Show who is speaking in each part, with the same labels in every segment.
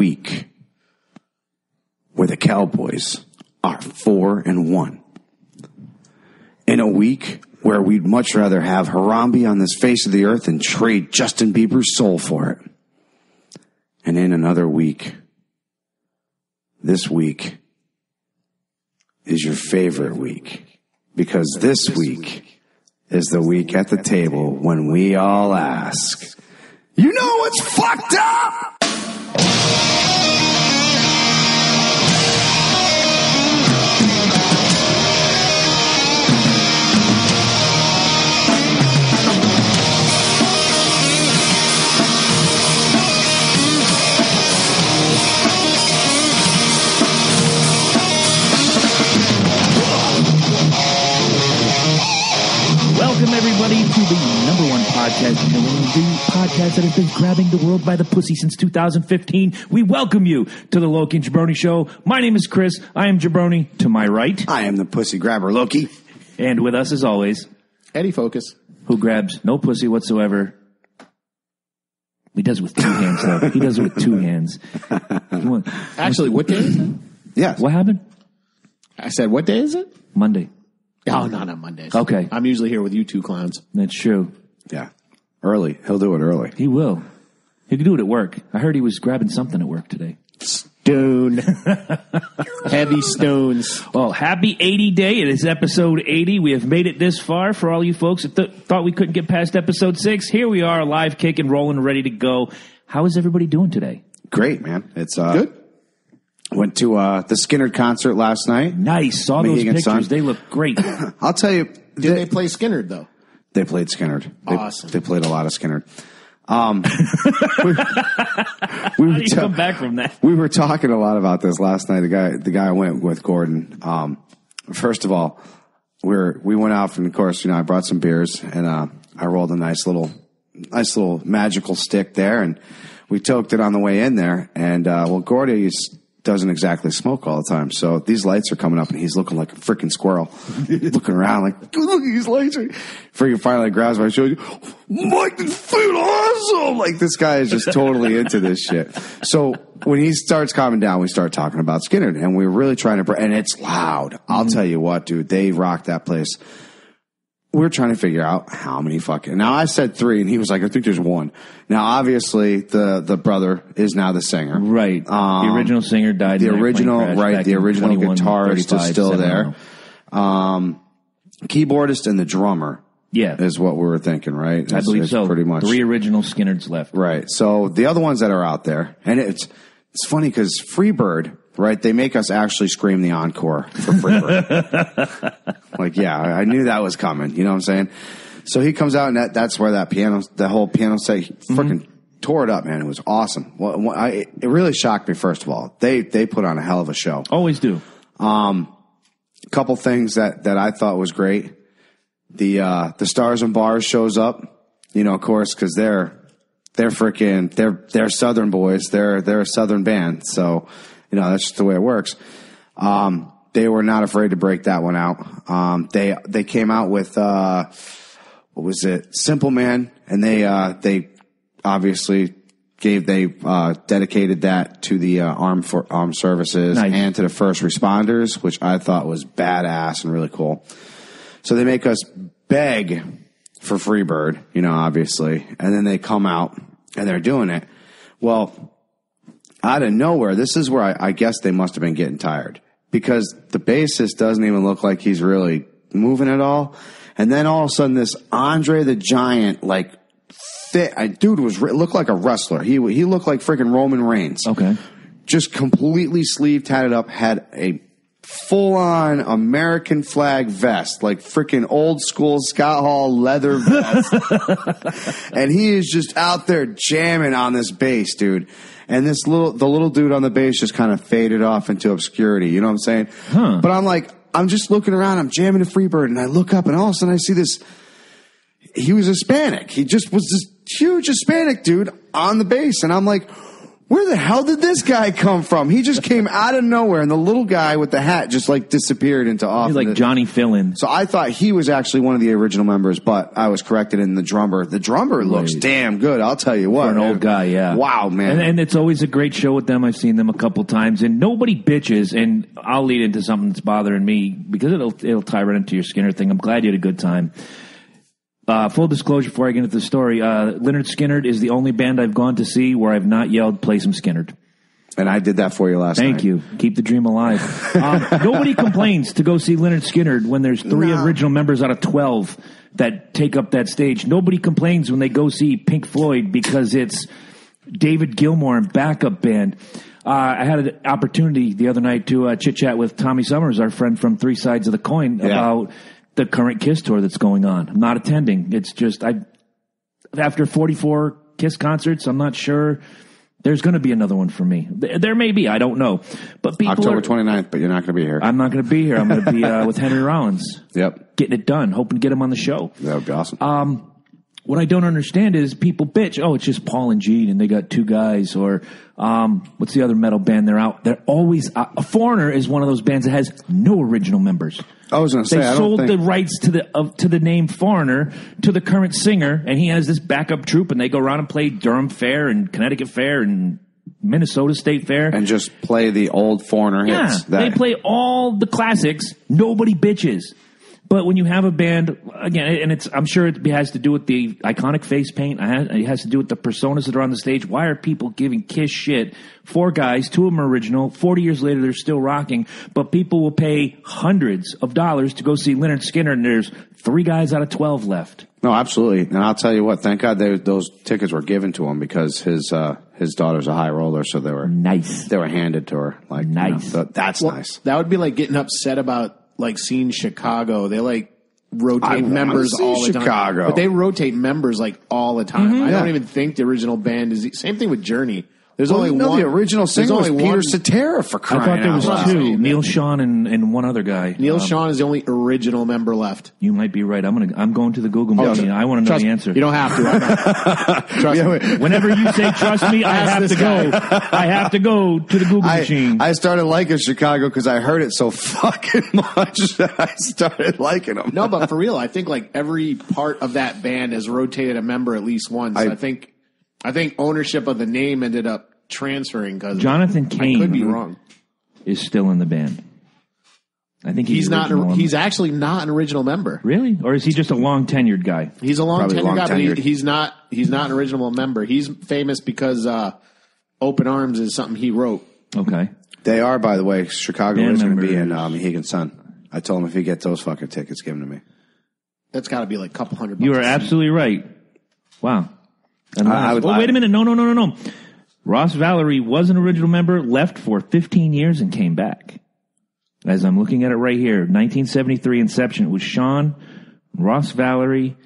Speaker 1: week where the Cowboys are 4-1. In a week where we'd much rather have Harambe on this face of the earth and trade Justin Bieber's soul for it. And in another week, this week is your favorite week. Because this week is the week at the table when we all ask, you know what's fucked up?
Speaker 2: Welcome, everybody, to the number one podcast in the podcast that has been grabbing the world by the pussy since 2015. We welcome you to the Loki and Jabroni Show. My name is Chris. I am Jabroni. To my right,
Speaker 1: I am the pussy grabber, Loki.
Speaker 2: And with us, as always,
Speaker 3: Eddie Focus,
Speaker 2: who grabs no pussy whatsoever. He does it with two hands, though. He does it with two hands.
Speaker 3: Actually, what day is it?
Speaker 1: Yes.
Speaker 2: What happened?
Speaker 3: I said, what day is it?
Speaker 2: Monday.
Speaker 3: Oh, not on Mondays.
Speaker 2: Okay.
Speaker 3: I'm usually here with you two clowns.
Speaker 2: That's true.
Speaker 1: Yeah. Early. He'll do it early.
Speaker 2: He will. He can do it at work. I heard he was grabbing something at work today.
Speaker 3: Stone. Heavy stones.
Speaker 2: Well, happy 80 day. It is episode 80. We have made it this far. For all you folks that thought we couldn't get past episode 6, here we are, live, kicking, rolling, ready to go. How is everybody doing today?
Speaker 1: Great, man. It's
Speaker 3: good.
Speaker 1: Went to the Skynyrd concert last night.
Speaker 2: Nice. Saw those
Speaker 1: Megan
Speaker 2: pictures.
Speaker 1: Son.
Speaker 2: They look great.
Speaker 1: I'll tell you.
Speaker 3: Did they play Skynyrd, though?
Speaker 1: They played Skynyrd.
Speaker 3: Awesome.
Speaker 1: They played a lot of Skynyrd.
Speaker 2: How do you come back from that?
Speaker 1: We were talking a lot about this last night. The guy I went with, Gordon. First of all, we went out, and of course, I brought some beers, and I rolled a nice little magical stick there, and we toked it on the way in there. And Gordy doesn't exactly smoke all the time, so these lights are coming up, and he's looking like a freaking squirrel, looking around like, look at these lights. Freaking finally grabs my shoulder. Mike, this food awesome! Like, this guy is just totally into this shit. So when he starts calming down, we start talking about Skynyrd, and we're really trying to, and it's loud. I'll tell you what, dude, they rock that place. We're trying to figure out how many fucking. Now I said 3, and he was like, I think there's 1. Now obviously the brother is now the singer,
Speaker 2: Right. The original singer died.
Speaker 1: The
Speaker 2: in an
Speaker 1: original,
Speaker 2: airplane crash
Speaker 1: right?
Speaker 2: back
Speaker 1: The
Speaker 2: in
Speaker 1: original
Speaker 2: 21,
Speaker 1: guitarist
Speaker 2: 35,
Speaker 1: is still
Speaker 2: 70.
Speaker 1: there. Keyboardist and the drummer,
Speaker 2: Yeah,
Speaker 1: is what we were thinking, right?
Speaker 2: I believe so.
Speaker 1: Pretty much
Speaker 2: 3 original Skynyrds left.
Speaker 1: right. So the other ones that are out there, and it's funny because Freebird. Right, they make us actually scream the encore for Freebird. Like, yeah, I knew that was coming. You know what I'm saying? So he comes out, and that's where the whole piano set, freaking tore it up, man. It was awesome. Well, it really shocked me. First of all, they put on a hell of a show.
Speaker 2: Always do.
Speaker 1: A couple things that I thought was great. The Stars and Bars shows up. Of course, because they're Southern boys. They're a Southern band, so. That's just the way it works. They were not afraid to break that one out. They came out with, what was it? Simple Man. And they obviously dedicated that to the armed services.
Speaker 2: Nice.
Speaker 1: And to the first responders, which I thought was badass and really cool. So they make us beg for Freebird, obviously. And then they come out and they're doing it. Well, out of nowhere, this is where I guess they must have been getting tired, because the bassist doesn't even look like he's really moving at all. And then all of a sudden, this Andre the Giant, like, dude looked like a wrestler. He looked like freaking Roman Reigns.
Speaker 2: Okay.
Speaker 1: Just completely sleeve tatted up, had a full-on American flag vest, like freaking old school Scott Hall leather vest. And he is just out there jamming on this bass, dude. And the little dude on the bass just kind of faded off into obscurity. You know what I'm saying?
Speaker 2: Huh.
Speaker 1: But I'm just looking around. I'm jamming to Freebird, and I look up, and all of a sudden I see this. He was Hispanic. He just was this huge Hispanic dude on the bass, and I'm like, where the hell did this guy come from? He just came out of nowhere, and the little guy with the hat just like disappeared into off.
Speaker 2: He's like Johnny Fillin.
Speaker 1: So I thought he was actually one of the original members, but I was corrected in the drummer. The drummer looks damn good, I'll tell you what.
Speaker 2: For an old guy, yeah.
Speaker 1: Wow, man.
Speaker 2: And it's always a great show with them. I've seen them a couple times, and nobody bitches. And I'll lead into something that's bothering me because it'll tie right into your Skinner thing. I'm glad you had a good time. Full disclosure before I get into the story, Lynyrd Skynyrd is the only band I've gone to see where I've not yelled, play some Skynyrd.
Speaker 1: And I did that for you last night.
Speaker 2: Thank you. Keep the dream alive. Nobody complains to go see Lynyrd Skynyrd when there's 3 original members out of 12 that take up that stage. Nobody complains when they go see Pink Floyd because it's David Gilmour and backup band. I had an opportunity the other night to chit-chat with Tommy Summers, our friend from Three Sides of the Coin, about the current Kiss tour that's going on. I'm not attending. It's just, after 44 Kiss concerts, I'm not sure there's going to be another one for me. There may be. I don't know. But people
Speaker 1: October 29th, but you're not going to be here.
Speaker 2: I'm not going to be here. I'm going to be with Henry Rollins.
Speaker 1: Yep.
Speaker 2: Getting it done. Hoping to get him on the show.
Speaker 1: That would be awesome.
Speaker 2: What I don't understand is people bitch, oh, it's just Paul and Gene and they got 2 guys. Or what's the other metal band they're out? They're always Foreigner is one of those bands that has no original members.
Speaker 1: I was going to say,
Speaker 2: they sold the rights to the name Foreigner to the current singer, and he has this backup troupe, and they go around and play Durham Fair and Connecticut Fair and Minnesota State Fair.
Speaker 1: And just play the old Foreigner hits.
Speaker 2: Yeah, they play all the classics. Nobody bitches. But when you have a band, again, and I'm sure it has to do with the iconic face paint. It has to do with the personas that are on the stage. Why are people giving Kiss shit? 4 guys, 2 of them are original. 40 years later, they're still rocking. But people will pay hundreds of dollars to go see Lynyrd Skynyrd, and there's 3 guys out of 12 left.
Speaker 1: No, absolutely. And I'll tell you what, thank God those tickets were given to him because his daughter's a high roller, so they were
Speaker 2: nice.
Speaker 1: They were handed to her. Like
Speaker 2: nice.
Speaker 1: That's nice.
Speaker 3: That would be like getting upset about like seeing Chicago. They like rotate members all the time. But they rotate members like all the time. Mm-hmm. I don't even think the original band is same thing with Journey. There's only one.
Speaker 1: The original singer was Peter Cetera for crying out loud.
Speaker 2: I thought there was 2. Neil Sean and one other guy.
Speaker 3: Neil Sean is the only original member left.
Speaker 2: You might be right. I'm going to the Google machine. I want to know the answer.
Speaker 3: You don't have to. Trust me.
Speaker 2: Whenever you say trust me, I have to go. I have to go to the Google machine.
Speaker 1: I started liking Chicago because I heard it so fucking much that I started liking them.
Speaker 3: No, but for real, I think like every part of that band has rotated a member at least once. I think ownership of the name ended up transferring because
Speaker 2: Jonathan Cain
Speaker 3: I could be wrong.
Speaker 2: Is still in the band. I think he's not.
Speaker 3: He's actually not an original member.
Speaker 2: Really, or is he just a long tenured guy?
Speaker 3: He's a long tenured guy, but he's not. He's not an original member. He's famous because "Open Arms" is something he wrote.
Speaker 2: Okay,
Speaker 1: they are, by the way. Chicago is going to be in Mohegan Sun. I told him if he gets those fucking tickets, give them to me.
Speaker 3: That's got to be like a couple $100.
Speaker 2: You are absolutely right. Wow. Wait a minute. No. Ross Valerie was an original member, left for 15 years, and came back. As I'm looking at it right here, 1973 inception. It was Sean, Ross Valerie,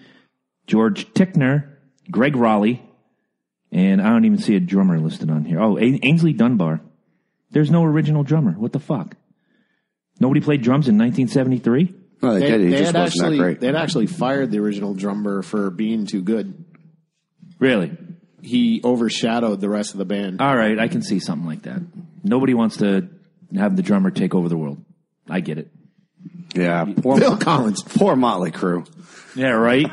Speaker 2: George Tickner, Greg Raleigh, and I don't even see a drummer listed on here. Oh, Ainsley Dunbar. There's no original drummer. What the fuck? Nobody played drums in 1973?
Speaker 1: No, they did. He just wasn't that great.
Speaker 3: They had actually fired the original drummer for being too good.
Speaker 2: Really?
Speaker 3: He overshadowed the rest of the band.
Speaker 2: All right, I can see something like that. Nobody wants to have the drummer take over the world. I get it.
Speaker 1: Yeah,
Speaker 3: Bill Collins.
Speaker 1: Poor Motley Crue.
Speaker 2: Yeah, right?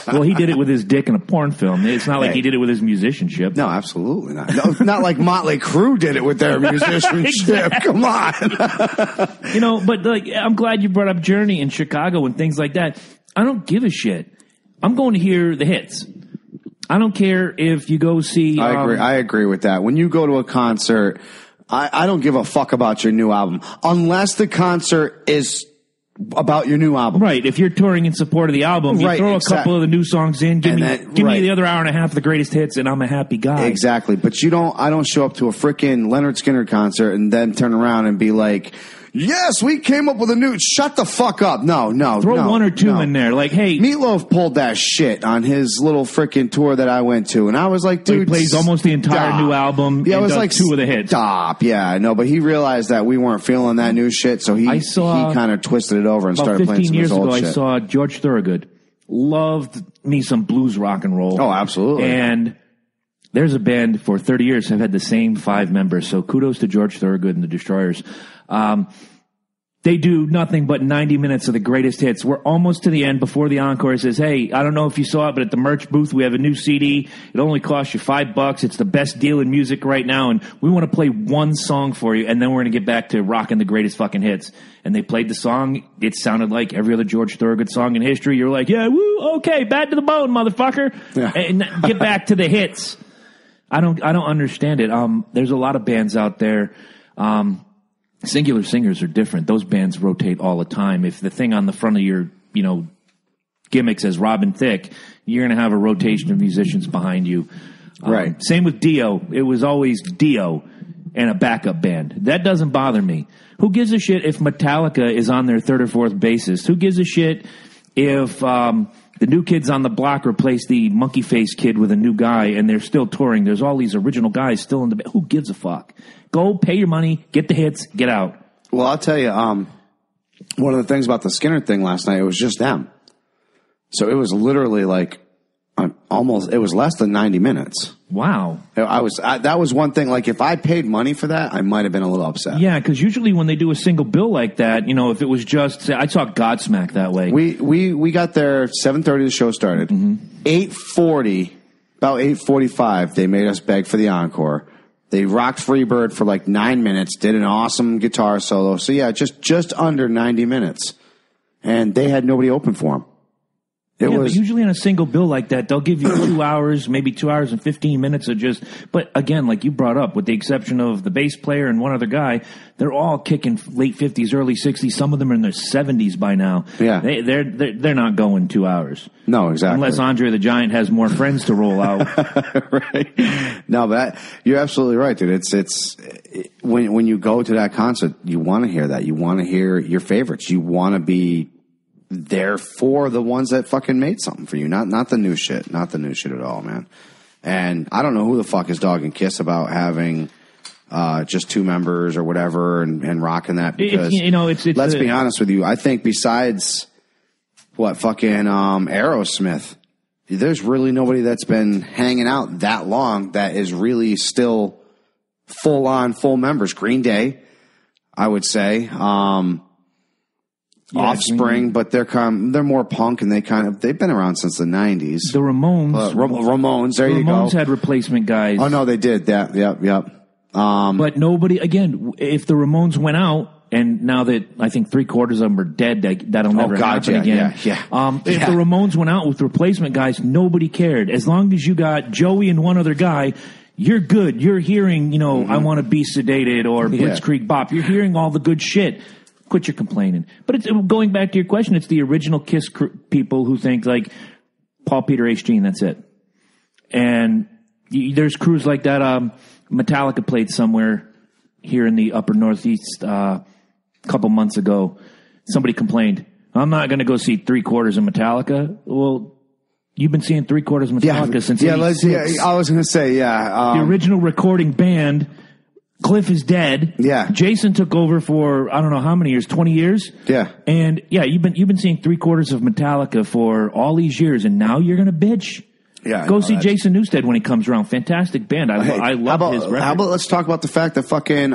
Speaker 2: Well, he did it with his dick in a porn film. It's not like he did it with his musicianship.
Speaker 1: No, absolutely not. No, not like Motley Crue did it with their musicianship. Exactly. Come on.
Speaker 2: But like, I'm glad you brought up Journey in Chicago and things like that. I don't give a shit. I'm going to hear the hits. I don't care if you go see...
Speaker 1: I agree with that. When you go to a concert, I don't give a fuck about your new album. Unless the concert is about your new album.
Speaker 2: Right. If you're touring in support of the album, you throw a couple of the new songs in, give me the other hour and a half of the greatest hits, and I'm a happy guy.
Speaker 1: Exactly. But I don't show up to a freaking Lynyrd Skynyrd concert and then turn around and be like... Yes, we came up with a new... Shut the fuck up. No.
Speaker 2: Throw one or two in there. Like, hey...
Speaker 1: Meatloaf pulled that shit on his little freaking tour that I went to. And I was like, dude...
Speaker 2: He plays almost the entire new album and does like 2 of the hits.
Speaker 1: Stop. Yeah, I know. But he realized that we weren't feeling that new shit. So he kind of twisted it over and started playing some of his old shit.
Speaker 2: 15 years ago, I saw George Thorogood. Loved me some blues rock and roll.
Speaker 1: Oh, absolutely.
Speaker 2: And there's a band for 30 years have had the same 5 members. So kudos to George Thorogood and the Destroyers. They do nothing but 90 minutes of the greatest hits. We're almost to the end before the encore says, hey, I don't know if you saw it, but at the merch booth, we have a new CD. It only costs you $5. It's the best deal in music right now. And we want to play one song for you. And then we're going to get back to rocking the greatest fucking hits. And they played the song. It sounded like every other George Thorogood song in history. You're like, yeah, woo, okay, bad to the bone, motherfucker. Yeah. And get back to the hits. I don't understand it. There's a lot of bands out there. Singular singers are different. Those bands rotate all the time. If the thing on the front of your, gimmick says Robin Thicke, you're going to have a rotation of musicians behind you.
Speaker 1: Right.
Speaker 2: Same with Dio. It was always Dio and a backup band. That doesn't bother me. Who gives a shit if Metallica is on their third or fourth bassist? Who gives a shit if the New Kids on the Block replace the monkey face kid with a new guy and they're still touring? There's all these original guys still in the band. Who gives a fuck? Go pay your money, get the hits, get out.
Speaker 1: Well, I'll tell you, one of the things about the Skinner thing last night, it was just them. So it was literally like it was less than 90 minutes.
Speaker 2: Wow.
Speaker 1: That was one thing. Like if I paid money for that, I might have been a little upset.
Speaker 2: Yeah, because usually when they do a single bill like that, if it was just, I saw Godsmack that way.
Speaker 1: We got there 7:30. The show started. 8:40, about 8:45. They made us beg for the encore. They rocked Freebird for like 9 minutes. Did an awesome guitar solo. So yeah, just under 90 minutes, and they had nobody open for them.
Speaker 2: But usually on a single bill like that, they'll give you 2 hours, maybe 2 hours and 15 minutes of just, but again, like you brought up, with the exception of the bass player and one other guy, they're all kicking late 50s, early 60s. Some of them are in their 70s by now.
Speaker 1: Yeah.
Speaker 2: They're not going 2 hours.
Speaker 1: No, exactly.
Speaker 2: Unless Andre the Giant has more friends to roll out.
Speaker 1: Right. No, but you're absolutely right, dude. It's when you go to that concert, you want to hear that. You want to hear your favorites. You want to be there for the ones that fucking made something for you, not the new shit, not the new shit at all, man. And I don't know who the fuck is dogging Kiss about having just 2 members or whatever and rocking that, because let's be honest with you, I think besides fucking Aerosmith, there's really nobody that's been hanging out that long that is really still full members. Green Day, I would say. Offspring, but they're more punk, and they've been around since the 90s.
Speaker 2: The Ramones.
Speaker 1: Ramones, there you go.
Speaker 2: Ramones had replacement guys.
Speaker 1: Oh, no, they did. That, yep.
Speaker 2: But nobody, again, if the Ramones went out, and now that I think 3/4 of them are dead, that'll never happen again.
Speaker 1: Yeah.
Speaker 2: If the Ramones went out with replacement guys, nobody cared. As long as you got Joey and one other guy, you're good. You're hearing, I Want to Be Sedated or Blitzkrieg Bop. You're hearing all the good shit. Quit your complaining. But it's going back to your question. It's the original Kiss people who think like Paul, Peter, H. Gene. That's it. And there's crews like that. Metallica played somewhere here in the upper Northeast a couple months ago. Somebody complained, I'm not going to go see 3/4 of Metallica. Well, you've been seeing 3/4 of Metallica since 86.
Speaker 1: I was going to say,
Speaker 2: the original recording band. Cliff is dead.
Speaker 1: Yeah.
Speaker 2: Jason took over for I don't know how many years, 20 years.
Speaker 1: Yeah.
Speaker 2: And you've been seeing 3/4 of Metallica for all these years, and now you're gonna bitch.
Speaker 1: Yeah.
Speaker 2: Go see Jason Newsted when he comes around. Fantastic band. I love his record.
Speaker 1: How about let's talk about the fact that fucking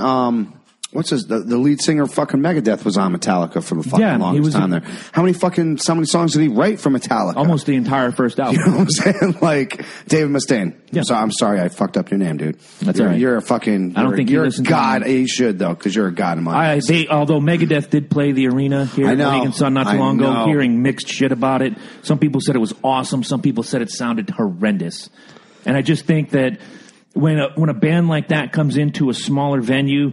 Speaker 1: the lead singer of fucking Megadeth was on Metallica for the fucking longest time there. How many songs did he write for Metallica?
Speaker 2: Almost the entire first album.
Speaker 1: You know what I'm saying? Like David Mustaine. Yeah. So I'm sorry I fucked up your name, dude.
Speaker 2: That's all right.
Speaker 1: You're a fucking. I don't think you're a god. You should though, because you're a god among us.
Speaker 2: Although Megadeth did play the arena here at Lake and Sun not too long ago, hearing mixed shit about it. Some people said it was awesome. Some people said it sounded horrendous. And I just think that when a band like that comes into a smaller venue,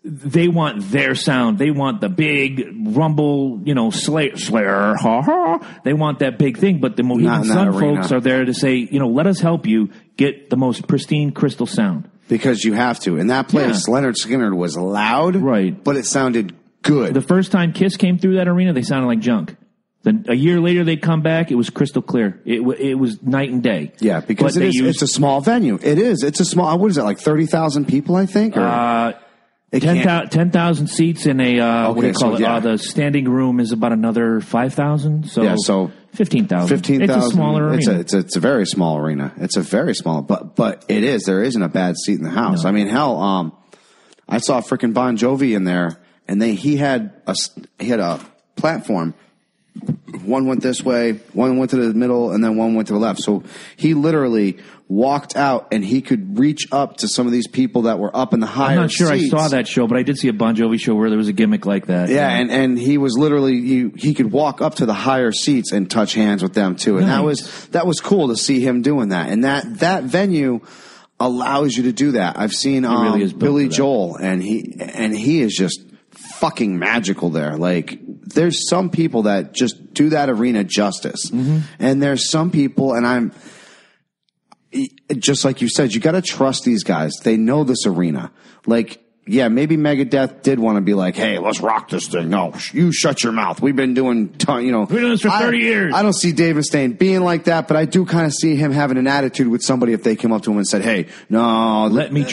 Speaker 2: they want their sound. They want the big rumble, Slayer, ha ha. They want that big thing. But the Mohegan Sun folks are there to say, let us help you get the most pristine crystal sound.
Speaker 1: Because you have to. In that place, Leonard Skinner was loud,
Speaker 2: right?
Speaker 1: But it sounded good.
Speaker 2: The first time Kiss came through that arena, they sounded like junk. Then a year later, they come back. It was crystal clear. It was night and day.
Speaker 1: Yeah, because it's a small venue. It is. It's a small. What is it? Like 30,000 people, I think.
Speaker 2: 10,000 seats in a what do you call it? The standing room is about another 5,000. So 15,000.
Speaker 1: 15,000.
Speaker 2: It's a smaller arena.
Speaker 1: It's a very small arena. It's a very small, but it is. There isn't a bad seat in the house.
Speaker 2: No.
Speaker 1: I mean, hell, I saw freaking Bon Jovi in there, and he had a platform. One went this way, one went to the middle, and then one went to the left. So he literally walked out, and he could reach up to some of these people that were up in the higher
Speaker 2: I'm not sure
Speaker 1: seats.
Speaker 2: I saw that show, but I did see a Bon Jovi show where there was a gimmick like that.
Speaker 1: Yeah, and he was literally he could walk up to the higher seats and touch hands with them too, and that was cool to see him doing that. And that venue allows you to do that. I've seen
Speaker 2: really is
Speaker 1: Billy Joel, and he is just fucking magical there. Like, there's some people that just do that arena justice, and there's some people, and I'm just like you said, you got to trust these guys. They know this arena. Like, yeah, maybe Megadeth did want to be like, hey, let's rock this thing. No, you shut your mouth. We've been doing,
Speaker 2: we've been doing this for 30 years.
Speaker 1: I don't see Dave Mustaine being like that, but I do kind of see him having an attitude with somebody if they came up to him and said, hey, no.
Speaker 2: Let me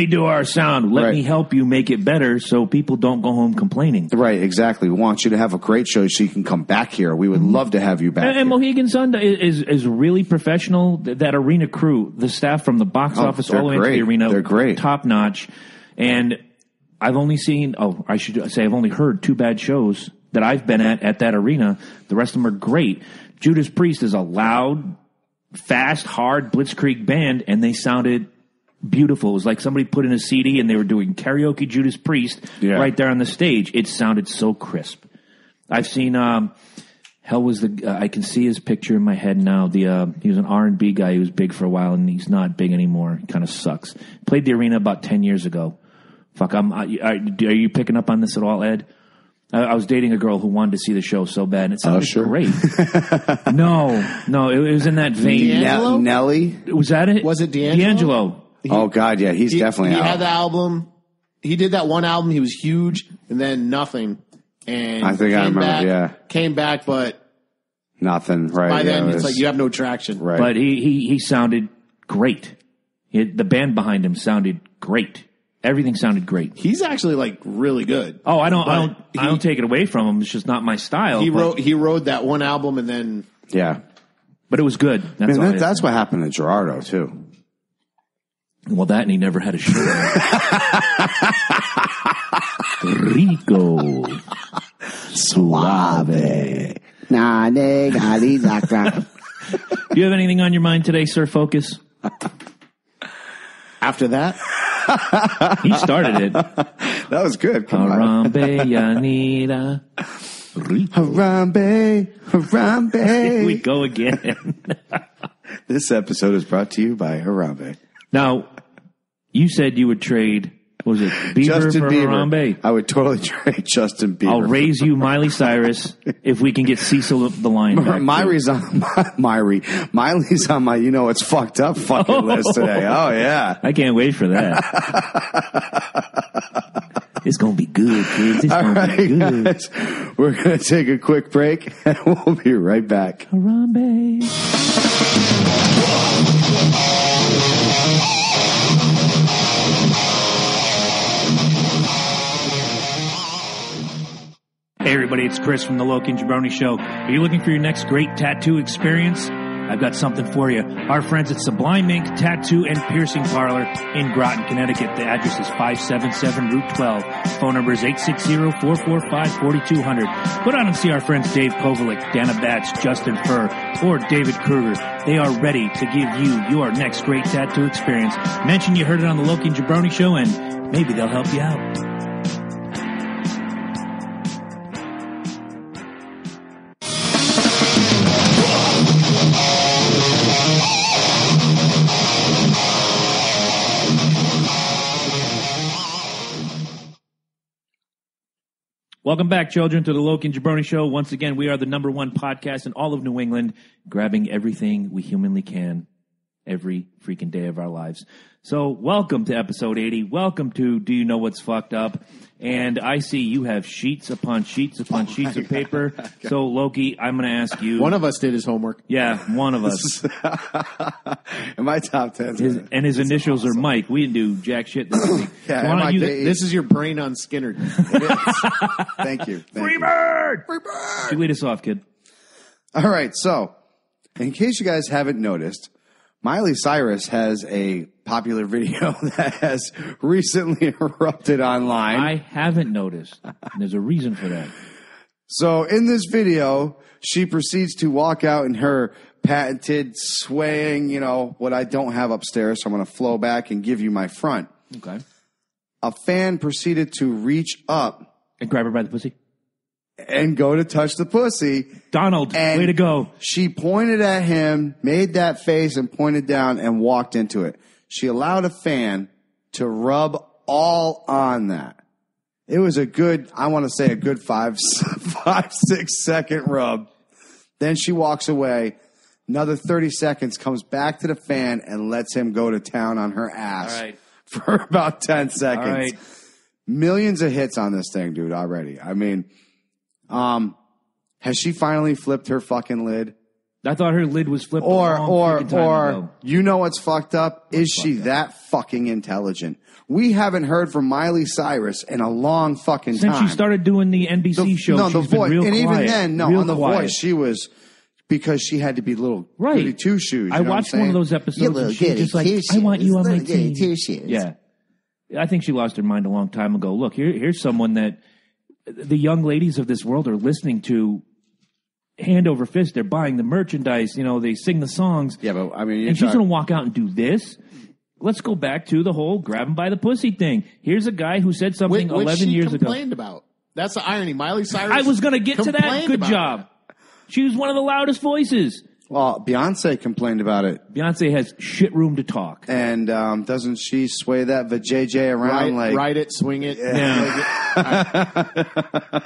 Speaker 2: do our sound. Let me help you make it better so people don't go home complaining.
Speaker 1: Right, exactly. We want you to have a great show so you can come back here. We would love to have you back
Speaker 2: And Mohegan Sun is really professional. That arena crew, the staff from the box office all the way into the arena.
Speaker 1: They're great.
Speaker 2: Top notch. And I've only I've only heard 2 bad shows that I've been at that arena. The rest of them are great. Judas Priest is a loud, fast, hard blitzkrieg band, and they sounded beautiful. It was like somebody put in a CD and they were doing karaoke Judas Priest right there on the stage. It sounded so crisp. I've seen I can see his picture in my head now. He was an R&B guy. He was big for a while, and he's not big anymore. He kind of sucks. Played the arena about 10 years ago. Fuck, are you picking up on this at all, Ed? I was dating a girl who wanted to see the show so bad, and it sounded great. No, it was in that vein.
Speaker 1: Nelly?
Speaker 2: Was that it?
Speaker 3: Was it D'Angelo?
Speaker 1: Oh, God, yeah, he's definitely out.
Speaker 3: He had the album. He did that one album. He was huge, and then nothing. And
Speaker 1: I think I remember,
Speaker 3: came back, but
Speaker 1: nothing, right.
Speaker 3: By then, it's like you have no traction.
Speaker 1: Right.
Speaker 2: But he sounded great. The band behind him sounded great. Everything sounded great.
Speaker 3: He's actually like really good.
Speaker 2: Oh, I don't take it away from him. It's just not my style.
Speaker 3: He wrote that one album and then
Speaker 2: but it was good.
Speaker 1: That's what happened to Gerardo too.
Speaker 2: Well, that and he never had a show. Rico Suave. Do you have anything on your mind today, Sir Focus?
Speaker 3: After that,
Speaker 2: he started it.
Speaker 1: That was good.
Speaker 2: Harambe, Yanira.
Speaker 1: Harambe.
Speaker 2: Here we go again.
Speaker 1: This episode is brought to you by Harambe.
Speaker 2: Now, you said you would trade, what was it, Bieber
Speaker 1: Justin
Speaker 2: for
Speaker 1: Bieber.
Speaker 2: Harambe?
Speaker 1: I would totally trade Justin Bieber.
Speaker 2: I'll raise you Miley Cyrus if we can get Cecil the Lion back.
Speaker 1: Miley's on my you know it's fucked up fucking list today. Oh, yeah.
Speaker 2: I can't wait for that. It's going to be good, kids. It's going to be good.
Speaker 1: Guys, we're going to take a quick break, and we'll be right back.
Speaker 2: Harambe. Hey everybody, it's Chris from the Loki and Jabroni Show. Are you looking for your next great tattoo experience? I've got something for you. Our friends at Sublime Ink Tattoo and Piercing Parlor in Groton, Connecticut. The address is 577 Route 12. Phone number is 860-445-4200. Go down and see our friends Dave Kovalik, Dana Batch, Justin Furr, or David Kruger. They are ready to give you your next great tattoo experience. Mention you heard it on the Loki and Jabroni Show, and maybe they'll help you out. Welcome back, children, to the Loki and Jabroni Show. Once again, we are the #1 podcast in all of New England, grabbing everything we humanly can every freaking day of our lives. So welcome to episode 80. Welcome to Do You Know What's Fucked Up? And I see you have sheets upon sheets upon sheets of paper. So, Loki, I'm going to ask you.
Speaker 3: One of us did his homework.
Speaker 2: Yeah, one of us.
Speaker 1: In my top 10.
Speaker 2: And his initials are Mike. We didn't do jack shit this week.
Speaker 3: Yeah, this is your brain on Skinner.
Speaker 1: Thank you.
Speaker 2: Freebird! You lead us off, kid.
Speaker 1: All right, so in case you guys haven't noticed, Miley Cyrus has a popular video that has recently erupted online.
Speaker 2: I haven't noticed. There's a reason for that.
Speaker 1: So in this video, she proceeds to walk out in her patented swaying, what I don't have upstairs, so I'm going to flow back and give you my front.
Speaker 2: Okay.
Speaker 1: A fan proceeded to reach up.
Speaker 2: And grab her by the pussy?
Speaker 1: And go to touch the pussy.
Speaker 2: Donald, way to go.
Speaker 1: She pointed at him, made that face, and pointed down and walked into it. She allowed a fan to rub all on that. It was a good 6 second rub. Then she walks away. Another 30 seconds, comes back to the fan and lets him go to town on her ass for about 10 seconds.
Speaker 2: All right.
Speaker 1: Millions of hits on this thing, dude, already. I mean, has she finally flipped her fucking lid?
Speaker 2: I thought her lid was flipped
Speaker 1: or you know what's fucked up? Is she that fucking intelligent? We haven't heard from Miley Cyrus in a long fucking time.
Speaker 2: Since she started doing the NBC show,
Speaker 1: The Voice.
Speaker 2: Been real
Speaker 1: and
Speaker 2: quiet,
Speaker 1: even then,
Speaker 2: on
Speaker 1: The Voice, she was, because she had to be little goody two-shoes.
Speaker 2: I watched one of those episodes and she was just like, I want you on my team. Yeah. I think she lost her mind a long time ago. Look, here's someone that the young ladies of this world are listening to hand over fist. They're buying the merchandise. They sing the songs.
Speaker 1: Yeah, but I mean,
Speaker 2: and she's going to walk out and do this. Let's go back to the whole grab him by the pussy thing. Here's a guy who said something 11 years ago.
Speaker 3: Complained about. That's the irony. Miley Cyrus.
Speaker 2: I was going to get to that. Good job. She was one of the loudest voices.
Speaker 1: Well, Beyonce complained about it.
Speaker 2: Beyonce has shit room to talk.
Speaker 1: And doesn't she sway that vajayjay around
Speaker 3: ride it, swing it.
Speaker 2: Yeah.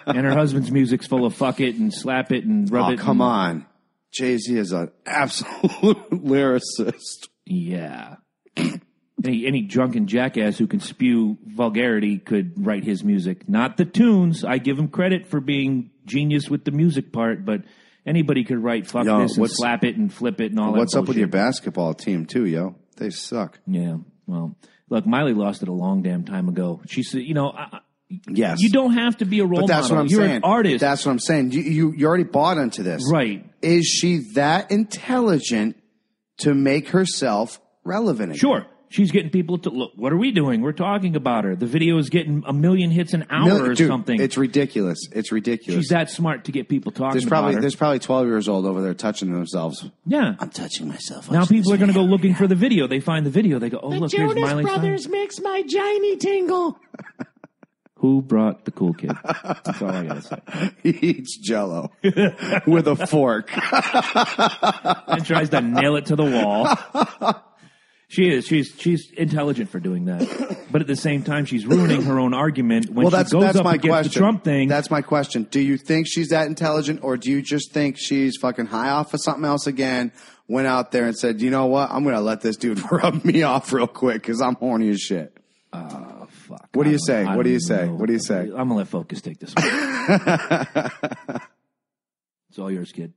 Speaker 2: And her husband's music's full of fuck it and slap it and rub it.
Speaker 1: Oh, come on. Jay-Z is an absolute lyricist.
Speaker 2: Yeah. Any drunken jackass who can spew vulgarity could write his music. Not the tunes. I give him credit for being genius with the music part, but anybody could write fuck this and slap it and flip it and all that.
Speaker 1: What's up with your basketball team, too, yo? They suck.
Speaker 2: Yeah. Well, look, Miley lost it a long damn time ago. She said,
Speaker 1: yes.
Speaker 2: You don't have to be a role model.
Speaker 1: But that's what I'm
Speaker 2: You're
Speaker 1: saying.
Speaker 2: An artist.
Speaker 1: That's what I'm saying. You already bought into this.
Speaker 2: Right.
Speaker 1: Is she that intelligent to make herself relevant again?
Speaker 2: Sure. She's getting people to look. What are we doing? We're talking about her. The video is getting 1 million hits an hour or something.
Speaker 1: It's ridiculous. It's ridiculous.
Speaker 2: She's that smart to get people talking about her.
Speaker 1: There's probably 12-year-olds over there touching themselves.
Speaker 2: Yeah.
Speaker 1: I'm touching myself.
Speaker 2: Now people are going to go looking for the video. They find the video. They go, oh, look, here's Miley Cyrus.
Speaker 3: The Jonas Brothers makes my Johnny tingle.
Speaker 2: Who brought the cool kid? That's all I got to say.
Speaker 1: He eats Jell-O with a fork.
Speaker 2: And tries to nail it to the wall. She is. She's intelligent for doing that. But at the same time, she's ruining her own argument when she goes up against the Trump thing.
Speaker 1: That's my question. Do you think she's that intelligent, or do you just think she's fucking high off of something else again, went out there and said, you know what, I'm going to let this dude rub me off real quick because I'm horny as shit?
Speaker 2: Fuck.
Speaker 1: What do you say? What do you say?
Speaker 2: Know.
Speaker 1: What do you say?
Speaker 2: I'm going to let Focus take this one. It's all yours, kid.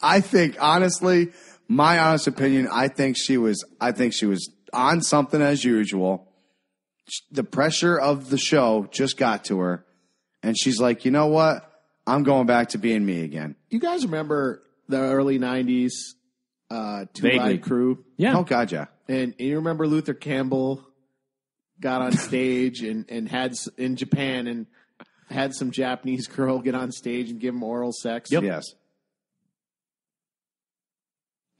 Speaker 1: I think, honestly, my honest opinion, I think she was on something as usual. The pressure of the show just got to her, and she's like, you know what? I'm going back to being me again.
Speaker 3: You guys remember the early 90s Two-Live Crew?
Speaker 2: Yeah.
Speaker 1: Oh, God, yeah.
Speaker 3: And you remember Luther Campbell got on stage and had in Japan and had some Japanese girl get on stage and give him oral sex?
Speaker 2: Yep.
Speaker 1: Yes.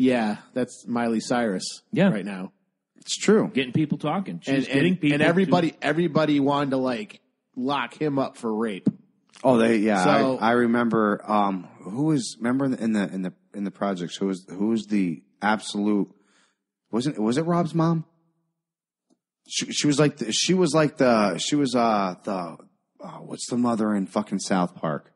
Speaker 3: Yeah, that's Miley Cyrus right now.
Speaker 1: It's true.
Speaker 2: Getting people talking. She's getting people.
Speaker 3: And everybody wanted to lock him up for rape.
Speaker 1: Oh, I remember. Remember in the projects? Who was the absolute? Was it Rob's mom? She was what's the mother in fucking South Park?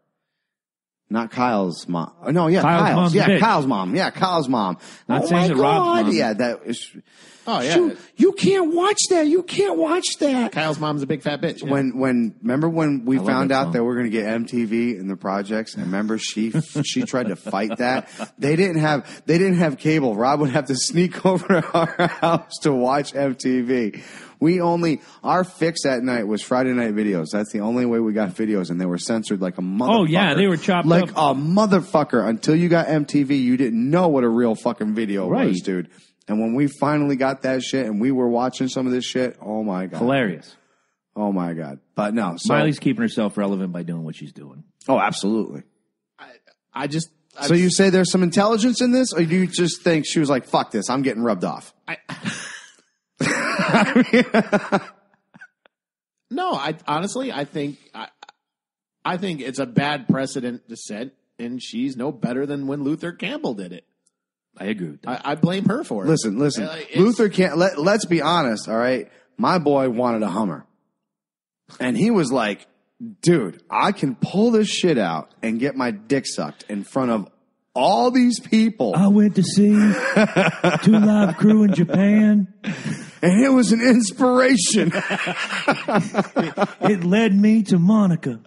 Speaker 1: Not Kyle's mom. Oh, no, yeah, Kyle's. Yeah, Kyle's mom. Yeah, Kyle's mom.
Speaker 2: Not saying that Rob's mom.
Speaker 1: Yeah, that is.
Speaker 3: Oh, yeah.
Speaker 1: You can't watch that. You can't watch that.
Speaker 3: Kyle's mom's a big fat bitch. Yeah.
Speaker 1: Remember when we found out that we're going to get MTV in the projects, and remember she tried to fight that? They didn't have cable. Rob would have to sneak over to our house to watch MTV. Our fix that night was Friday Night Videos. That's the only way we got videos, and they were censored like a motherfucker.
Speaker 2: Oh, yeah, they were chopped
Speaker 1: like
Speaker 2: up.
Speaker 1: Like a motherfucker. Until you got MTV, you didn't know what a real fucking video was, dude. And when we finally got that shit and we were watching some of this shit, oh, my God.
Speaker 2: Hilarious.
Speaker 1: Oh, my God. But no. So,
Speaker 2: Miley's keeping herself relevant by doing what she's doing.
Speaker 1: Oh, absolutely.
Speaker 3: So
Speaker 1: you say there's some intelligence in this, or do you just think she was like, fuck this, I'm getting rubbed off?
Speaker 3: No, honestly, I think it's a bad precedent to set, and she's no better than when Luther Campbell did it.
Speaker 2: I agree with that.
Speaker 3: I blame her for it.
Speaker 1: Listen. Luther can't. Let's be honest. All right, my boy wanted a Hummer, and he was like, "Dude, I can pull this shit out and get my dick sucked in front of all these people."
Speaker 2: I went to see Two Live Crew in Japan.
Speaker 1: And it was an inspiration.
Speaker 2: It led me to Monica.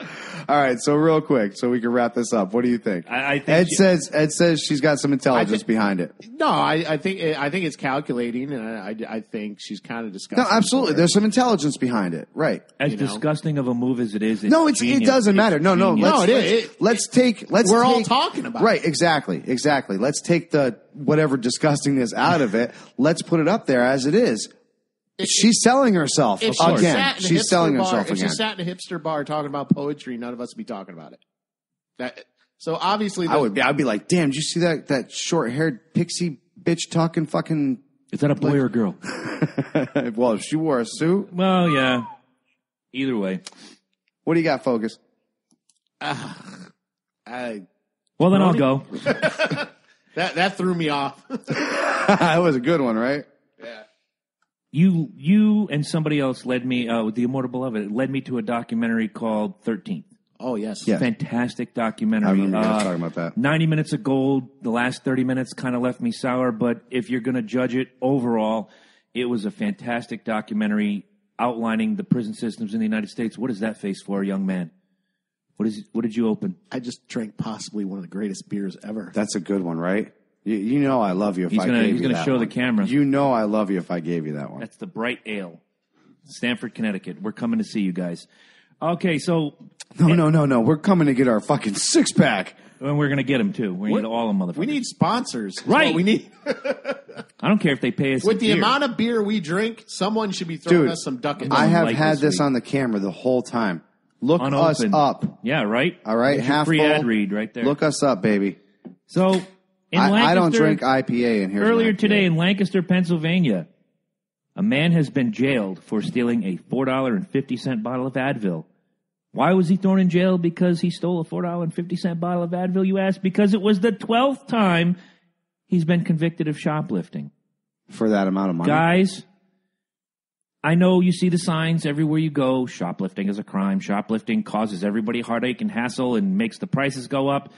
Speaker 1: All right, so real quick, so we can wrap this up. What do you think?
Speaker 2: I think
Speaker 1: Ed says she's got some intelligence behind it.
Speaker 3: No, I think it's calculating, and I think she's kind of disgusting.
Speaker 1: No, absolutely. There's some intelligence behind it, right?
Speaker 2: As disgusting of a move as it is,
Speaker 1: it doesn't matter. No. We're
Speaker 3: all talking about
Speaker 1: right. Exactly. Let's take the whatever disgustingness out of it. Let's put it up there as it is. She's selling herself again. She's selling herself again.
Speaker 3: If she sat in a hipster bar talking about poetry, none of us would be talking about it. So obviously,
Speaker 1: I'd be like, damn, did you see that short-haired pixie bitch talking fucking?
Speaker 2: Is that a boy or a girl?
Speaker 1: Well, if she wore a suit.
Speaker 2: Well, yeah. Either way.
Speaker 1: What do you got, Focus?
Speaker 2: Well, then I'll go.
Speaker 3: That threw me off.
Speaker 1: That was a good one, right?
Speaker 3: Yeah.
Speaker 2: You and somebody else led me, with the Immortal Beloved, led me to a documentary called 13th.
Speaker 3: Oh, yes.
Speaker 1: Yeah.
Speaker 2: Fantastic documentary.
Speaker 1: I remember you guys talking about that.
Speaker 2: 90 minutes of gold. The last 30 minutes kind of left me sour, but if you're going to judge it overall, it was a fantastic documentary outlining the prison systems in the United States. What is that face for, young man? What did you open?
Speaker 3: I just drank possibly one of the greatest beers ever.
Speaker 1: That's a good one, right? You know I love you if I gave you that one.
Speaker 2: He's going to show the camera.
Speaker 1: You know I love you if I gave you that one.
Speaker 2: That's the Bright Ale. Stamford, Connecticut. We're coming to see you guys. Okay, so...
Speaker 1: No. We're coming to get our fucking six-pack.
Speaker 2: And we're going to get them, too. We need all of them, motherfuckers.
Speaker 3: We need sponsors.
Speaker 2: Right.
Speaker 3: We need...
Speaker 2: I don't care if they pay us
Speaker 3: with the amount of beer we drink, someone should be throwing us some ducats.
Speaker 1: I have had this on the camera the whole time. Look us up.
Speaker 2: Yeah, right?
Speaker 1: All right, half
Speaker 2: free
Speaker 1: full.
Speaker 2: Ad read right there.
Speaker 1: Look us up, baby.
Speaker 2: So...
Speaker 1: I don't drink IPA in here.
Speaker 2: Earlier today in Lancaster, Pennsylvania, a man has been jailed for stealing a $4.50 bottle of Advil. Why was he thrown in jail? Because he stole a $4.50 bottle of Advil, you ask? Because it was the 12th time he's been convicted of shoplifting.
Speaker 1: For that amount of money?
Speaker 2: Guys, I know you see the signs everywhere you go. Shoplifting is a crime. Shoplifting causes everybody heartache and hassle and makes the prices go up.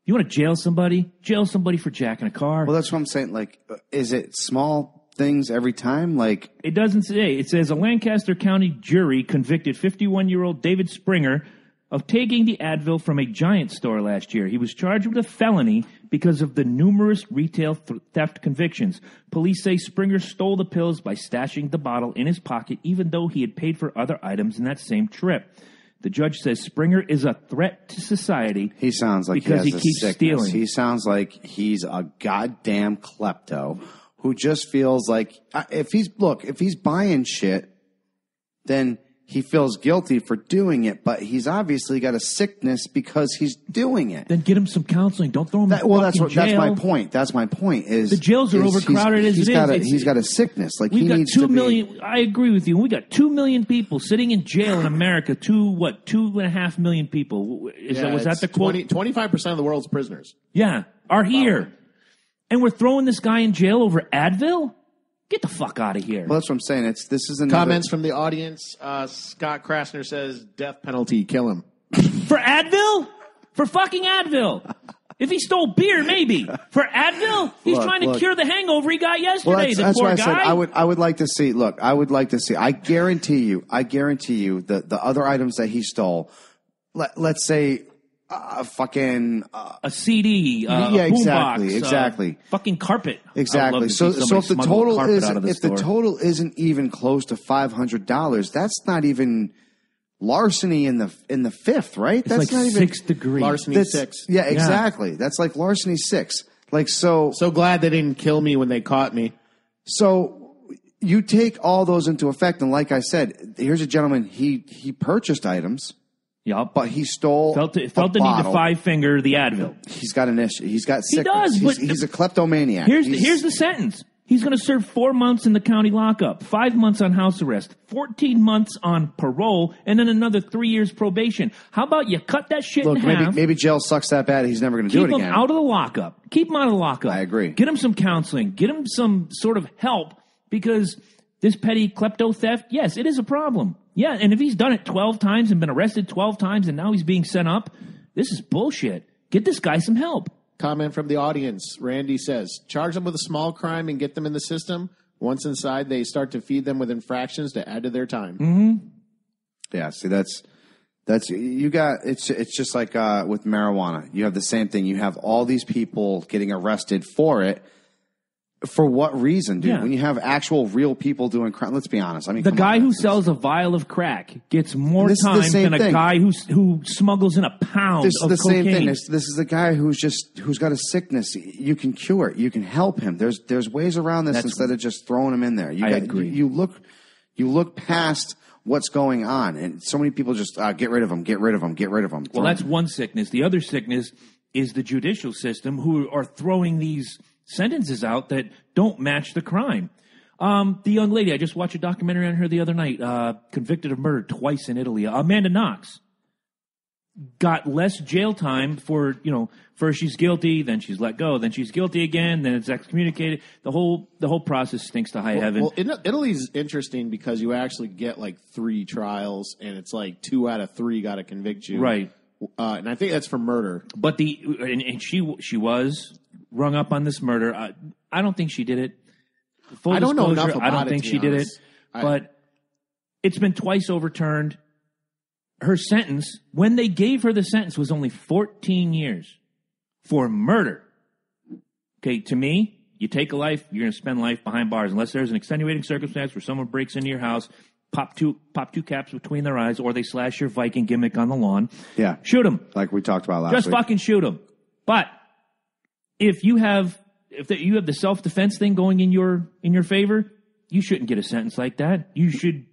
Speaker 2: You want to jail somebody? Jail somebody for jacking a car.
Speaker 1: Well, that's what I'm saying. Like, is it small things every time? Like,
Speaker 2: it doesn't say. It says a Lancaster County jury convicted 51-year-old David Springer of taking the Advil from a Giant store last year. He was charged with a felony because of the numerous retail theft convictions. Police say Springer stole the pills by stashing the bottle in his pocket, even though he had paid for other items in that same trip. The judge says Springer is a threat to society.
Speaker 1: He sounds like
Speaker 2: because
Speaker 1: he has
Speaker 2: keeps
Speaker 1: sickness.
Speaker 2: Stealing.
Speaker 1: He sounds like he's a goddamn klepto who just feels like if he's buying shit, then he feels guilty for doing it, but he's obviously got a sickness because he's doing it.
Speaker 2: Then get him some counseling. Don't throw him in jail.
Speaker 1: That's my point. That's my point. Is
Speaker 2: the jails are overcrowded as it is.
Speaker 1: He's got a sickness. Like
Speaker 2: he
Speaker 1: needs
Speaker 2: 2
Speaker 1: to
Speaker 2: million.
Speaker 1: be.
Speaker 2: I agree with you. We got 2 million people sitting in jail in America. 2.5 million people. Was that the quote?
Speaker 3: 25% of the world's prisoners.
Speaker 2: Yeah, are here, and we're throwing this guy in jail over Advil. Get the fuck out of here.
Speaker 1: Well, that's what I'm saying. This is another...
Speaker 3: Comments from the audience. Scott Krasner says, death penalty, kill him.
Speaker 2: For Advil? For fucking Advil. If he stole beer, maybe. For Advil, he's trying to cure the hangover he got yesterday.
Speaker 1: Well, that's
Speaker 2: poor
Speaker 1: why
Speaker 2: guy.
Speaker 1: I said I would like to see. Look, I would like to see. I guarantee you the other items that he stole. Let's say a
Speaker 2: CD,
Speaker 1: exactly.
Speaker 2: Fucking carpet.
Speaker 1: Exactly. So if the total isn't even close to $500, that's not even larceny in the fifth, right?
Speaker 2: It's
Speaker 1: that's
Speaker 2: like
Speaker 1: not even
Speaker 2: 6th degree.
Speaker 3: Larceny 6.
Speaker 1: Yeah, exactly. That's like larceny 6. Like so
Speaker 3: glad they didn't kill me when they caught me.
Speaker 1: So you take all those into effect, and like I said, here's a gentleman. He purchased items.
Speaker 2: Yep.
Speaker 1: But he stole
Speaker 2: felt the need to 5-finger the Advil.
Speaker 1: He's got an issue. He's got sickness.
Speaker 2: He does.
Speaker 1: He's a kleptomaniac.
Speaker 2: Here's the sentence. He's going to serve 4 months in the county lockup, 5 months on house arrest, 14 months on parole, and then another 3 years probation. How about you cut that shit in half?
Speaker 1: Maybe jail sucks that bad he's never going to do it again.
Speaker 2: Keep him out of the lockup. Keep him out of the lockup.
Speaker 1: I agree.
Speaker 2: Get him some counseling. Get him some sort of help, because this petty klepto theft, yes, it is a problem. Yeah, and if he's done it 12 times and been arrested 12 times and now he's being sent up, this is bullshit. Get this guy some help.
Speaker 3: Comment from the audience. Randy says, charge them with a small crime and get them in the system. Once inside, they start to feed them with infractions to add to their time.
Speaker 2: Mm-hmm.
Speaker 1: Yeah, see, that's you got it's just like with marijuana. You have the same thing. You have all these people getting arrested for it. For what reason, dude? Yeah. When you have actual real people doing crime, let's be honest. I mean,
Speaker 2: the guy who sells a vial of crack gets more time than a guy who smuggles in a pound of cocaine. This is the same thing.
Speaker 1: This is the guy who's got a sickness. You can cure it. You can help him. There's ways around this instead of just throwing him in there. I agree. You look past what's going on, and so many people just get rid of him, get rid of him, get rid of him.
Speaker 2: Well, that's one sickness. The other sickness is the judicial system, who are throwing these sentences out that don't match the crime. The young lady, I just watched a documentary on her the other night, convicted of murder twice in Italy. Amanda Knox got less jail time for, first she's guilty, then she's let go, then she's guilty again, then it's excommunicated. The whole process stinks to high heaven.
Speaker 3: Well, Italy's interesting because you actually get like 3 trials, and it's like 2 out of 3 got to convict you.
Speaker 2: Right.
Speaker 3: And I think that's for murder.
Speaker 2: But she was rung up on this murder. I don't think she did it.
Speaker 3: I don't know enough about it.
Speaker 2: I don't think she did it. But it's been twice overturned. Her sentence, when they gave her the sentence, was only 14 years for murder. Okay, to me, you take a life, you're going to spend life behind bars unless there's an extenuating circumstance where someone breaks into your house, pop two caps between their eyes, or they slash your Viking gimmick on the lawn.
Speaker 1: Yeah.
Speaker 2: Shoot them.
Speaker 1: Like we talked about last week.
Speaker 2: Just fucking shoot them. But if you have the self-defense thing going in your favor, you shouldn't get a sentence like that. You should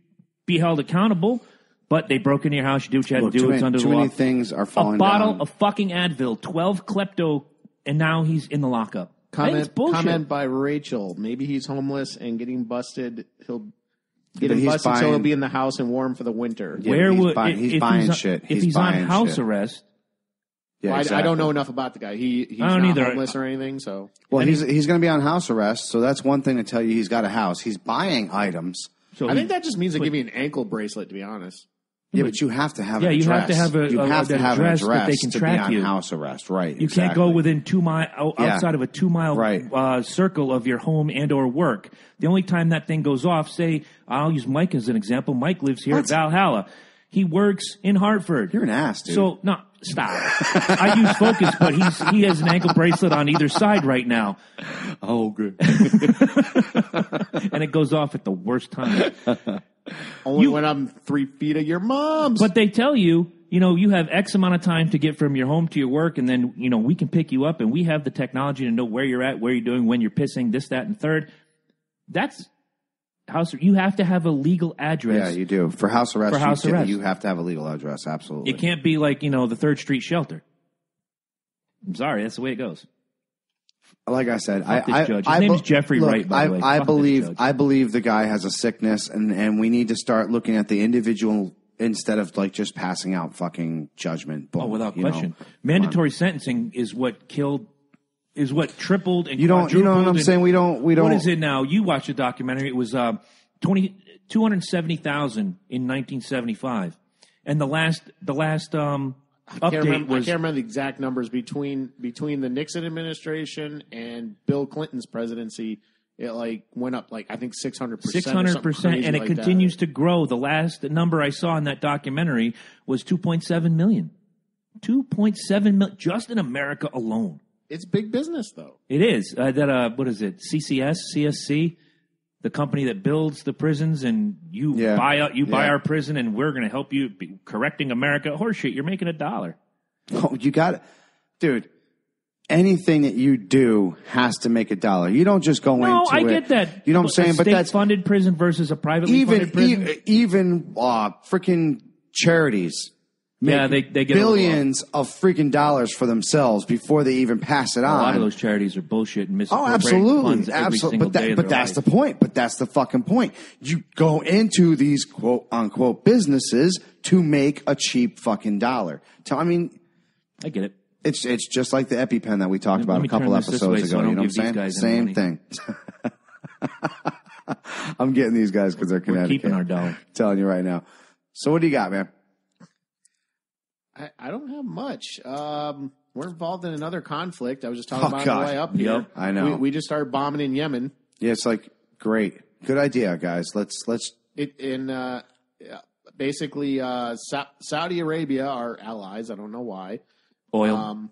Speaker 2: be held accountable. But they broke into your house. You do what you had to do. It's under the law.
Speaker 1: Too many things are falling down.
Speaker 2: A bottle of fucking Advil, 12 klepto, and now he's in the lockup.
Speaker 3: Comment by Rachel. Maybe he's homeless and getting busted. He'll get him busted, so he'll be in the house and warm for the winter.
Speaker 1: Yeah, he's buying shit.
Speaker 2: If he's on house arrest.
Speaker 3: Yeah, exactly. I don't know enough about the guy. He's not homeless or anything. So
Speaker 1: he's going to be on house arrest. So that's one thing to tell you. He's got a house. He's buying items.
Speaker 3: So I think that just means they give you an ankle bracelet. To be honest.
Speaker 1: Yeah, but you have to have an address.
Speaker 2: You have to have an address that they can track you.
Speaker 1: To be on house arrest, right?
Speaker 2: You can't go within 2 miles outside of a 2 mile circle of your home and or work. The only time that thing goes off, say, I'll use Mike as an example. Mike lives here at Valhalla. He works in Hartford.
Speaker 1: You're an ass, dude.
Speaker 2: So no, stop. I use Focus, but he has an ankle bracelet on either side right now.
Speaker 1: Oh, good.
Speaker 2: And it goes off at the worst time.
Speaker 3: Only when I'm 3 feet of your mom's.
Speaker 2: But they tell you, you have X amount of time to get from your home to your work, and then, we can pick you up, and we have the technology to know where you're at, where you're doing, when you're pissing, this, that, and third. That's house. You have to have a legal address.
Speaker 1: Yeah, you do. For house arrest, you have to have a legal address, absolutely.
Speaker 2: It can't be like, the 3rd Street shelter. I'm sorry, that's the way it goes.
Speaker 1: Like I said,
Speaker 2: His name is Jeffrey Wright, by the way.
Speaker 1: I believe the guy has a sickness, and we need to start looking at the individual instead of like just passing out fucking judgment. Boom,
Speaker 2: without question. Mandatory sentencing is what tripled and quadrupled.
Speaker 1: You know what I'm saying? We don't.
Speaker 2: What is it now? You watched the documentary. It was 270,000 in 1975, and the last
Speaker 3: I can't remember the exact numbers between the Nixon administration and Bill Clinton's presidency. It went up I think 600%.
Speaker 2: 600%, and it continues to grow. The last number I saw in that documentary was 2.7 million. 2.7 million just in America alone.
Speaker 3: It's big business, though.
Speaker 2: It is. What is it? CSC, the company that builds the prisons, and buy our prison, and we're going to help you be correcting America. Horseshit, you're making $1.
Speaker 1: Oh, you got it, dude. Anything that you do has to make $1. You don't just go into it. No,
Speaker 2: I get that.
Speaker 1: You know what I'm saying?
Speaker 2: But that's funded prison versus a privately funded prison.
Speaker 1: Even freaking charities.
Speaker 2: Yeah, they get
Speaker 1: billions of freaking dollars for themselves before they even pass it on.
Speaker 2: A lot of those charities are bullshit and
Speaker 1: misappropriating
Speaker 2: funds every single day.
Speaker 1: But that's the point. But that's the fucking point. You go into these quote unquote businesses to make a cheap fucking dollar. I
Speaker 2: get it.
Speaker 1: It's just like the EpiPen that we talked about a couple episodes ago. You know what I'm saying? Same thing. I'm getting these guys because they're Connecticut.
Speaker 2: We're keeping our dollar.
Speaker 1: I'm telling you right now. So what do you got, man?
Speaker 3: I don't have much. We're involved in another conflict. I was just talking about on the way up here.
Speaker 1: Yep, I know.
Speaker 3: We just started bombing in Yemen.
Speaker 1: Yeah, it's great. Good idea, guys. Let's.
Speaker 3: Basically, Saudi Arabia, our allies. I don't know why.
Speaker 2: Oil.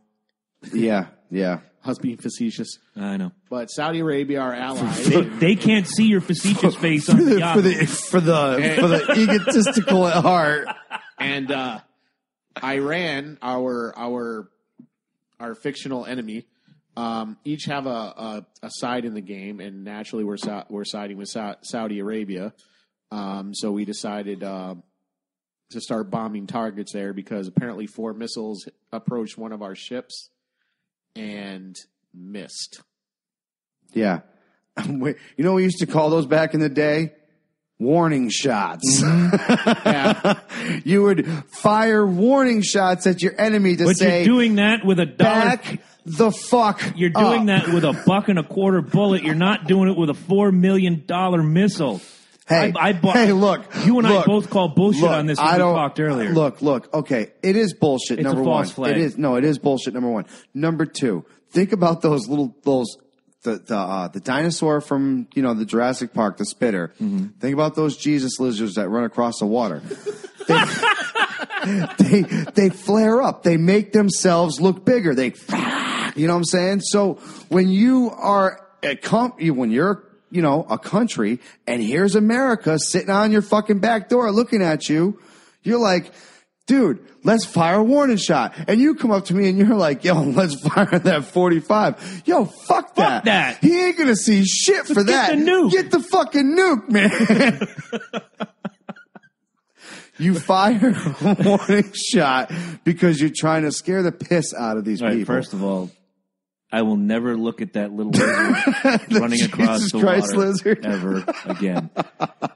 Speaker 1: Yeah.
Speaker 3: I was being facetious.
Speaker 2: I know.
Speaker 3: But Saudi Arabia, our allies.
Speaker 2: They can't see your facetious face on the yacht.
Speaker 1: For the egotistical at heart.
Speaker 3: And Iran, our fictional enemy, each have a side in the game, and naturally we're siding with Saudi Arabia. So we decided to start bombing targets there because apparently 4 missiles approached one of our ships and missed.
Speaker 1: Yeah. You know what we used to call those back in the day? Warning shots.
Speaker 2: Mm-hmm.
Speaker 3: Yeah.
Speaker 1: You would fire warning shots at your enemy to say,
Speaker 2: you're doing that with $1.
Speaker 1: Back the fuck
Speaker 2: You're doing that with $1.25 bullet. You're not doing it with a $4 million missile.
Speaker 1: Hey, look.
Speaker 2: You and I both called bullshit on this when we talked earlier.
Speaker 1: Look. Okay, it is bullshit.
Speaker 2: It's
Speaker 1: number
Speaker 2: a false
Speaker 1: one.
Speaker 2: flag.
Speaker 1: It is bullshit. Number one. Number two. Think about the dinosaur from the Jurassic Park, the spitter. Mm-hmm. Think about those Jesus lizards that run across the water. They flare up. They make themselves look bigger. You know what I'm saying? So when you are when you're a country, and here's America sitting on your fucking back door looking at you, you're like, dude, let's fire a warning shot. And you come up to me and you're like, yo, let's fire that 45. Yo, fuck that.
Speaker 2: That.
Speaker 1: He ain't gonna see shit for that.
Speaker 2: Get the nuke.
Speaker 1: Get the fucking nuke, man. You fire a warning shot because you're trying to scare the piss out of these people.
Speaker 2: First of all, I will never look at that little lizard running across the water
Speaker 1: lizard.
Speaker 2: Ever again.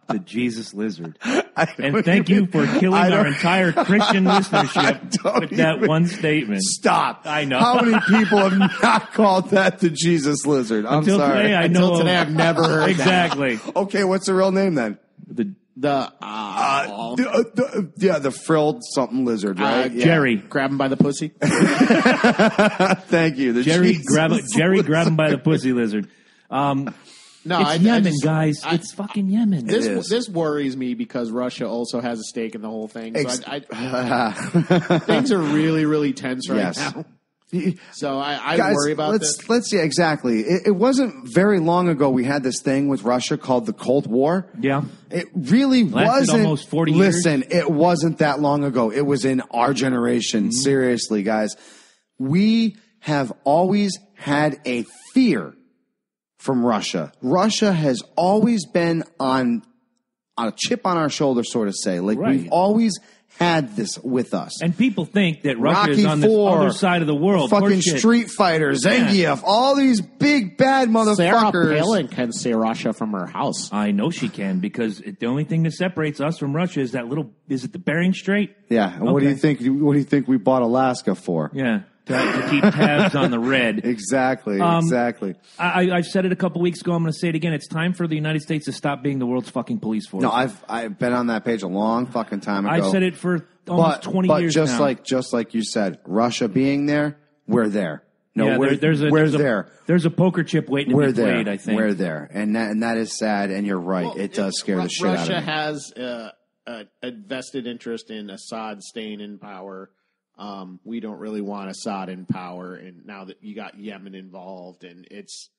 Speaker 2: The Jesus lizard. And thank you for killing our entire Christian listenership with that one statement.
Speaker 1: Stop.
Speaker 2: I know.
Speaker 1: How many people have not called that the Jesus lizard? I'm
Speaker 2: Until
Speaker 1: sorry.
Speaker 2: Today, Until
Speaker 3: today, I've never heard
Speaker 2: exactly.
Speaker 3: that.
Speaker 1: Okay, what's the real name then?
Speaker 3: The
Speaker 1: frilled something lizard, right?
Speaker 2: Jerry.
Speaker 3: Grab him by the pussy.
Speaker 1: Thank you.
Speaker 2: Jerry grab him by the pussy lizard. It's Yemen, guys. It's fucking Yemen.
Speaker 3: This worries me because Russia also has a stake in the whole thing. So things are really, really tense right now. So I
Speaker 1: guys,
Speaker 3: worry about this.
Speaker 1: Exactly. It wasn't very long ago we had this thing with Russia called the Cold War.
Speaker 2: Yeah.
Speaker 1: It really wasn't.
Speaker 2: Almost 40 years.
Speaker 1: Listen, it wasn't that long ago. It was in our generation. Mm-hmm. Seriously, guys. We have always had a fear from Russia. Russia has always been on a chip on our shoulder, sort of say. We've always had this with us.
Speaker 2: And people think that Russia
Speaker 1: Rocky
Speaker 2: is on this other side of the world.
Speaker 1: Fucking Street Fighter, Zangief, all these big bad motherfuckers.
Speaker 3: Sarah Palin can see Russia from her house.
Speaker 2: I know she can because the only thing that separates us from Russia is is it the Bering Strait?
Speaker 1: Yeah. And what do you think we bought Alaska for?
Speaker 2: Yeah. to keep tabs on the red.
Speaker 1: Exactly.
Speaker 2: I've said it a couple weeks ago. I'm going to say it again. It's time for the United States to stop being the world's fucking police force.
Speaker 1: No, I've been on that page a long fucking time ago.
Speaker 2: I've said it for almost 20 years now.
Speaker 1: But just like you said, Russia being there, we're there. No,
Speaker 2: yeah,
Speaker 1: we're there.
Speaker 2: There's a poker chip waiting to be played, I think.
Speaker 1: We're there. And that is sad, and you're right. Well, it does scare the shit out of me.
Speaker 3: Russia has a vested interest in Assad staying in power. We don't really want Assad in power, and now that you got Yemen involved, and it's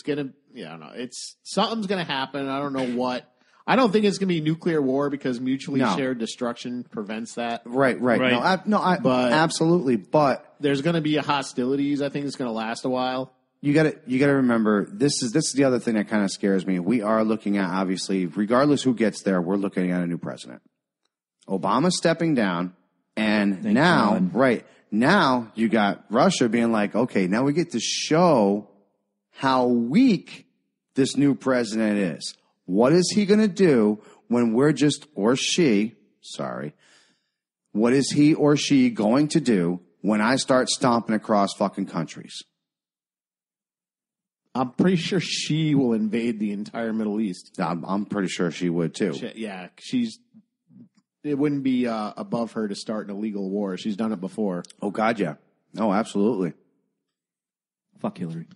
Speaker 3: gonna, I don't know, something's gonna happen. I don't know what. I don't think it's gonna be nuclear war because mutually shared destruction prevents that.
Speaker 1: Right. But absolutely. But
Speaker 3: there's gonna be hostilities. I think it's gonna last a while.
Speaker 1: You got to remember this is the other thing that kind of scares me. We are looking at, obviously, regardless who gets there, we're looking at a new president. Obama's stepping down. And now you got Russia being like, okay, now we get to show how weak this new president is. What is he going to do when we're what is he or she going to do when I start stomping across fucking countries?
Speaker 3: I'm pretty sure she will invade the entire Middle East.
Speaker 1: I'm pretty sure she would too.
Speaker 3: It wouldn't be above her to start an illegal war. She's done it before.
Speaker 1: Oh, God, yeah. Oh, absolutely.
Speaker 2: Fuck Hillary.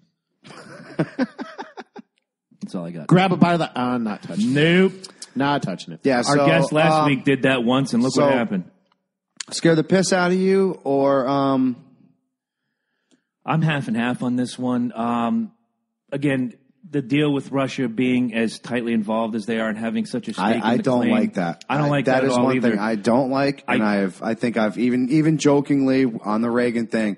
Speaker 2: That's all I got.
Speaker 3: Grab it by the... not touching it.
Speaker 2: Nope.
Speaker 3: Not touching it.
Speaker 1: Yeah,
Speaker 2: Our guest last week did that once, and look what happened.
Speaker 1: Scare the piss out of you, or...
Speaker 2: I'm half and half on this one. Again... The deal with Russia being as tightly involved as they are and having such a stake in the
Speaker 1: I don't
Speaker 2: claim,
Speaker 1: like that.
Speaker 2: I don't like that at all either. That is one thing
Speaker 1: I don't like, and I think I've even jokingly on the Reagan thing,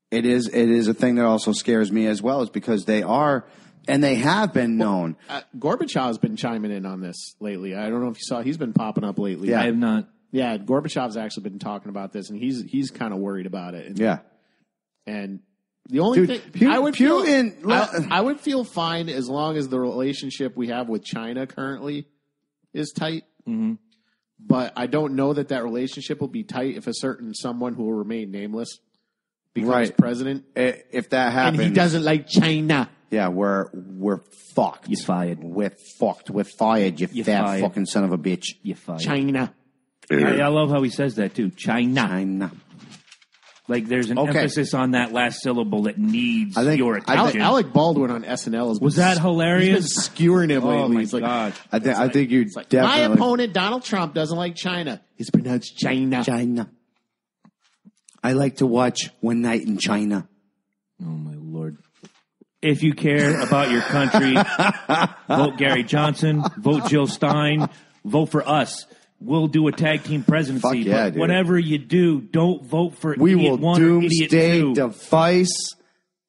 Speaker 1: it is a thing that also scares me as well, is because they are, and they have been known.
Speaker 3: Gorbachev's been chiming in on this lately. I don't know if you saw, he's been popping up lately.
Speaker 2: Yeah. I have not.
Speaker 3: Yeah, Gorbachev's actually been talking about this, and he's kind of worried about it. And the only thing I would feel fine as long as the relationship we have with China currently is tight.
Speaker 2: Mm-hmm.
Speaker 3: But I don't know that relationship will be tight if a certain someone who will remain nameless becomes president.
Speaker 1: If that happens,
Speaker 3: and he doesn't like China.
Speaker 1: Yeah, we're fucked.
Speaker 2: You're fired.
Speaker 1: We're fucked. We're fired. You fat fucking son of a bitch.
Speaker 2: You're fired.
Speaker 3: China.
Speaker 2: I love how he says that too. China. Like, there's an emphasis on that last syllable that needs your attention.
Speaker 3: Alec Baldwin on SNL
Speaker 2: was that hilarious?
Speaker 3: He's been skewering him lately.
Speaker 2: Oh, my
Speaker 3: He's like,
Speaker 2: God.
Speaker 1: I think you definitely...
Speaker 3: My opponent, Donald Trump, doesn't like China. It's pronounced China.
Speaker 1: China. I like to watch One Night in China.
Speaker 2: Oh, my Lord. If you care about your country, vote Gary Johnson, vote Jill Stein, vote for us. We'll do a tag team presidency.
Speaker 1: Fuck yeah,
Speaker 2: but whatever you do, don't vote for
Speaker 1: we
Speaker 2: idiot
Speaker 1: will
Speaker 2: one or idiot two.
Speaker 1: Device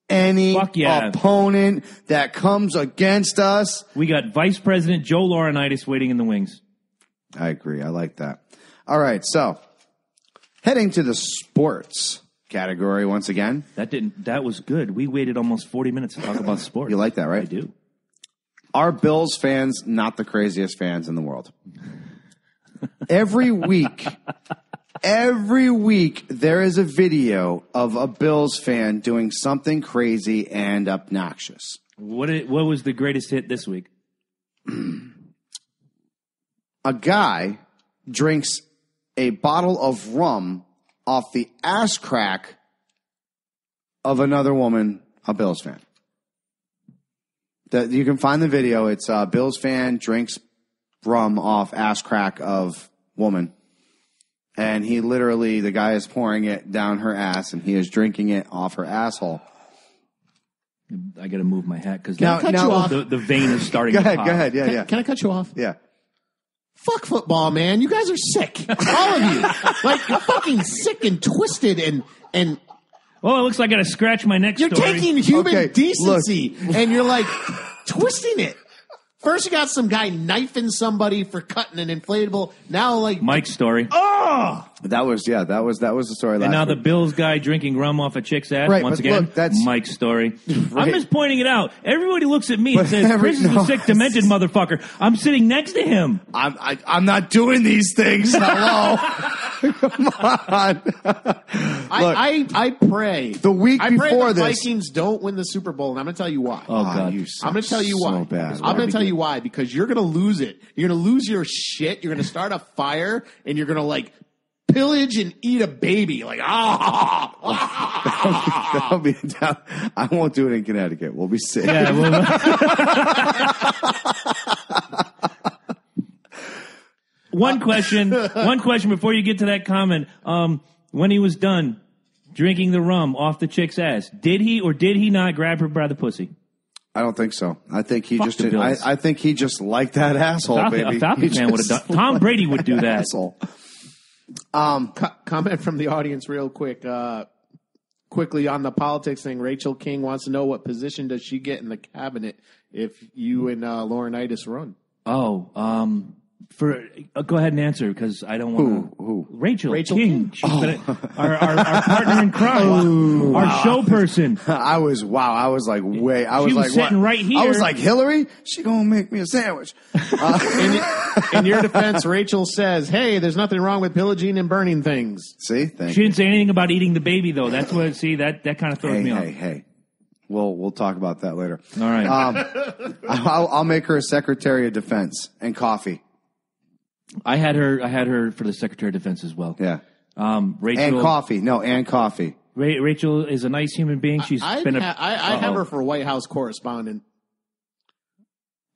Speaker 1: any opponent that comes against us.
Speaker 2: We got Vice President Joe Laurinaitis waiting in the wings.
Speaker 1: I agree. I like that. All right, so heading to the sports category once again.
Speaker 2: That was good. We waited almost 40 minutes to talk about sports.
Speaker 1: You like that, right?
Speaker 2: I do.
Speaker 1: Are Bills fans not the craziest fans in the world? Every week, there is a video of a Bills fan doing something crazy and obnoxious.
Speaker 2: What was the greatest hit this week?
Speaker 1: A guy drinks a bottle of rum off the ass crack of another woman, a Bills fan. You can find the video. It's a Bills fan drinks rum off ass crack of woman. And the guy is pouring it down her ass, and he is drinking it off her asshole.
Speaker 2: I got to move my hat because the vein is starting
Speaker 1: to
Speaker 2: pop.
Speaker 1: Go ahead. Yeah.
Speaker 3: Can I cut you off?
Speaker 1: Yeah.
Speaker 3: Fuck football, man. You guys are sick. All of you. Like, you're fucking sick and twisted and
Speaker 2: well, it looks like I got to scratch my neck.
Speaker 3: You're taking human decency and you're like twisting it. First, you got some guy knifing somebody for cutting an inflatable. Now, like
Speaker 2: Mike's story.
Speaker 3: Oh,
Speaker 1: that was the story.
Speaker 2: And now the Bills guy drinking rum off a chick's ass once again. Look, that's Mike's story. Right. I'm just pointing it out. Everybody looks at me and says, "Chris is a sick, demented motherfucker." I'm sitting next to him.
Speaker 1: I'm not doing these things. Hello. Come on.
Speaker 3: I pray.
Speaker 1: The week before
Speaker 3: the
Speaker 1: this,
Speaker 3: Vikings don't win the Super Bowl, and I'm going to tell you why.
Speaker 2: Oh, God.
Speaker 3: I'm going to tell you why.
Speaker 1: Bad.
Speaker 3: I'm going to tell you why, because you're going to lose it. You're going to lose your shit. You're going to start a fire, and you're going to, like, pillage and eat a baby. Like,
Speaker 1: that'll be down. I won't do it in Connecticut. We'll be sick.
Speaker 2: Yeah, One question before you get to that comment. When he was done drinking the rum off the chick's ass, did he or did he not grab her by the pussy?
Speaker 1: I don't think so. I think he just did. I think he just liked that asshole, baby.
Speaker 2: A Falcons fan would have done. Tom Brady would do that.
Speaker 1: Asshole.
Speaker 3: Comment from the audience real quick. Quickly on the politics thing, Rachel King wants to know what position does she get in the cabinet if you and Laurinaitis run?
Speaker 2: Oh, go ahead and answer because I don't want to.
Speaker 1: Who?
Speaker 2: Rachel King. She's been our partner in crime. Our show person.
Speaker 1: I was like, wait.
Speaker 2: She was sitting right here.
Speaker 1: I was like, Hillary? She gonna make me a sandwich.
Speaker 3: In your defense, Rachel says, hey, there's nothing wrong with pillaging and burning things.
Speaker 1: See? Thank
Speaker 2: she
Speaker 1: you.
Speaker 2: didn't say anything about eating the baby, though. That's what, that kind of throws me off.
Speaker 1: Hey. We'll talk about that later.
Speaker 2: All right.
Speaker 1: I'll make her a Secretary of Defense and coffee.
Speaker 2: I had her for the Secretary of Defense as well.
Speaker 1: Yeah.
Speaker 2: Rachel
Speaker 1: and coffee. No, and coffee.
Speaker 2: Rachel is a nice human being. She's
Speaker 3: I have her for White House correspondent.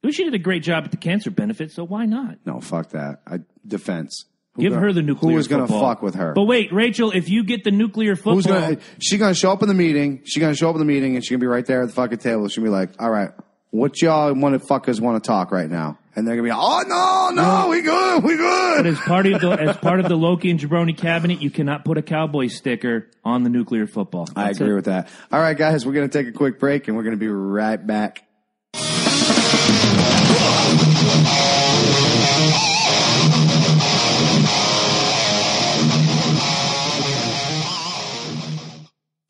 Speaker 2: She did a great job at the cancer benefit, so why not?
Speaker 1: No, fuck that. Defense.
Speaker 2: Give her the nuclear.
Speaker 1: Who is going to
Speaker 2: football?
Speaker 1: fuck with her?
Speaker 2: But wait, Rachel, if you get the nuclear football,
Speaker 1: she's going to show up in the meeting. She's going to show up in the meeting, and she's going to be right there at the fucking table. She'll be like, "All right, what y'all fuckers want to talk right now?" And they're going to be, "Oh no, we good. But
Speaker 2: as part of the Loki and Jabroni cabinet, you cannot put a cowboy sticker on the nuclear football.
Speaker 1: I agree with that. All right, guys, we're going to take a quick break, and we're going to be right back.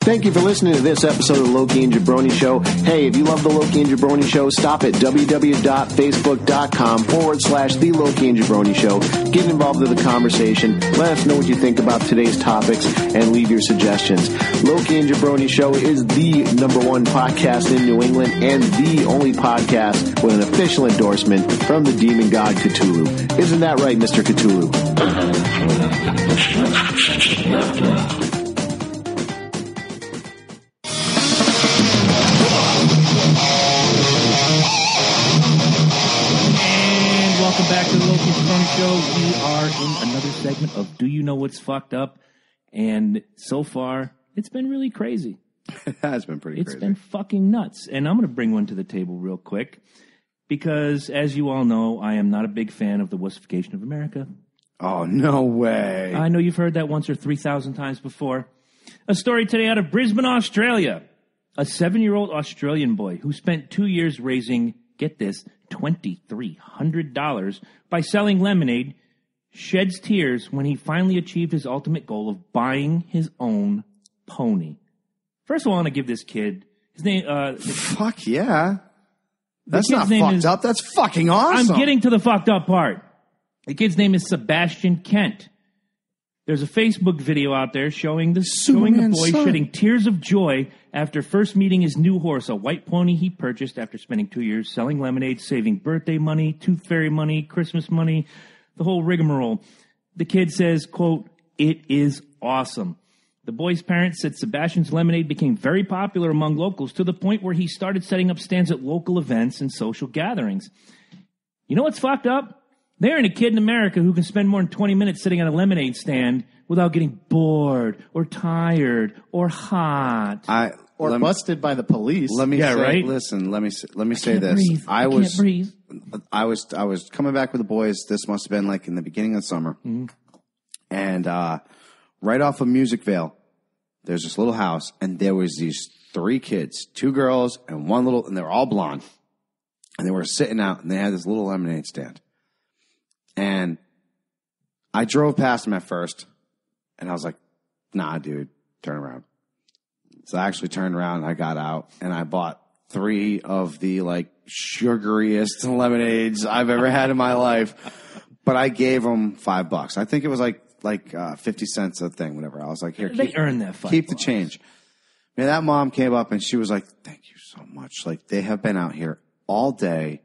Speaker 3: Thank you for listening to this episode of the Loki and Jabroni Show. Hey, if you love the Loki and Jabroni Show, stop at www.facebook.com/The Loki and Jabroni Show. Get involved in the conversation. Let us know what you think about today's topics and leave your suggestions. Loki and Jabroni Show is the #1 podcast in New England and the only podcast with an official endorsement from the demon god Cthulhu. Isn't that right, Mr. Cthulhu?
Speaker 2: Welcome back to the Loki and Jabroni Show. We are in another segment of Do You Know What's Fucked Up? And so far, it's been really crazy.
Speaker 1: It has been pretty crazy.
Speaker 2: It's been fucking nuts. And I'm going to bring one to the table real quick because, as you all know, I am not a big fan of the wussification of America.
Speaker 1: Oh, no way.
Speaker 2: I know you've heard that once or 3,000 times before. A story today out of Brisbane, Australia. A 7-year-old Australian boy who spent 2 years raising, get this, $2,300 by selling lemonade sheds tears when he finally achieved his ultimate goal of buying his own pony. First of all, I want to give this kid his name.
Speaker 1: Fuck yeah. That's not fucked up. That's fucking awesome.
Speaker 2: I'm getting to the fucked up part. The kid's name is Sebastian Kent. There's a Facebook video out there showing the boy shedding tears of joy after first meeting his new horse, a white pony he purchased after spending 2 years selling lemonade, saving birthday money, tooth fairy money, Christmas money, the whole rigmarole. The kid says, quote, "It is awesome." The boy's parents said Sebastian's lemonade became very popular among locals to the point where he started setting up stands at local events and social gatherings. You know what's fucked up? There ain't a kid in America who can spend more than 20 minutes sitting at a lemonade stand without getting bored or tired or hot.
Speaker 3: Or busted by the police.
Speaker 1: Let me say,
Speaker 2: right?
Speaker 1: Listen, let me say this.
Speaker 2: Breathe. I can't breathe.
Speaker 1: I was coming back with the boys. This must have been like in the beginning of summer. Mm-hmm. And right off of Music Vale, there's this little house, and there was these 3 kids, 2 girls and one little, and they were all blonde. And they were sitting out, and they had this little lemonade stand. And I drove past them at first, and I was like, nah, dude, turn around. So I actually turned around, and I got out, and I bought 3 of the, like, sugariest lemonades I've ever had in my life. But I gave them $5. I think it was like like 50 cents a thing, whatever. I was like, here,
Speaker 2: they earned that.
Speaker 1: Keep the change. Man, that mom came up and she was like, thank you so much. Like, they have been out here all day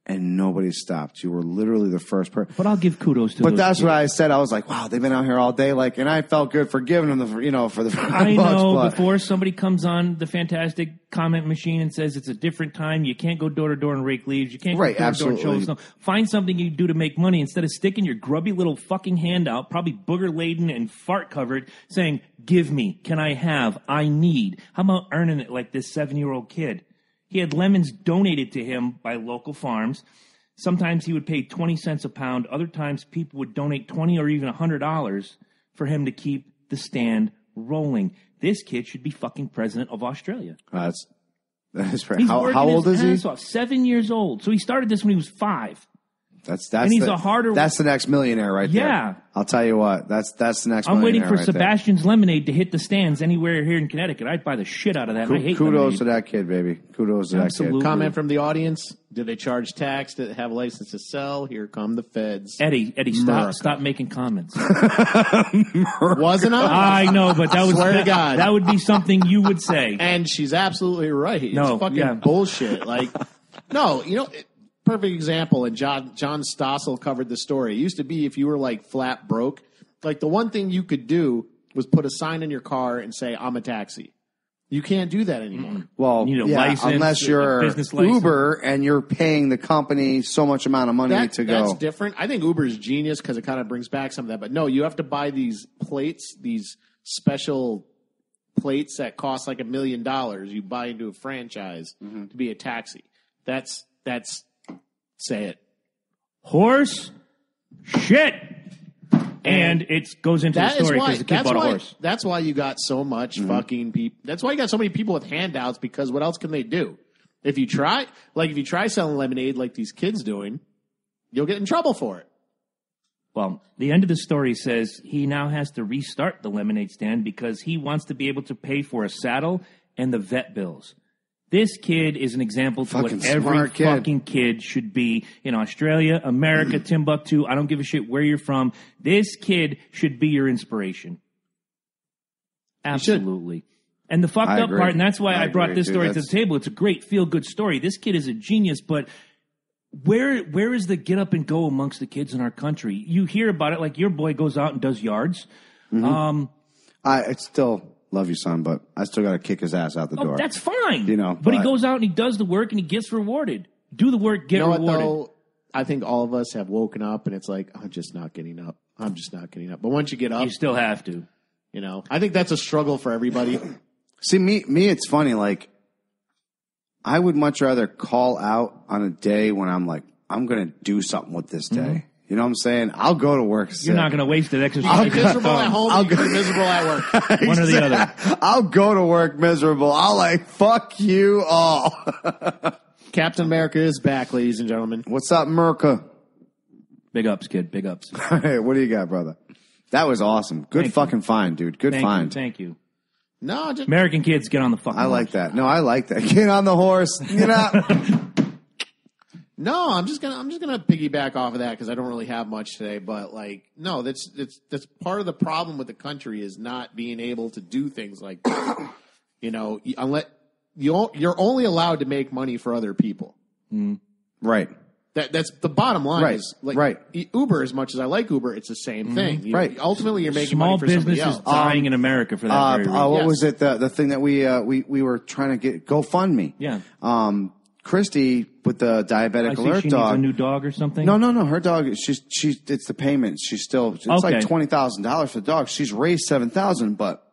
Speaker 1: and nobody stopped. You were literally the first person.
Speaker 2: But I'll give kudos to.
Speaker 1: But that's kids. What I said. I was like, wow, they've been out here all day. Like, and I felt good for giving them the, for the.
Speaker 2: I know. Before somebody comes on the fantastic comment machine and says it's a different time, you can't go door to door and rake leaves. You can't go door to door and show snow. Find something you do to make money instead of sticking your grubby little fucking hand out, probably booger laden and fart covered, saying, "Give me, can I have? I need." How about earning it like this 7-year-old kid? He had lemons donated to him by local farms. Sometimes he would pay 20 cents a pound. Other times people would donate $20 or even $100 for him to keep the stand rolling. This kid should be fucking president of Australia.
Speaker 1: That's right. How old is he?
Speaker 2: 7 years old. So he started this when he was 5.
Speaker 1: That's the next millionaire right there.
Speaker 2: Yeah.
Speaker 1: I'll tell you what. That's the next millionaire.
Speaker 2: I'm waiting for
Speaker 1: right
Speaker 2: Sebastian's Lemonade to hit the stands anywhere here in Connecticut. I'd buy the shit out of that.
Speaker 1: Kudos
Speaker 2: lemonade.
Speaker 1: to that kid, baby. Kudos to that kid.
Speaker 3: Comment from the audience. Did they charge tax? Did they have a license to sell? Here come the feds.
Speaker 2: Eddie, stop making comments.
Speaker 3: Wasn't I?
Speaker 2: I know, but that was
Speaker 3: swear to God.
Speaker 2: That would be something you would say.
Speaker 3: And she's absolutely right. It's fucking bullshit. Like, no, perfect example, and John Stossel covered the story. It used to be if you were like flat broke, like the one thing you could do was put a sign in your car and say, "I'm a taxi." You can't do that anymore.
Speaker 1: Well,
Speaker 2: you need a license,
Speaker 1: unless you're Uber and you're paying the company so much amount of money to go.
Speaker 3: That's different. I think Uber is genius because it kind of brings back some of that. But no, you have to buy these plates, these special plates that cost like $1 million. You buy into a franchise to be a taxi. That's. Say it. Horse shit. And it goes into the story because the kid bought a horse. That's why you got so much fucking people. That's why you got so many people with handouts, because what else can they do? If you try selling lemonade like these kids doing, you'll get in trouble for it.
Speaker 2: Well, the end of the story says he now has to restart the lemonade stand because he wants to be able to pay for a saddle and the vet bills. This kid is an example to what every fucking kid should be in Australia, America, Timbuktu. I don't give a shit where you're from. This kid should be your inspiration. Absolutely. And the fucked up part, and that's why I brought this story to the table. It's a great feel-good story. This kid is a genius, but where is the get up and go amongst the kids in our country? You hear about it like your boy goes out and does yards.
Speaker 1: It's still... Love you, son, but I still got to kick his ass out the door.
Speaker 2: That's fine. But he goes out and he does the work and he gets rewarded. Do the work, get rewarded. What, though?
Speaker 3: I think all of us have woken up and it's like, I'm just not getting up. But once you get up,
Speaker 2: you still have to.
Speaker 3: I think that's a struggle for everybody.
Speaker 1: See, me, it's funny. Like, I would much rather call out on a day when I'm like, I'm going to do something with this day. You know what I'm saying? I'll go to work.
Speaker 2: You're not going to waste an exercise.
Speaker 3: I'll be miserable at home. I'll be miserable at work.
Speaker 2: One or the other.
Speaker 1: I'll go to work miserable. I'll fuck you all.
Speaker 3: Captain America is back, ladies and gentlemen.
Speaker 1: What's up, America?
Speaker 2: Big ups, kid. Big ups.
Speaker 1: Hey, what do you got, brother? That was awesome. Good find, dude. Good find.
Speaker 2: Thank you.
Speaker 3: No, just
Speaker 2: American kids, get on the fucking horse.
Speaker 1: I like that. No, I like that. Get on the horse.
Speaker 3: No, I'm just gonna piggyback off of that because I don't really have much today. But that's part of the problem with the country is not being able to do things like that. Unless you're only allowed to make money for other people.
Speaker 1: Right.
Speaker 3: That's the bottom line.
Speaker 1: Right.
Speaker 3: Is
Speaker 1: right.
Speaker 3: Uber, as much as I like Uber, it's the same thing.
Speaker 1: Right.
Speaker 3: Ultimately, you're making
Speaker 2: small
Speaker 3: money for somebody else.
Speaker 2: Small business is dying in America for that very reason.
Speaker 1: What was it? The thing that we were trying to get GoFundMe.
Speaker 2: Yeah.
Speaker 1: Christy with the diabetic alert
Speaker 2: she
Speaker 1: dog.
Speaker 2: Needs a new dog or something?
Speaker 1: No. Her dog. It's the payment. It's like $20,000 for the dog. She's raised $7,000, but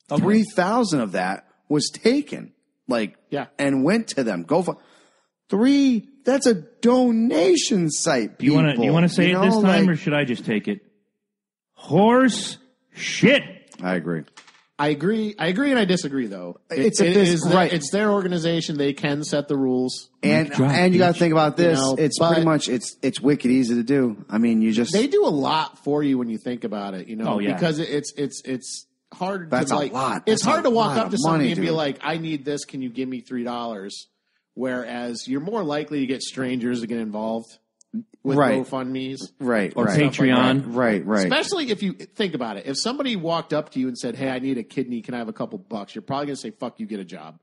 Speaker 1: $3,000 of that was taken. And went to them. That's a donation site.
Speaker 2: Do you want to say it this time, or should I just take it? Horse shit.
Speaker 1: I agree.
Speaker 3: I agree, and I disagree. Though
Speaker 1: it's
Speaker 3: their organization; they can set the rules.
Speaker 1: And you got to think about this. It's pretty much it's wicked easy to do. I mean, they
Speaker 3: do a lot for you when you think about it. Because it's hard.
Speaker 1: That's a lot.
Speaker 3: It's hard to walk up to somebody and be like, "I need this. Can you give me $3?" Whereas you're more likely to get strangers to get involved. with GoFundMes.
Speaker 1: Right.
Speaker 2: Or Patreon.
Speaker 1: Right.
Speaker 3: Especially if you think about it. If somebody walked up to you and said, hey, I need a kidney. Can I have a couple bucks? You're probably going to say, fuck you, get a job.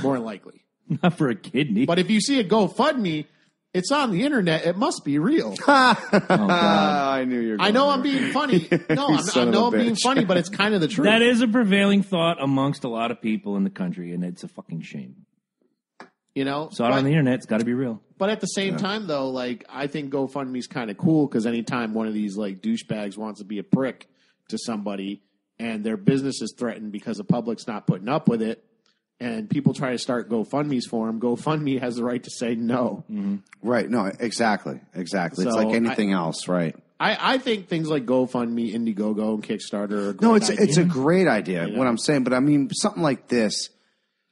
Speaker 3: More than likely.
Speaker 2: Not for a kidney.
Speaker 3: But if you see a GoFundMe, it's on the internet. It must be real.
Speaker 2: Oh, God.
Speaker 1: I knew you were going
Speaker 3: I know I'm being funny. No, I know I'm being funny, but it's kind of the truth.
Speaker 2: That is a prevailing thought amongst a lot of people in the country, and it's a fucking shame.
Speaker 3: You know?
Speaker 2: Saw it on the internet. It's got to be real.
Speaker 3: But at the same time, though, like, I think GoFundMe's kind of cool because anytime one of these, like, douchebags wants to be a prick to somebody and their business is threatened because the public's not putting up with it, and people try to start GoFundMes for them, GoFundMe has the right to say no.
Speaker 1: Mm-hmm. Right. No, exactly. So it's like anything else, right?
Speaker 3: I think things like GoFundMe, Indiegogo, and Kickstarter are great.
Speaker 1: No, it's a great idea, what I'm saying. But, I mean, something like this,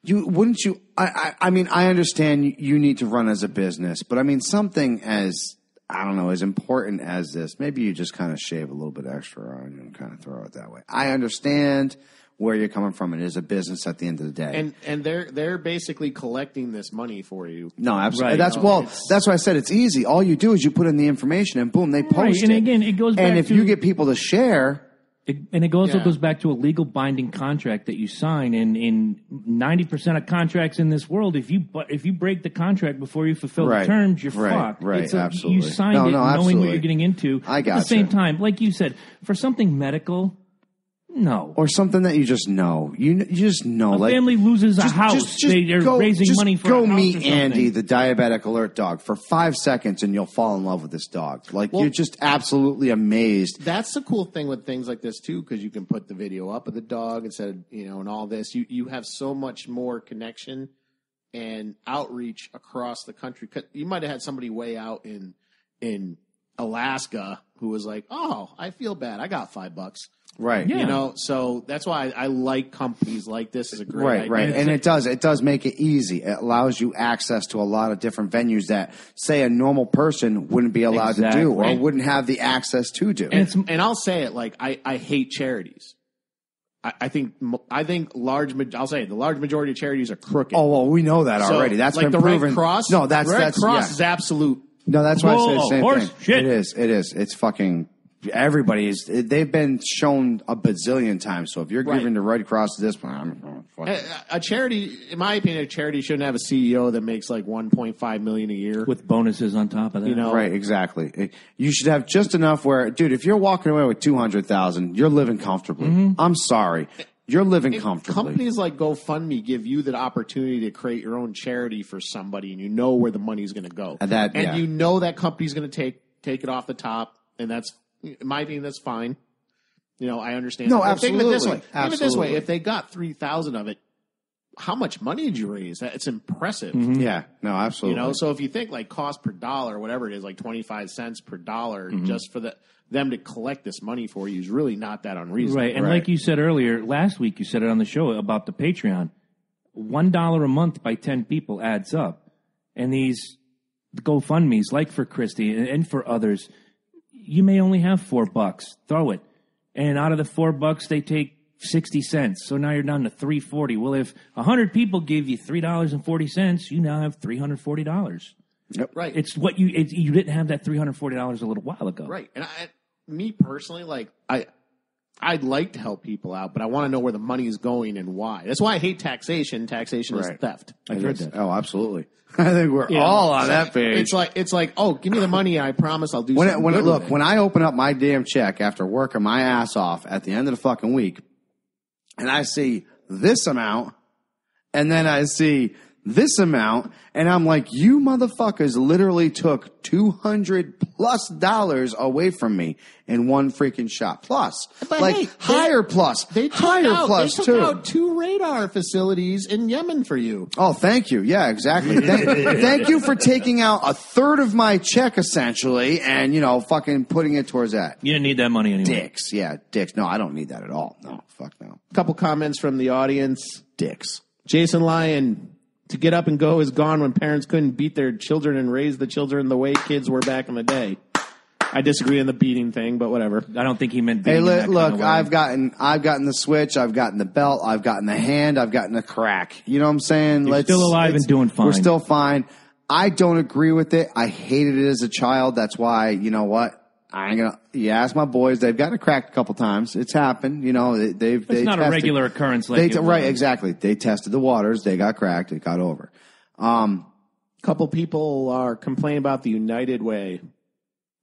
Speaker 1: I mean, I understand you need to run as a business. But, I mean, something as, I don't know, as important as this, maybe you just kind of shave a little bit extra on you and kind of throw it that way. I understand where you're coming from. It is a business at the end of the day.
Speaker 3: And they're basically collecting this money for you.
Speaker 1: No, absolutely. Right. That's why I said it's easy. All you do is you put in the information and boom, they post it.
Speaker 2: And again, it goes back
Speaker 1: and if you get people to share.
Speaker 2: It also goes back to a legal binding contract that you sign. And in 90% of contracts in this world, if you break the contract before you fulfill the terms, you're fucked.
Speaker 1: Right, absolutely.
Speaker 2: You signed it knowing what you're getting into.
Speaker 1: I got
Speaker 2: At the same time, like you said, for something medical, no.
Speaker 1: Or something that you just know. You just know.
Speaker 2: A family loses a house. They're raising money for a house.
Speaker 1: Go meet Andy, the diabetic alert dog, for 5 seconds, and you'll fall in love with this dog. Like, you're just absolutely amazed.
Speaker 3: That's the cool thing with things like this, too, because you can put the video up of the dog instead of, and all this. You have so much more connection and outreach across the country. You might have had somebody way out in Alaska who was like, oh, I feel bad. I got $5.
Speaker 1: Right.
Speaker 2: Yeah.
Speaker 3: So that's why I like companies like this. Is a great idea.
Speaker 1: Right. And it does make it easy. It allows you access to a lot of different venues that, say, a normal person wouldn't be allowed to do or wouldn't have the access to do.
Speaker 3: And I'll say it, like, I hate charities. I think the large majority of charities are crooked.
Speaker 1: Oh, well, we know that already. That's
Speaker 3: like
Speaker 1: been
Speaker 3: the
Speaker 1: proven.
Speaker 3: Red Cross.
Speaker 1: No, that's
Speaker 3: Red Cross is absolute.
Speaker 1: No, that's why I say the same
Speaker 2: horse
Speaker 1: thing.
Speaker 2: Shit.
Speaker 1: It is. It's fucking. They've been shown a bazillion times. So if you're giving the Red Cross this one,
Speaker 3: a charity, in my opinion, a charity shouldn't have a CEO that makes like $1.5 million a year
Speaker 2: with bonuses on top of that.
Speaker 1: Right? Exactly. You should have just enough where, dude, if you're walking away with $200,000, you're living comfortably. Mm-hmm. I'm sorry. You're living comfortably.
Speaker 3: Companies like GoFundMe give you the opportunity to create your own charity for somebody, and you know where the money's going to go. You know that company's going to take it off the top, and that's, in my opinion, that's fine. I understand.
Speaker 1: No, absolutely.
Speaker 3: Think of it this way. If they got 3,000 of it, how much money did you raise? It's impressive.
Speaker 1: Mm-hmm. Yeah, no, absolutely.
Speaker 3: So if you think like cost per dollar, whatever it is, like 25 cents per dollar, just for them to collect this money for you is really not that unreasonable.
Speaker 2: Right. And like you said earlier, last week you said it on the show about the Patreon. $1 a month by 10 people adds up. And these GoFundMes, like for Christy and for others, you may only have $4. Throw it. And out of the $4, they take 60 cents. So now you're down to $3.40. Well, if 100 people gave you $3.40, you now have $340.
Speaker 1: Yep.
Speaker 3: Right.
Speaker 2: It's what you didn't have that $340 a little while ago.
Speaker 3: Right. And me personally, like, I'd like to help people out, but I want to know where the money is going and why. That's why I hate taxation. Taxation is theft.
Speaker 2: I've heard that.
Speaker 1: Oh, absolutely. I think we're all on that page.
Speaker 3: It's like, oh, give me the money. I promise I'll do something good with it.
Speaker 1: When I open up my damn check after working my ass off at the end of the fucking week, and I see this amount, and then I see this amount, and I'm like, you motherfuckers literally took $200+ away from me in one freaking shot. Plus,
Speaker 3: but
Speaker 1: like,
Speaker 3: hey,
Speaker 1: higher plus, higher plus
Speaker 3: too. They took out 2 radar facilities in Yemen for you.
Speaker 1: Oh, thank you. Yeah, exactly. Thank you for taking out a third of my check, essentially, and, fucking putting it towards that.
Speaker 2: You didn't need that money anyway.
Speaker 1: Dicks. Yeah, dicks. No, I don't need that at all. No, fuck no.
Speaker 3: A couple comments from the audience.
Speaker 1: Dicks.
Speaker 3: Jason Lyon. To get up and go is gone when parents couldn't beat their children and raise the children the way kids were back in the day. I disagree on the beating thing, but whatever.
Speaker 2: I don't think he meant beating. Hey,
Speaker 1: look, I've gotten the switch, I've gotten the belt, I've gotten the hand, I've gotten the crack. You know what I'm saying?
Speaker 2: You're still alive and doing fine.
Speaker 1: We're still fine. I don't agree with it. I hated it as a child. That's why, you know what? I ain't gonna. You ask my boys; they've gotten cracked a couple times. It's happened, you know. It's
Speaker 2: not a regular occurrence, like
Speaker 1: right? Exactly. They tested the waters. They got cracked. It got over.
Speaker 3: Couple people are complaining about the United Way.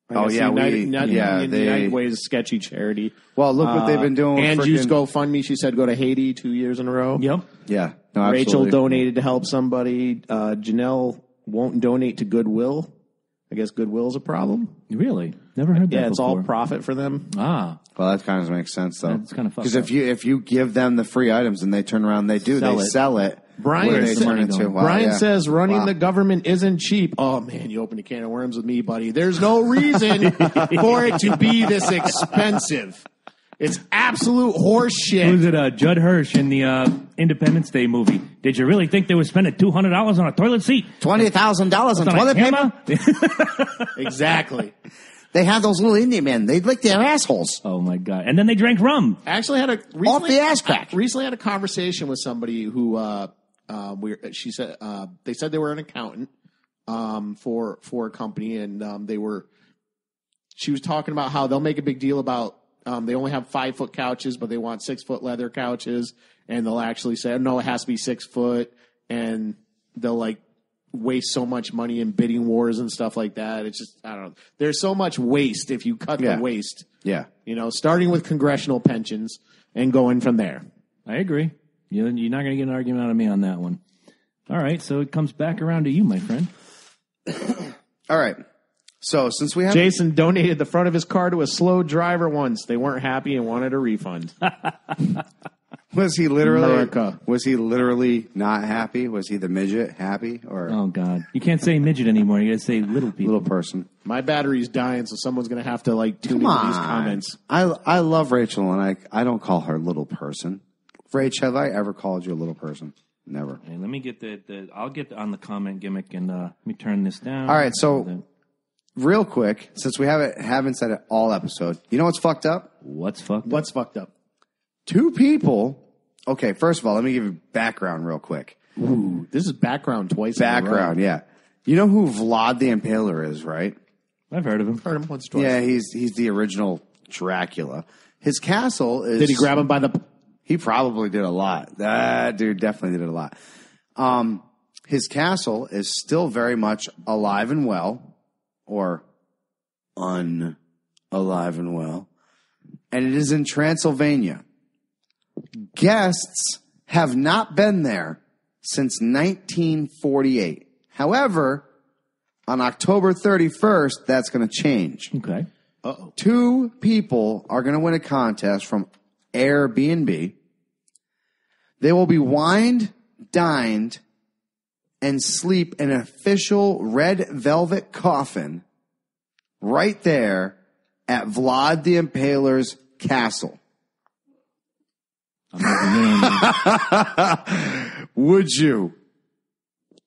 Speaker 1: United
Speaker 3: Way is a sketchy charity.
Speaker 1: Well, look what they've been doing.
Speaker 3: Angie's GoFundMe. She said go to Haiti 2 years in a row.
Speaker 2: Yep.
Speaker 1: Yeah. No,
Speaker 3: Rachel donated to help somebody. Janelle won't donate to Goodwill. I guess Goodwill's a problem.
Speaker 2: Really? Never heard that
Speaker 3: Yeah, it's
Speaker 2: before.
Speaker 3: all profit for them.
Speaker 2: Ah.
Speaker 1: Well, that kind of makes sense, though.
Speaker 2: That's kind of fucked
Speaker 1: up. Because if you give them the free items and they turn around and they sell it.
Speaker 3: Brian
Speaker 2: Brian
Speaker 3: says running the government isn't cheap. Oh, man, you opened a can of worms with me, buddy. There's no reason for it to be this expensive. It's absolute horse shit.
Speaker 2: Who's it? Judd Hirsch in the Independence Day movie. Did you really think they were spending $200 on a toilet seat?
Speaker 1: $20,000 on toilet paper?
Speaker 3: Exactly.
Speaker 1: They have those little Indian men. They lick their assholes.
Speaker 2: Oh, my God. And then they drank rum.
Speaker 3: Actually had
Speaker 1: off the ass crack.
Speaker 3: Recently had a conversation with somebody who they said they were an accountant for a company, and she was talking about how they'll make a big deal about they only have 5-foot couches, but they want 6-foot leather couches, and they'll actually say, no, it has to be 6 foot, and they'll like waste so much money in bidding wars and stuff like that. It's just, I don't know. There's so much waste if you cut the waste.
Speaker 1: Yeah.
Speaker 3: You know, starting with congressional pensions and going from there.
Speaker 2: I agree. You're not going to get an argument out of me on that one. All right, so it comes back around to you, my friend.
Speaker 1: All right. So since we have
Speaker 3: Jason donated the front of his car to a slow driver once. They weren't happy and wanted a refund.
Speaker 1: Was he literally not happy? Was he the midget happy? Or
Speaker 2: oh God, you can't say midget anymore. You got to say little people.
Speaker 1: Little person.
Speaker 3: My battery's dying, so someone's going to have to like tune into these comments.
Speaker 1: I love Rachel, and I don't call her little person. Rach, have I ever called you a little person? Never.
Speaker 2: Hey, let me get I'll get on the comment gimmick, and let me turn this down.
Speaker 1: All right, so real quick, since we haven't said it all episode, you know what's fucked up?
Speaker 2: What's fucked up?
Speaker 3: What's fucked up?
Speaker 1: 2 people. Okay, first of all, let me give you background real quick.
Speaker 3: Ooh, this is background twice.
Speaker 1: Background, yeah. You know who Vlad the Impaler is, right?
Speaker 2: I've heard of him.
Speaker 3: Heard him once, twice.
Speaker 1: Yeah, he's the original Dracula. His castle is.
Speaker 3: Did he grab him by the?
Speaker 1: He probably did a lot. That dude definitely did a lot. His castle is still very much alive and well, or unalive and well, and it is in Transylvania. Guests have not been there since 1948. However, on October 31st, that's going to change.
Speaker 2: Okay.
Speaker 1: 2 people are going to win a contest from Airbnb. They will be wined, dined, and sleep in an official red velvet coffin right there at Vlad the Impaler's castle. Would you?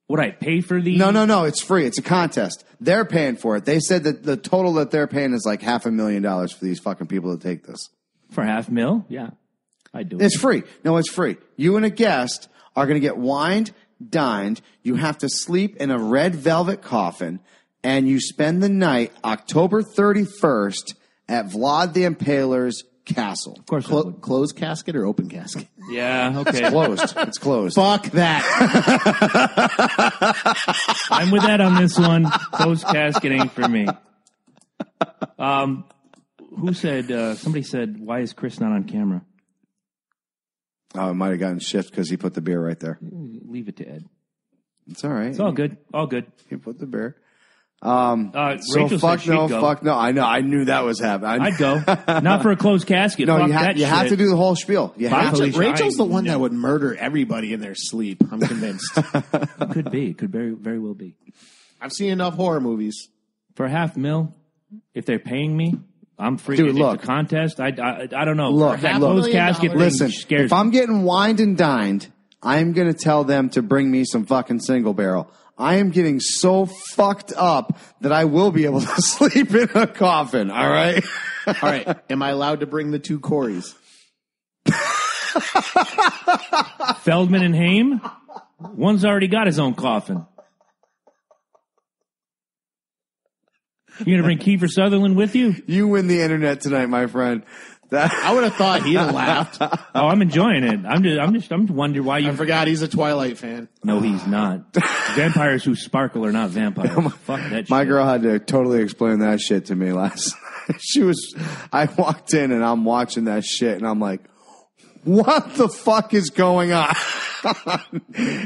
Speaker 2: Would I pay for these?
Speaker 1: No. It's free. It's a contest. They're paying for it. They said that the total that they're paying is like $500,000 for these fucking people to take this.
Speaker 2: For $500,000? Yeah. I'd do it.
Speaker 1: It's free. No, it's free. You and a guest are going to get wined, dined. You have to sleep in a red velvet coffin, and you spend the night October 31st at Vlad the Impaler's castle.
Speaker 2: Of course.
Speaker 3: Closed casket or open casket?
Speaker 2: Yeah, okay.
Speaker 1: It's closed. It's closed.
Speaker 3: Fuck that.
Speaker 2: I'm with that on this one. Closed casket ain't for me. Who said, somebody said, why is Chris not on camera?
Speaker 1: Oh, it might have gotten shift because he put the beer right there.
Speaker 2: Leave it to Ed.
Speaker 1: It's all right.
Speaker 2: It's all good. All good.
Speaker 1: He put the beer.
Speaker 2: So
Speaker 1: Rachel fuck no, fuck no. I know. I knew that was happening.
Speaker 2: I'd go. Not for a closed casket.
Speaker 1: No,
Speaker 2: fuck
Speaker 1: you have to do the whole spiel.
Speaker 3: Rachel's the one that would murder everybody in their sleep. I'm convinced.
Speaker 2: Could be. Could very, very well be.
Speaker 3: I've seen enough horror movies.
Speaker 2: For $500,000, if they're paying me, I'm free.
Speaker 1: Dude,
Speaker 2: to
Speaker 1: look.
Speaker 2: the contest. I don't know.
Speaker 1: Look,
Speaker 2: that closed casket thing
Speaker 1: listen,
Speaker 2: scares
Speaker 1: if I'm getting wined and dined, I'm going to tell them to bring me some fucking single barrel. I am getting so fucked up that I will be able to sleep in a coffin, all right?
Speaker 3: All right. Am I allowed to bring the 2 Corys?
Speaker 2: Feldman and Haim? One's already got his own coffin. You going to bring Kiefer Sutherland with you?
Speaker 1: You win the internet tonight, my friend.
Speaker 3: I would have thought he'd have laughed.
Speaker 2: Oh, I'm enjoying it. I'm just wondering why you.
Speaker 3: I forgot he's a Twilight fan.
Speaker 2: No, he's not. Vampires who sparkle are not vampires. Fuck that shit.
Speaker 1: My girl had to totally explain that shit to me last night. I walked in and I'm watching that shit and I'm like, what the fuck is going on?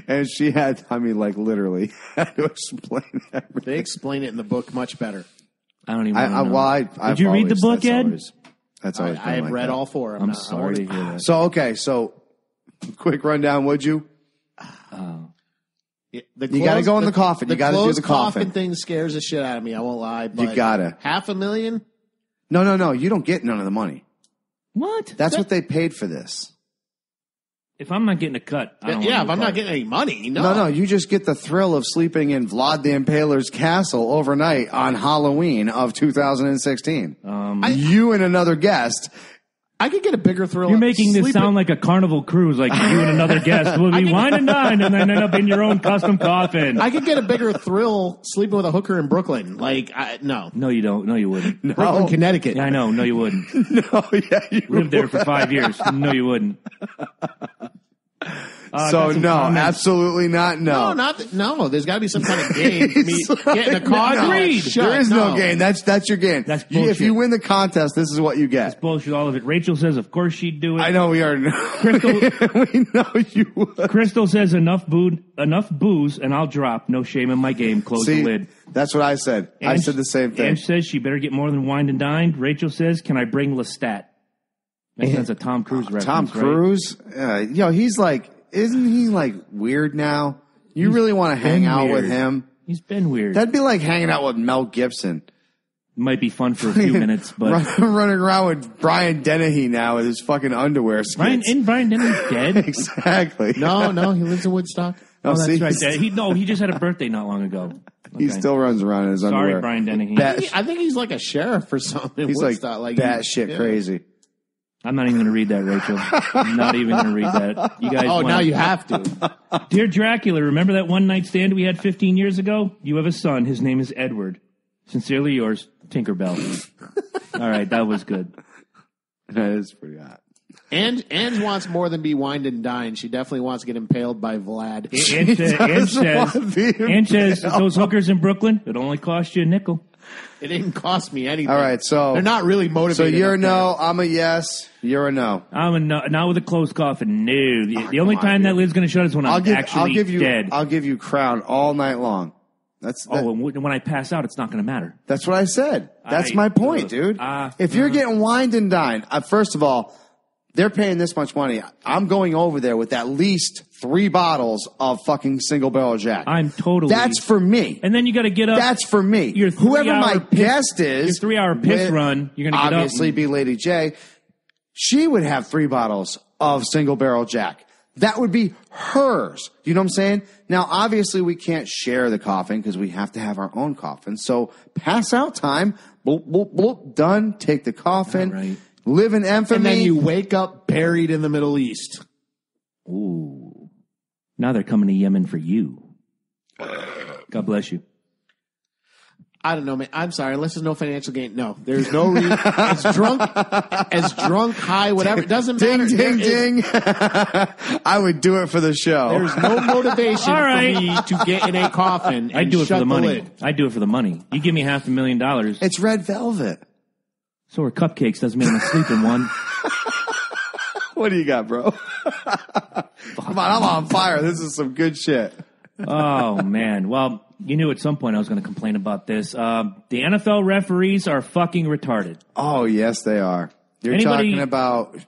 Speaker 1: And she had, literally had to explain everything.
Speaker 3: They explain it in the book much better.
Speaker 2: I don't even know.
Speaker 1: Did
Speaker 2: you read the book, Ed?
Speaker 1: That's always
Speaker 3: I have read all four of them.
Speaker 2: I'm sorry to hear that.
Speaker 1: So, quick rundown, would you? You got to go in the coffin. You got to do the coffin
Speaker 3: thing scares the shit out of me. I won't lie. But
Speaker 1: you got to.
Speaker 3: $500,000?
Speaker 1: No. You don't get none of the money.
Speaker 2: What?
Speaker 1: That's what they paid for this.
Speaker 2: If I'm not getting a cut, I don't
Speaker 3: if I'm not getting any money,
Speaker 1: No, you just get the thrill of sleeping in Vlad the Impaler's castle overnight on Halloween of 2016. You and another guest.
Speaker 3: I could get a bigger thrill.
Speaker 2: You're making this sound like a carnival cruise, like you and another guest will be wine and dine and then end up in your own custom coffin.
Speaker 3: I could get a bigger thrill sleeping with a hooker in Brooklyn. No.
Speaker 2: No, you don't. No, you wouldn't.
Speaker 1: No.
Speaker 3: Brooklyn, Connecticut.
Speaker 2: Yeah, I know. No, you wouldn't.
Speaker 1: No, yeah, you
Speaker 2: lived there for 5 years. No, you wouldn't.
Speaker 1: Absolutely not. No,
Speaker 3: no. There's got to be some kind of game for me getting a car.
Speaker 2: Agreed.
Speaker 1: There is no game. That's your game.
Speaker 2: That's bullshit.
Speaker 1: If you win the contest, this is what you get.
Speaker 2: That's bullshit. All of it. Rachel says, of course she'd do it.
Speaker 1: I know we are.
Speaker 2: Crystal,
Speaker 1: we know you would.
Speaker 2: Crystal says enough booze, and I'll drop. No shame in my game. Close the lid.
Speaker 1: That's what I said. I said the same thing.
Speaker 2: Ange says she better get more than wined and dined. Rachel says, can I bring Lestat? That's a Tom Cruise reference.
Speaker 1: Tom Cruise?
Speaker 2: Right?
Speaker 1: He's like. Isn't he weird now? You really want to hang out with him?
Speaker 2: He's been weird.
Speaker 1: That'd be like hanging out with Mel Gibson.
Speaker 2: Might be fun for a few minutes, but
Speaker 1: running around with Brian Dennehy now with his fucking underwear skits.
Speaker 2: Brian Dennehy dead?
Speaker 1: Exactly.
Speaker 3: No, he lives in Woodstock.
Speaker 2: Oh, that's right. He just had a birthday not long ago. Okay.
Speaker 1: He still runs around in his underwear.
Speaker 2: Sorry, Brian Dennehy.
Speaker 3: I think he's like a sheriff or something.
Speaker 1: He's
Speaker 3: Woodstock.
Speaker 1: like batshit crazy.
Speaker 2: I'm not even going to read that, Rachel. I'm not even going to read that. You guys.
Speaker 3: Now you have to.
Speaker 2: Dear Dracula, remember that one night stand we had 15 years ago? You have a son. His name is Edward. Sincerely yours, Tinkerbell. All right, that was good.
Speaker 1: That is pretty hot.
Speaker 3: Ange wants more than be wined and dined. She definitely wants to get impaled by Vlad.
Speaker 2: Ange says those hookers in Brooklyn, it only cost you a nickel.
Speaker 3: It didn't cost me anything.
Speaker 1: All right, so
Speaker 3: they're not really motivated.
Speaker 1: So you're a no. I'm a yes. You're a no.
Speaker 2: I'm a no. Not with a closed coffin. No. The only time that lid's going to shut is when I'm actually dead.
Speaker 1: I'll give you crown all night long.
Speaker 2: When I pass out, it's not going to matter.
Speaker 1: That's what I said. That's my point, dude. If you're getting wined and dined, first of all, they're paying this much money. I'm going over there with at least 3 bottles of fucking single barrel Jack. That's for me.
Speaker 2: And then you got to get up.
Speaker 1: That's for me. Whoever my guest is.
Speaker 2: Your 3-hour piss run. You're going to get up.
Speaker 1: Obviously, be Lady J. She would have 3 bottles of single barrel Jack. That would be hers. You know what I'm saying? Now, obviously, we can't share the coffin because we have to have our own coffin. So, pass out time. Bloop, bloop, bloop. Done. Take the coffin.
Speaker 2: Right.
Speaker 1: Live in infamy.
Speaker 3: And then you wake up buried in the Middle East.
Speaker 2: Ooh. Now they're coming to Yemen for you. God bless you.
Speaker 3: I don't know, man. I'm sorry. Unless there's no financial gain. No, there's no reason. as drunk, high, whatever. It doesn't matter.
Speaker 1: Ding. I would do it for the show.
Speaker 3: There's no motivation for me to get in a coffin.
Speaker 2: I'd do it for the money.
Speaker 3: Lid.
Speaker 2: I'd do it for the money. You give me $500,000.
Speaker 1: It's red velvet.
Speaker 2: So are cupcakes. Doesn't mean I'm going to sleep in one.
Speaker 1: What do you got, bro? Come on, I'm on fire. This is some good shit.
Speaker 2: Oh, man. Well, you knew at some point I was going to complain about this. The NFL referees are fucking retarded.
Speaker 1: Oh, yes, they are. You're talking about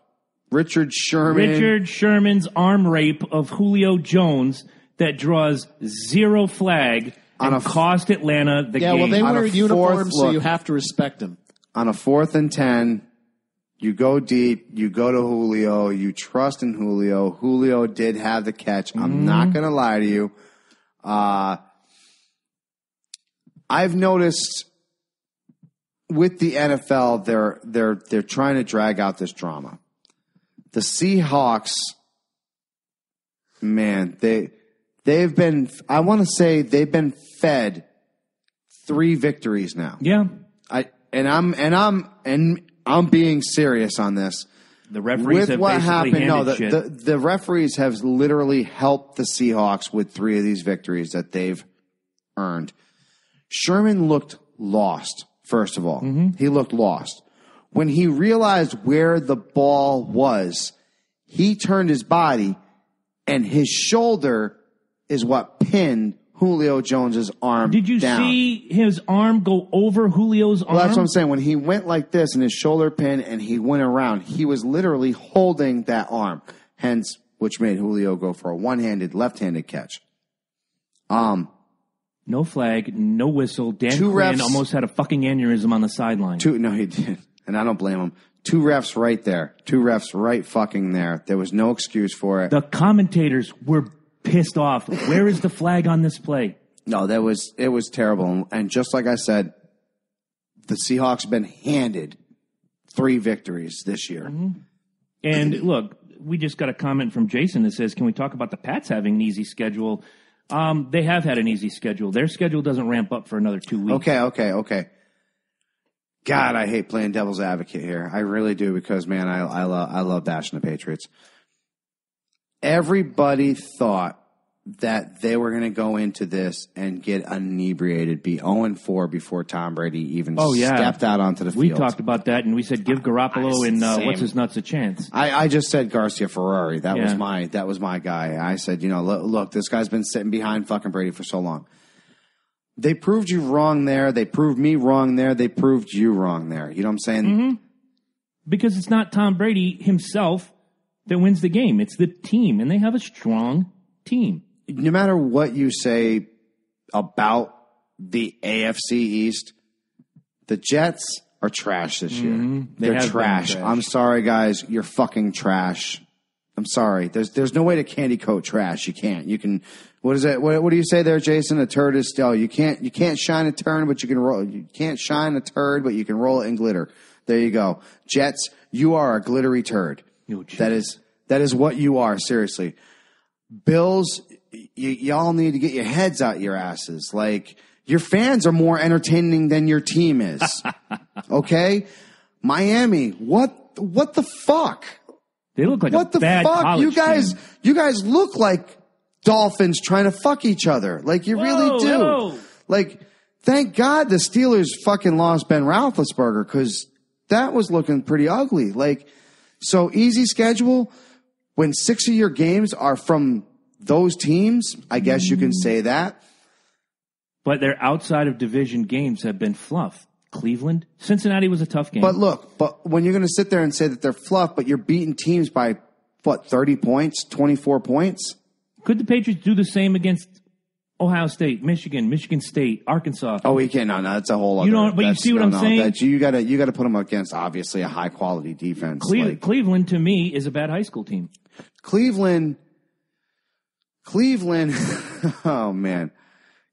Speaker 1: Richard Sherman.
Speaker 2: Richard Sherman's arm rape of Julio Jones that draws 0 flag and cost Atlanta the game.
Speaker 3: Yeah, well, they wear uniforms, so you have to respect them.
Speaker 1: On a 4th and 10, you go deep, you go to Julio, you trust in Julio. Julio did have the catch. I'm not going to lie to you. I've noticed with the NFL, they're trying to drag out this drama. The Seahawks, man, they've been fed 3 victories now.
Speaker 2: Yeah.
Speaker 1: I'm being serious on this.
Speaker 2: The referees have basically handed shit.
Speaker 1: The referees have literally helped the Seahawks with 3 of these victories that they've earned. Sherman looked lost, first of all. Mm-hmm. He looked lost. When he realized where the ball was, he turned his body, and his shoulder is what pinned Julio Jones's arm down.
Speaker 2: Did you see his arm go over Julio's arm?
Speaker 1: Well, that's what I'm saying. When he went like this and his shoulder pinned and he went around, he was literally holding that arm, hence which made Julio go for a one-handed, left-handed catch.
Speaker 2: No flag, no whistle. Dan Quinn almost had a fucking aneurysm on the sideline.
Speaker 1: No, he did. And I don't blame him. 2 refs right there. 2 refs right fucking there. There was no excuse for it.
Speaker 2: The commentators were pissed off. Where is the flag on this play?
Speaker 1: No, it was terrible. And just like I said, the Seahawks have been handed 3 victories this year.
Speaker 2: Mm-hmm. And look, we just got a comment from Jason that says, can we talk about the Pats having an easy schedule? They have had an easy schedule. Their schedule doesn't ramp up for another 2 weeks.
Speaker 1: Okay. God, I hate playing devil's advocate here. I really do because, man, I love bashing the Patriots. Everybody thought that they were going to go into this and get inebriated, be 0-4 before Tom Brady even stepped out onto the field.
Speaker 2: We talked about that, and we said give Garoppolo and what's his nuts a chance.
Speaker 1: I just said Garcia Ferrari. That was my guy. I said, look, this guy's been sitting behind fucking Brady for so long. They proved you wrong there. They proved me wrong there. They proved you wrong there. You know what I'm saying?
Speaker 2: Mm-hmm. Because it's not Tom Brady himself that wins the game. It's the team, and they have a strong team.
Speaker 1: No matter what you say about the AFC East, the Jets are trash this year.
Speaker 2: Mm-hmm.
Speaker 1: They're trash. I'm sorry, guys. You're fucking trash. I'm sorry. There's no way to candy coat trash. You can't. You can. What is it? What do you say there, Jason? A turd is still. You can't shine a turd, but you can roll. You can't shine a turd, but you can roll it in glitter. There you go. Jets, you are a glittery turd. That is what you are. Seriously. Bills, y'all need to get your heads out your asses. Like, your fans are more entertaining than your team is. Okay? Miami, what the fuck?
Speaker 2: They look like what a bad college team.
Speaker 1: You guys look like dolphins trying to fuck each other. Like, you really do.
Speaker 2: Whoa.
Speaker 1: Like, thank God the Steelers fucking lost Ben Roethlisberger, because that was looking pretty ugly. Like, so easy schedule. When 6 of your games are from those teams, I guess you can say that.
Speaker 2: But their outside of division games have been fluff. Cleveland, Cincinnati was a tough game.
Speaker 1: But look, when you're going to sit there and say that they're fluff, but you're beating teams by, 30 points, 24 points?
Speaker 2: Could the Patriots do the same against Ohio State, Michigan State, Arkansas?
Speaker 1: Oh, we can't. No, that's a whole other.
Speaker 2: But you see what I'm saying?
Speaker 1: You got to put them against, obviously, a high-quality defense.
Speaker 2: Cleveland, to me, is a bad high school team.
Speaker 1: Cleveland, oh, man.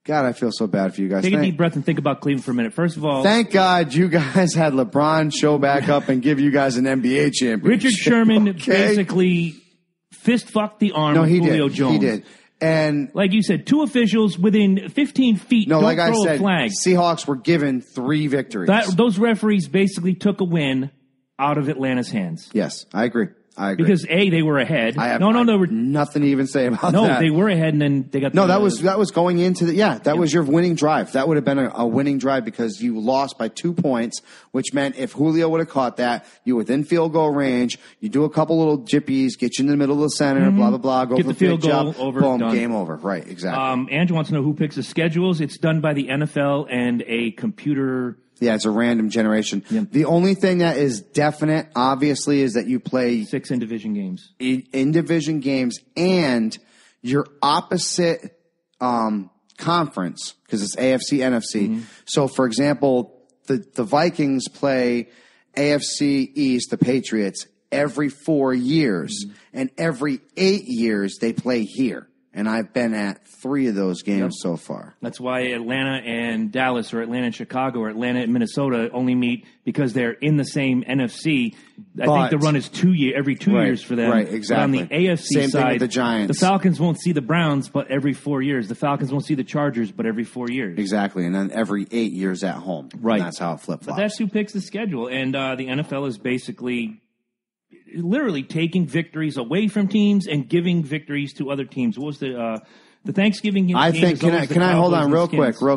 Speaker 1: God, I feel so bad for you guys.
Speaker 2: Take a deep breath and think about Cleveland for a minute. First of all,
Speaker 1: thank God you guys had LeBron show back up and give you guys an NBA championship.
Speaker 2: Richard Sherman basically fist-fucked the arm of Julio Jones.
Speaker 1: He did. And
Speaker 2: like you said, 2 officials within 15 feet don't throw a flag.
Speaker 1: Seahawks were given 3 victories.
Speaker 2: Those referees basically took a win out of Atlanta's hands.
Speaker 1: Yes, I agree.
Speaker 2: Because they were ahead.
Speaker 1: They were nothing to even say about that.
Speaker 2: No, they were ahead, and then they got.
Speaker 1: That was going into that was your winning drive. That would have been a winning drive because you lost by 2 points, which meant if Julio would have caught that, you were within field goal range. You do a couple little jippies, get you in the middle of the center, blah blah blah. Go
Speaker 2: get
Speaker 1: for
Speaker 2: the field goal,
Speaker 1: over, boom, done. Game over. Right, exactly.
Speaker 2: Andrew wants to know who picks the schedules. It's done by the NFL and a computer.
Speaker 1: Yeah, it's a random generation. Yep. The only thing that is definite, obviously, is that you play
Speaker 2: 6 in-division games.
Speaker 1: In-division games, and your opposite conference, because it's AFC, NFC. Mm-hmm. So, for example, the Vikings play AFC East, the Patriots, every 4 years, and every 8 years they play here. And I've been at 3 of those games so far.
Speaker 2: That's why Atlanta and Dallas, or Atlanta and Chicago, or Atlanta and Minnesota only meet because they're in the same NFC. I think the run is every 2 years for them.
Speaker 1: Right, exactly.
Speaker 2: But on the AFC
Speaker 1: Same
Speaker 2: side,
Speaker 1: thing with the Giants.
Speaker 2: the Falcons won't see the Browns, but every 4 years. The Falcons won't see the Chargers, but every 4 years.
Speaker 1: Exactly, and then every 8 years at home.
Speaker 2: Right.
Speaker 1: And that's how it flip-flops.
Speaker 2: But that's who picks the schedule. And the NFL is basically literally taking victories away from teams and giving victories to other teams. What was the Thanksgiving game?
Speaker 1: I think, can I hold on real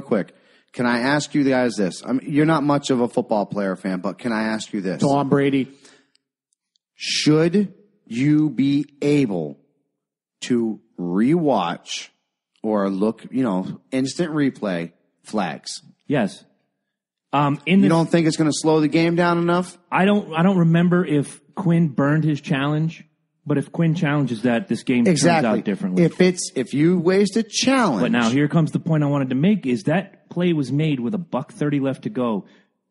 Speaker 1: quick? Can I ask you guys this? I mean, you're not much of a football player fan, but can I ask you this?
Speaker 3: Tom Brady.
Speaker 1: Should you be able to rewatch or look, instant replay flags?
Speaker 2: Yes.
Speaker 1: You don't think it's going to slow the game down enough?
Speaker 2: I don't remember if Quinn burned his challenge, but if Quinn challenges that, this game turns out differently.
Speaker 1: If you waste a challenge.
Speaker 2: But now here comes the point I wanted to make: is that play was made with $1:30 left to go.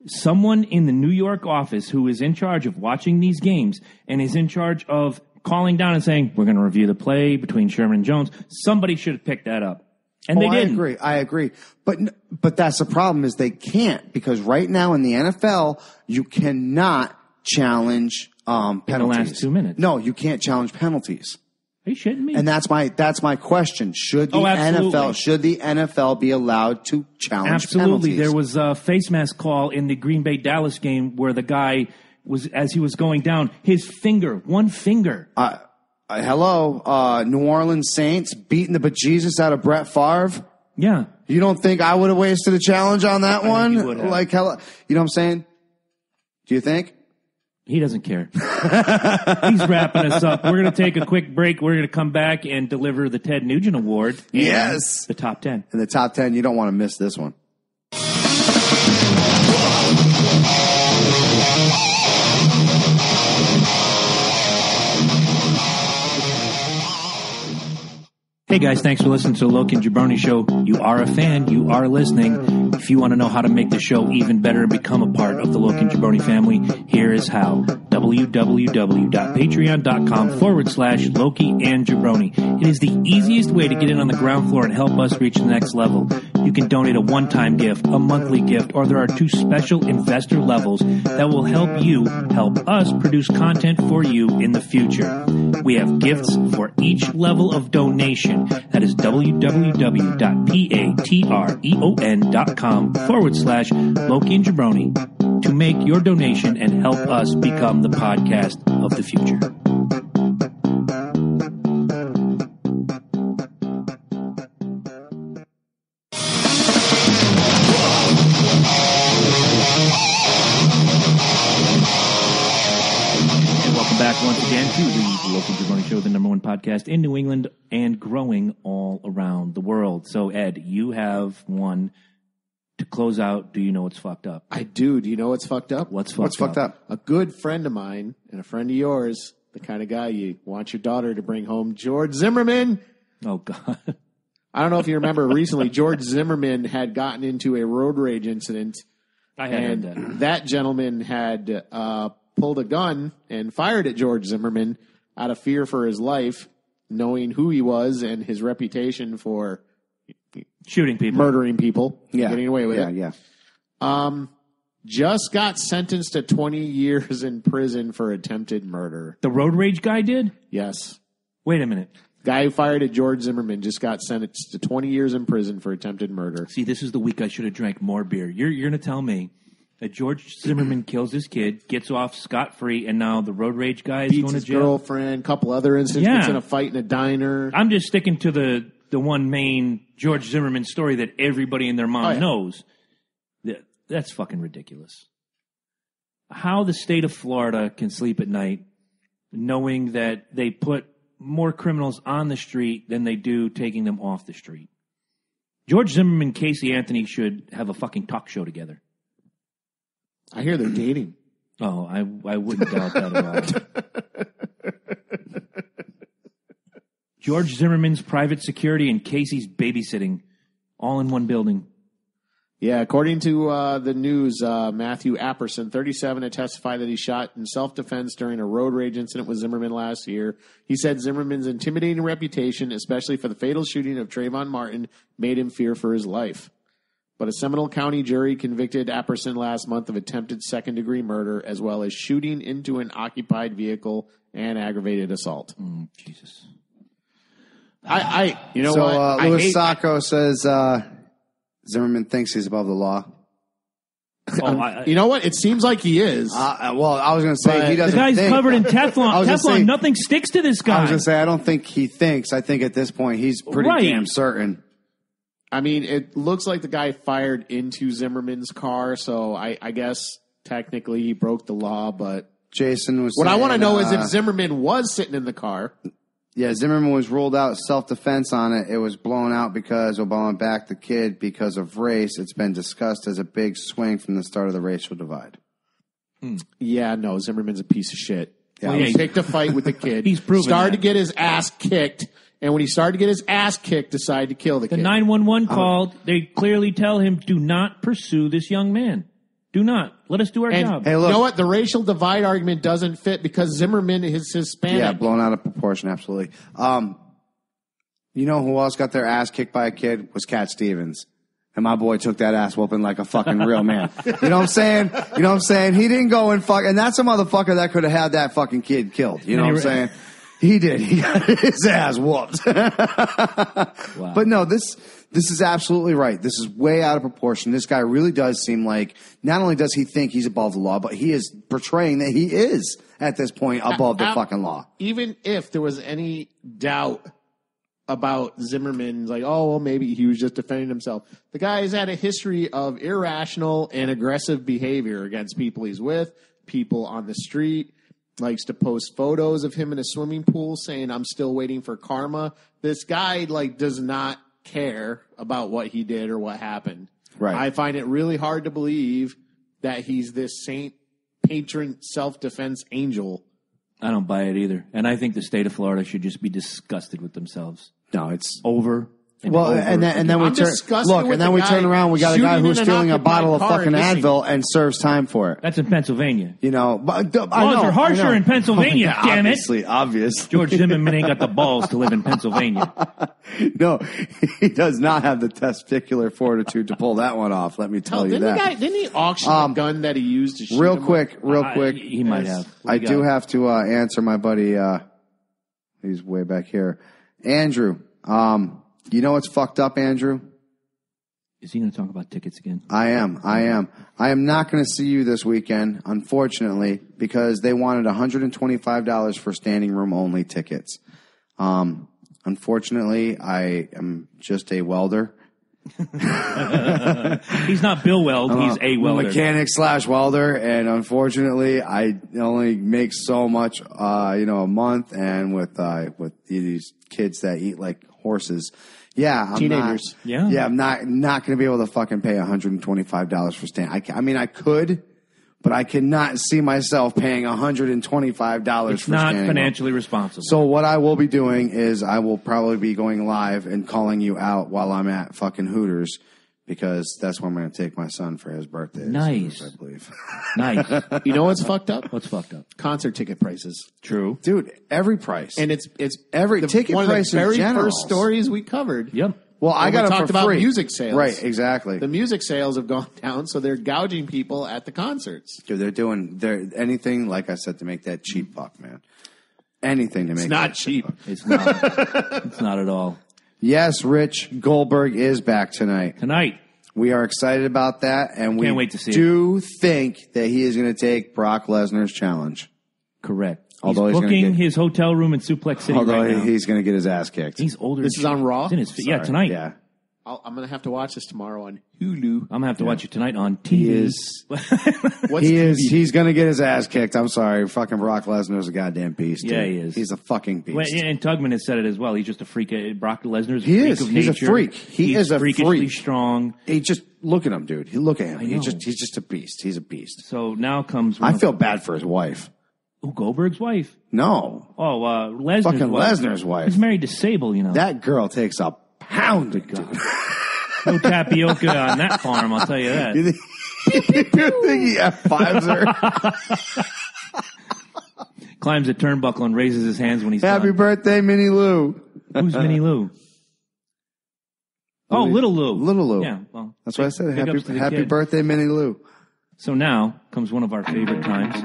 Speaker 2: Someone in the New York office who is in charge of watching these games and is in charge of calling down and saying, "We're going to review the play between Sherman and Jones." Somebody should have picked that up. And they didn't.
Speaker 1: I agree. But that's the problem, is they can't, because right now in the NFL, you cannot challenge penalties.
Speaker 2: In the last 2 minutes.
Speaker 1: No, you can't challenge penalties.
Speaker 2: Are you shitting me?
Speaker 1: And that's my question. Should the NFL be allowed to challenge penalties?
Speaker 2: Absolutely. There was a face mask call in the Green Bay Dallas game where the guy was, as he was going down, one finger.
Speaker 1: Hello, New Orleans Saints beating the bejesus out of Brett Favre.
Speaker 2: Yeah.
Speaker 1: You don't think I would have wasted a challenge on that one?
Speaker 2: You would have.
Speaker 1: Like, you know what I'm saying? Do you think?
Speaker 2: He doesn't care. He's wrapping us up. We're going to take a quick break. We're going to come back and deliver the Ted Nugent Award.
Speaker 1: Yes.
Speaker 2: The top 10.
Speaker 1: In the top 10, you don't want to miss this one.
Speaker 2: Hey guys, thanks for listening to the Loki and Jabroni Show. You are a fan, you are listening. If you want to know how to make the show even better and become a part of the Loki and Jabroni family, here is how. www.patreon.com/Loki and Jabroni. It is the easiest way to get in on the ground floor and help us reach the next level. You can donate a one-time gift, a monthly gift, or there are 2 special investor levels that will help you help us produce content for you in the future. We have gifts for each level of donation. That is www.patreon.com/Loki and Jabroni to make your donation and help us become the podcast of the future. Back once again to the Loki and Jabroni Show, the #1 podcast in New England and growing all around the world. So, Ed, you have one to close out. Do you know what's fucked up?
Speaker 3: I do. Do you know what's fucked up?
Speaker 2: What's fucked up?
Speaker 3: A good friend of mine and a friend of yours, the kind of guy you want your daughter to bring home, George Zimmerman.
Speaker 2: Oh, God.
Speaker 3: I don't know if you remember recently, George Zimmerman had gotten into a road rage incident.
Speaker 2: I had heard that.
Speaker 3: That gentleman had pulled a gun and fired at George Zimmerman out of fear for his life, knowing who he was and his reputation for
Speaker 2: shooting people,
Speaker 3: murdering people, getting away with it.
Speaker 1: Yeah.
Speaker 3: Just got sentenced to 20 years in prison for attempted murder.
Speaker 2: The road rage guy did?
Speaker 3: Yes.
Speaker 2: Wait a minute.
Speaker 3: Guy who fired at George Zimmerman just got sentenced to 20 years in prison for attempted murder.
Speaker 2: See, this is the week I should have drank more beer. You're going to tell me that George Zimmerman kills his kid, gets off scot-free, and now the road rage guy is going to jail?
Speaker 3: Beats his girlfriend, couple other incidents, gets in a fight in a diner.
Speaker 2: I'm just sticking to the one main George Zimmerman story that everybody and their mom knows. That's fucking ridiculous. How the state of Florida can sleep at night knowing that they put more criminals on the street than they do taking them off the street. George Zimmerman and Casey Anthony should have a fucking talk show together.
Speaker 3: I hear they're dating.
Speaker 2: Oh, I wouldn't doubt that at all. George Zimmerman's private security and Casey's babysitting all in one building.
Speaker 3: Yeah, according to the news, Matthew Apperson, 37, had testified that he shot in self-defense during a road rage incident with Zimmerman last year. He said Zimmerman's intimidating reputation, especially for the fatal shooting of Trayvon Martin, made him fear for his life. But a Seminole County jury convicted Apperson last month of attempted second-degree murder, as well as shooting into an occupied vehicle and aggravated assault.
Speaker 2: Jesus.
Speaker 3: You know what?
Speaker 1: Louis Sacco says Zimmerman thinks he's above the law.
Speaker 3: You know what? It seems like he is.
Speaker 1: Well, I was going to say he doesn't.
Speaker 2: The guy's
Speaker 1: think.
Speaker 2: covered in Teflon. Teflon, nothing sticks to this guy.
Speaker 1: I was going to say I don't think he thinks. I think at this point he's pretty damn certain.
Speaker 3: I mean, it looks like the guy fired into Zimmerman's car, so I guess technically he broke the law. But
Speaker 1: Jason was.
Speaker 3: What
Speaker 1: saying,
Speaker 3: I want to know is if Zimmerman was sitting in the car.
Speaker 1: Yeah, Zimmerman was ruled out self-defense on it. It was blown out because Obama backed the kid because of race. It's been discussed as a big swing from the start of the racial divide.
Speaker 3: Yeah, no, Zimmerman's a piece of shit.
Speaker 1: Yeah,
Speaker 3: he picked a fight with the kid.
Speaker 2: He's proven
Speaker 3: started
Speaker 2: that.
Speaker 3: to get his ass kicked, and when he started to get his ass kicked, decided to kill the kid.
Speaker 2: The 911 called. They clearly tell him, do not pursue this young man. Do not. Let us do our job.
Speaker 1: Hey, look.
Speaker 3: You know what? The racial divide argument doesn't fit because Zimmerman is Hispanic.
Speaker 1: Yeah, blown out of proportion, absolutely. You know who else got their ass kicked by a kid? Was Cat Stevens. And my boy took that ass whooping like a fucking real man. You know what I'm saying? You know what I'm saying? He didn't go and fuck, and that's a motherfucker that could have had that fucking kid killed. You know what I'm saying? He did. He got his ass whooped.
Speaker 2: Wow.
Speaker 1: But no, this is absolutely right. This is way out of proportion. This guy really does seem like not only does he think he's above the law, but he is portraying that he is at this point above the fucking law.
Speaker 3: Even if there was any doubt about Zimmerman, like, oh, well, maybe he was just defending himself. The guy has had a history of irrational and aggressive behavior against people he's with, people on the street. Likes to post photos of him in a swimming pool saying, I'm still waiting for karma. This guy, does not care about what he did or what happened.
Speaker 1: Right.
Speaker 3: I find it really hard to believe that he's this saint, patron, self-defense angel.
Speaker 2: I don't buy it either. And I think the state of Florida should just be disgusted with themselves.
Speaker 1: No, it's
Speaker 2: over. And
Speaker 1: then we turn around. We got a guy who's stealing a bottle of fucking Advil and serves time for it.
Speaker 2: That's in Pennsylvania.
Speaker 1: You know, but
Speaker 2: laws are harsher in Pennsylvania.
Speaker 1: Yeah,
Speaker 2: damn
Speaker 1: obviously,
Speaker 2: it!
Speaker 1: obvious.
Speaker 2: George Zimmerman ain't got the balls to live in Pennsylvania.
Speaker 1: No, he does not have the testicular fortitude to pull that one off. Let me tell you that.
Speaker 3: Didn't he auction a gun that he used to shoot
Speaker 1: real
Speaker 3: him
Speaker 1: quick?
Speaker 2: He might have.
Speaker 1: I do have to answer my buddy. He's way back here, Andrew. You know what's fucked up, Andrew?
Speaker 2: Is he going to talk about tickets again?
Speaker 1: I am. I am not going to see you this weekend, unfortunately, because they wanted $125 for standing room only tickets. Unfortunately, I am just a welder.
Speaker 2: He's not Bill Weld. He's a welder.
Speaker 1: Mechanic / welder. And unfortunately, I only make so much, a month. And with these kids that eat like horses. Yeah. I'm
Speaker 3: teenagers.
Speaker 1: I'm not going to be able to fucking pay $125 for stand. I could, but I cannot see myself paying $125 for
Speaker 2: It's not
Speaker 1: standing
Speaker 2: financially responsible.
Speaker 1: So what I will be doing is I will probably be going live and calling you out while I'm at fucking Hooters, because that's where I'm going to take my son for his birthday.
Speaker 2: Nice.
Speaker 1: I believe.
Speaker 2: Nice.
Speaker 3: You know what's fucked up?
Speaker 2: What's fucked up?
Speaker 3: Concert ticket prices.
Speaker 2: True.
Speaker 1: Dude, every price.
Speaker 3: And it's
Speaker 1: every ticket
Speaker 3: one
Speaker 1: price
Speaker 3: of the very
Speaker 1: in general.
Speaker 3: first stories we covered.
Speaker 2: Yep.
Speaker 1: Well, I got
Speaker 3: we
Speaker 1: them
Speaker 3: talked
Speaker 1: for
Speaker 3: about
Speaker 1: free.
Speaker 3: music sales.
Speaker 1: Right, exactly.
Speaker 3: The music sales have gone down, so they're gouging people at the concerts.
Speaker 1: Dude, they're anything, like I said, to make that cheap buck, man. Anything to make
Speaker 3: It's not cheap.
Speaker 2: It's not. It's not at all.
Speaker 1: Yes, Rich Goldberg is back tonight.
Speaker 2: Tonight.
Speaker 1: We are excited about that, and we
Speaker 2: Can't wait to see
Speaker 1: do think that he is going to take Brock Lesnar's challenge.
Speaker 2: Correct.
Speaker 1: Although
Speaker 2: he's
Speaker 1: he's gonna
Speaker 2: booking
Speaker 1: get-
Speaker 2: his hotel room in Suplex City
Speaker 1: Although
Speaker 2: right now.
Speaker 1: he's going to get his ass kicked.
Speaker 2: He's older.
Speaker 3: This
Speaker 2: than
Speaker 3: is on
Speaker 2: shit.
Speaker 3: Raw?
Speaker 2: It's in his, yeah, tonight.
Speaker 1: Yeah.
Speaker 3: I'm going to have to watch this tomorrow on Hulu.
Speaker 2: I'm going to have to watch it tonight on TV.
Speaker 1: He is.
Speaker 3: What's
Speaker 1: He's going to get his ass kicked. I'm sorry. Fucking Brock Lesnar's a goddamn beast.
Speaker 2: Yeah,
Speaker 1: dude.
Speaker 2: he is.
Speaker 1: He's a fucking beast.
Speaker 2: Well, and Tugman has said it as well. He's just a freak. Brock Lesnar's a
Speaker 1: He
Speaker 2: freak
Speaker 1: is.
Speaker 2: of
Speaker 1: He's a
Speaker 2: nature.
Speaker 1: freak. He's is a
Speaker 2: freakishly
Speaker 1: freak.
Speaker 2: strong.
Speaker 1: He just look at him, dude. Look at him.
Speaker 2: I know.
Speaker 1: He's just a beast. He's a beast.
Speaker 2: So now comes.
Speaker 1: I feel bad for his wife.
Speaker 2: Goldberg's wife.
Speaker 1: No,
Speaker 2: Lesnar's
Speaker 1: fucking
Speaker 2: wife.
Speaker 1: Lesnar's wife.
Speaker 2: He's married to Sable, you know.
Speaker 1: That girl takes a pound, dude.
Speaker 2: No tapioca on that farm, I'll tell you that.
Speaker 1: You think he F5s her?
Speaker 2: Climbs a turnbuckle and raises his hands when he's
Speaker 1: Happy
Speaker 2: done.
Speaker 1: birthday, Minnie Lou.
Speaker 2: Who's Minnie Lou? Oh, Little Lou.
Speaker 1: Little Lou.
Speaker 2: Yeah, well,
Speaker 1: that's what I said. Happy birthday, Minnie Lou.
Speaker 2: So now comes one of our favorite times,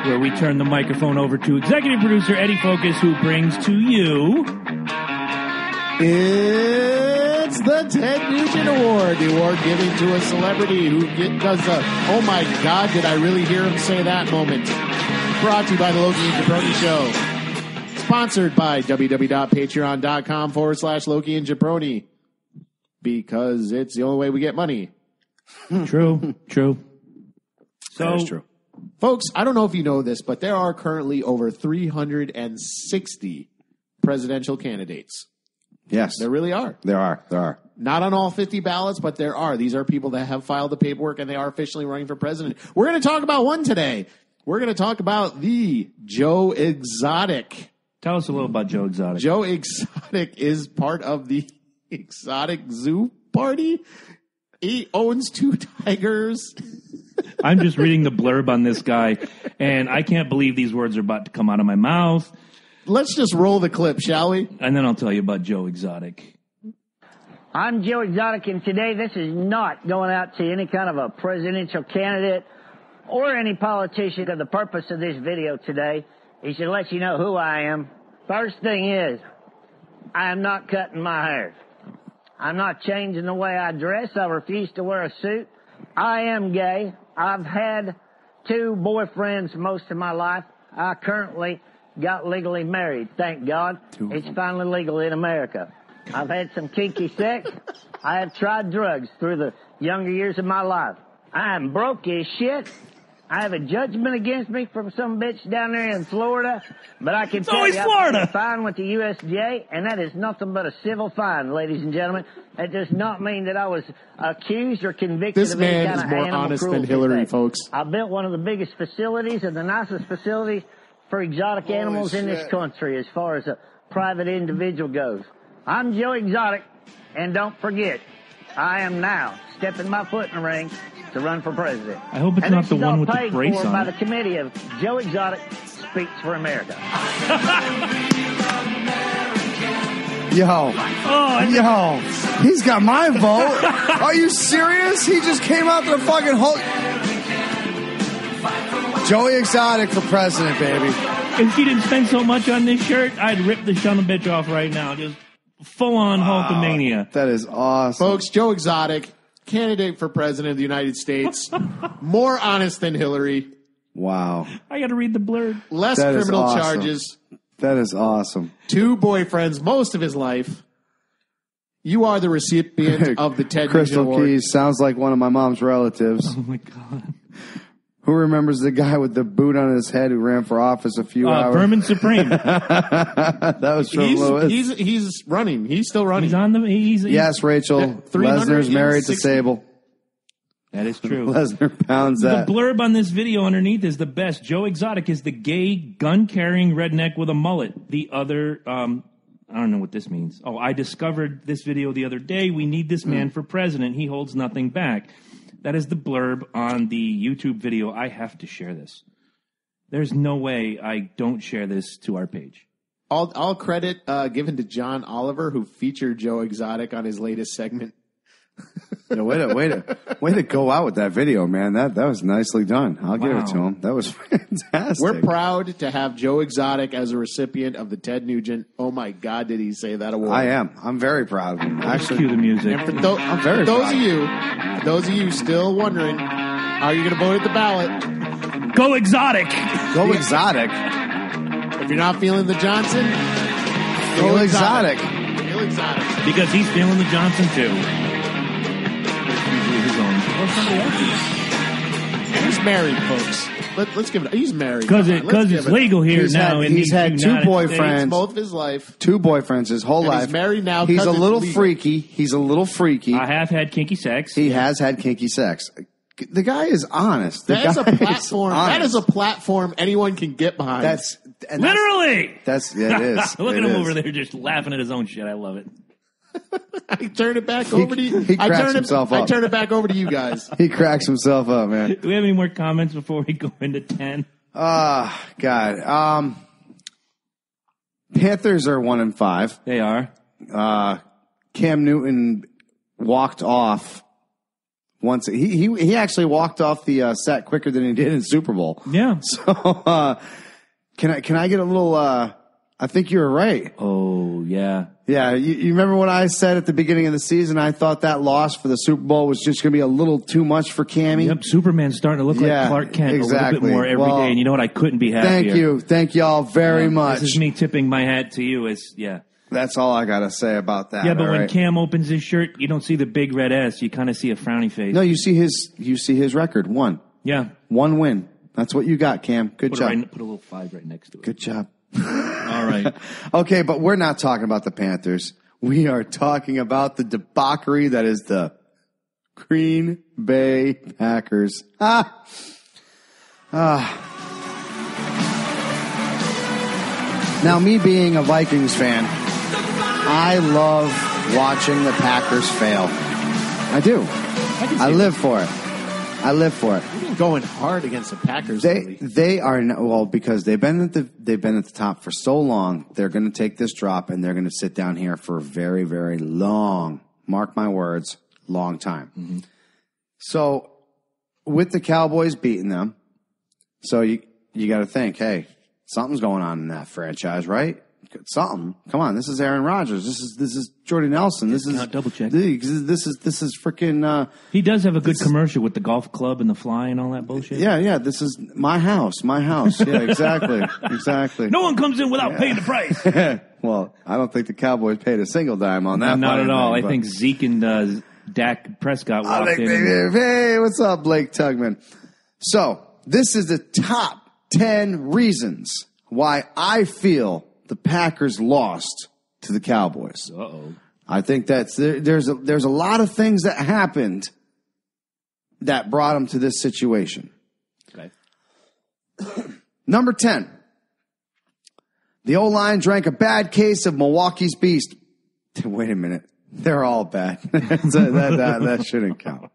Speaker 2: where we turn the microphone over to executive producer Eddie Focus, who brings to you...
Speaker 3: It's the Ted Nugent Award, the award given to a celebrity who does the, oh my God, did I really hear him say that moment. Brought to you by the Loki and Jabroni Show. Sponsored by www.patreon.com/Loki and Jabroni. Because it's the only way we get money.
Speaker 2: True. So,
Speaker 1: that is true.
Speaker 3: Folks, I don't know if you know this, but there are currently over 360 presidential candidates.
Speaker 1: Yes.
Speaker 3: There really are.
Speaker 1: There are.
Speaker 3: Not on all 50 ballots, but there are. These are people that have filed the paperwork and they are officially running for president. We're going to talk about one today. We're going to talk about the Joe Exotic.
Speaker 2: Tell us a little about Joe Exotic.
Speaker 3: Joe Exotic is part of the Exotic Zoo Party. He owns 2 tigers.
Speaker 2: I'm just reading the blurb on this guy, and I can't believe these words are about to come out of my mouth.
Speaker 3: Let's just roll the clip, shall we?
Speaker 2: And then I'll tell you about Joe Exotic.
Speaker 4: I'm Joe Exotic, and today this is not going out to any kind of a presidential candidate or any politician. The purpose of this video today is to let you know who I am. First thing is, I am not cutting my hair. I'm not changing the way I dress. I refuse to wear a suit. I am gay. I've had 2 boyfriends most of my life. I currently got legally married, thank God. It's finally legal in America. I've had some kinky sex. I have tried drugs through the younger years of my life. I am broke as shit. I have a judgment against me from some bitch down there in Florida, but I can tell you I'm fine with the USDA, and that is nothing but a civil fine, ladies and gentlemen. That does not mean that I was accused or convicted of any kind of animal cruelty. This man is more honest than Hillary, folks. I built one of the biggest facilities and the nicest facilities for exotic animals in this country as far as a private individual goes. I'm Joe Exotic, and don't forget, I am now stepping my foot in the ring to run for president.
Speaker 2: I hope it's not the one with the brace on.
Speaker 4: By the committee of Joe Exotic Speaks for America.
Speaker 1: Yo, he's got my vote. Are you serious? He just came out to the fucking whole... Joey Exotic for president, baby.
Speaker 2: If she didn't spend so much on this shirt, I'd rip the son of a bitch off right now. Just full-on Hulkamania.
Speaker 1: That is awesome.
Speaker 3: Folks, Joe Exotic, candidate for president of the United States. More honest than Hillary.
Speaker 1: Wow.
Speaker 2: I got to read the blurb.
Speaker 3: Less criminal charges.
Speaker 1: That is awesome.
Speaker 3: 2 boyfriends most of his life. You are the recipient of the Ted Nugent Award.
Speaker 1: Crystal Keys sounds like one of my mom's relatives.
Speaker 2: Oh, my God.
Speaker 1: Who remembers the guy with the boot on his head who ran for office a few hours?
Speaker 2: Berman Supreme.
Speaker 1: That was from Lewis.
Speaker 3: He's running. He's still running.
Speaker 2: He's on the...
Speaker 1: Yes, Rachel. Lesnar's married to Sable.
Speaker 2: That is true.
Speaker 1: Lesnar pounds that.
Speaker 2: The blurb on this video underneath is the best. Joe Exotic is the gay, gun-carrying redneck with a mullet. The other... I don't know what this means. Oh, I discovered this video the other day. We need this man for president. He holds nothing back. That is the blurb on the YouTube video. I have to share this. There's no way I don't share this to our page.
Speaker 3: All credit given to John Oliver, who featured Joe Exotic on his latest segment.
Speaker 1: Yeah, way to go out with that video, man. That was nicely done. I'll give it to him. That was fantastic.
Speaker 3: We're proud to have Joe Exotic as a recipient of the Ted Nugent. Oh my God, did he say that award?
Speaker 1: I am. I'm very proud of him. Actually,
Speaker 2: cue the music.
Speaker 3: And for those of you still wondering, are you going to vote at the ballot?
Speaker 2: Go Exotic.
Speaker 1: Go Exotic.
Speaker 3: If you're not feeling the Johnson,
Speaker 1: feel Exotic.
Speaker 3: Feel Exotic.
Speaker 2: Because he's feeling the Johnson too.
Speaker 3: He's married, folks. Let's give it. He's married
Speaker 2: because it's legal here now.
Speaker 1: He's had 2 boyfriends,
Speaker 3: both of his life.
Speaker 1: 2 boyfriends his whole life.
Speaker 3: He's married now.
Speaker 1: He's a little freaky.
Speaker 2: I have had kinky sex.
Speaker 1: He has had kinky sex. The guy is honest.
Speaker 3: That is a platform. That is a platform anyone can get behind.
Speaker 2: Literally.
Speaker 1: It is.
Speaker 2: Look at him over there just laughing at his own shit. I love it.
Speaker 3: I turn it back over to you.
Speaker 1: He cracks himself up.
Speaker 3: I turn it back over to you guys.
Speaker 1: He cracks himself up, man.
Speaker 2: Do we have any more comments before we go into 10?
Speaker 1: God. Panthers are 1-5.
Speaker 2: They are.
Speaker 1: Cam Newton walked off once. He actually walked off the set quicker than he did in Super Bowl.
Speaker 2: Yeah.
Speaker 1: So can I get a little? I think you were right.
Speaker 2: Oh yeah.
Speaker 1: Yeah. You remember what I said at the beginning of the season? I thought that loss for the Super Bowl was just going to be a little too much for Cammy.
Speaker 2: Yep. Superman's starting to look like Clark Kent a little bit more every day. And you know what? I couldn't be happier.
Speaker 1: Thank you all very much.
Speaker 2: This is me tipping my hat to you.
Speaker 1: That's all I got to say about that.
Speaker 2: Yeah, but when Cam opens his shirt, you don't see the big red S. You kind of see a frowny face.
Speaker 1: No, you see his record. 1.
Speaker 2: Yeah.
Speaker 1: 1 win. That's what you got, Cam. Good job.
Speaker 2: Put a little 5 right next to it.
Speaker 1: Good job.
Speaker 2: All right.
Speaker 1: Okay, but we're not talking about the Panthers. We are talking about the debauchery that is the Green Bay Packers. Now, me being a Vikings fan, I love watching the Packers fail. I do. I live for it.
Speaker 3: You've been going hard against the Packers.
Speaker 1: They are because they've been at the top for so long. They're going to take this drop and they're going to sit down here for a very, very long, mark my words, long time. Mm-hmm. So with the Cowboys beating them, so you got to think, hey, something's going on in that franchise, right? Something. Come on, this is Aaron Rodgers. This is Jordy Nelson. This is
Speaker 2: double check.
Speaker 1: This is freaking.
Speaker 2: He does have a good commercial with the golf club and the fly and all that bullshit.
Speaker 1: Yeah. This is my house. Yeah, exactly.
Speaker 2: No one comes in without paying the price.
Speaker 1: Well, I don't think the Cowboys paid a single dime on that.
Speaker 2: Not at all. I think Zeke and Dak Prescott walked in.
Speaker 1: Hey, what's up, Blake Tugman? So this is the top 10 reasons why I feel the Packers lost to the Cowboys.
Speaker 2: Uh-oh.
Speaker 1: I think there's a lot of things that happened that brought them to this situation.
Speaker 2: Okay.
Speaker 1: Number 10. The O-line drank a bad case of Milwaukee's Beast. Wait a minute. They're all bad. that shouldn't count.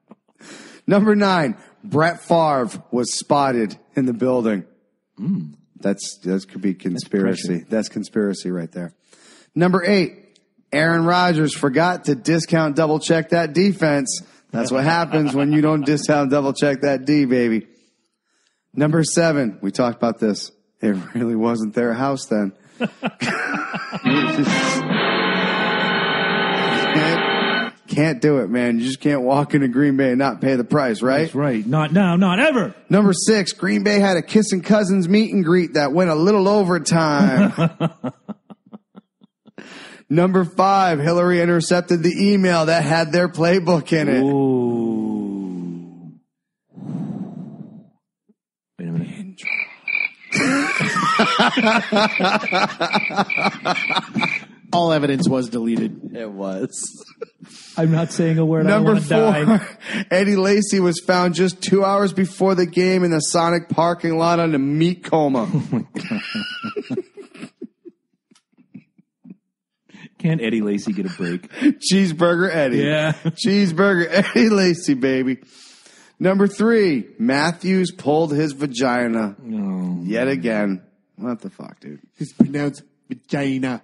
Speaker 1: Number 9. Brett Favre was spotted in the building. That could be conspiracy. That's conspiracy right there. Number 8, Aaron Rodgers forgot to discount double check that defense. That's what happens when you don't discount double check that D, baby. Number 7, we talked about this. It really wasn't their house then. Can't do it, man. You just can't walk into Green Bay and not pay the price, right?
Speaker 2: That's right. Not now, not ever.
Speaker 1: Number 6, Green Bay had a Kissing Cousins meet and greet that went a little overtime. Number 5, Hillary intercepted the email that had their playbook in it.
Speaker 2: Ooh. Wait a minute.
Speaker 3: All evidence was deleted.
Speaker 1: It was.
Speaker 2: I'm not saying a word.
Speaker 1: Number 4,
Speaker 2: die.
Speaker 1: Eddie Lacy was found just 2 hours before the game in the Sonic parking lot on a meat coma.
Speaker 2: Oh my God. Can't Eddie Lacy get a break?
Speaker 1: Cheeseburger Eddie.
Speaker 2: Yeah.
Speaker 1: Cheeseburger Eddie Lacy, baby. Number 3, Matthews pulled his vagina.
Speaker 2: No.
Speaker 1: Yet again. What the fuck, dude?
Speaker 3: It's pronounced vagina.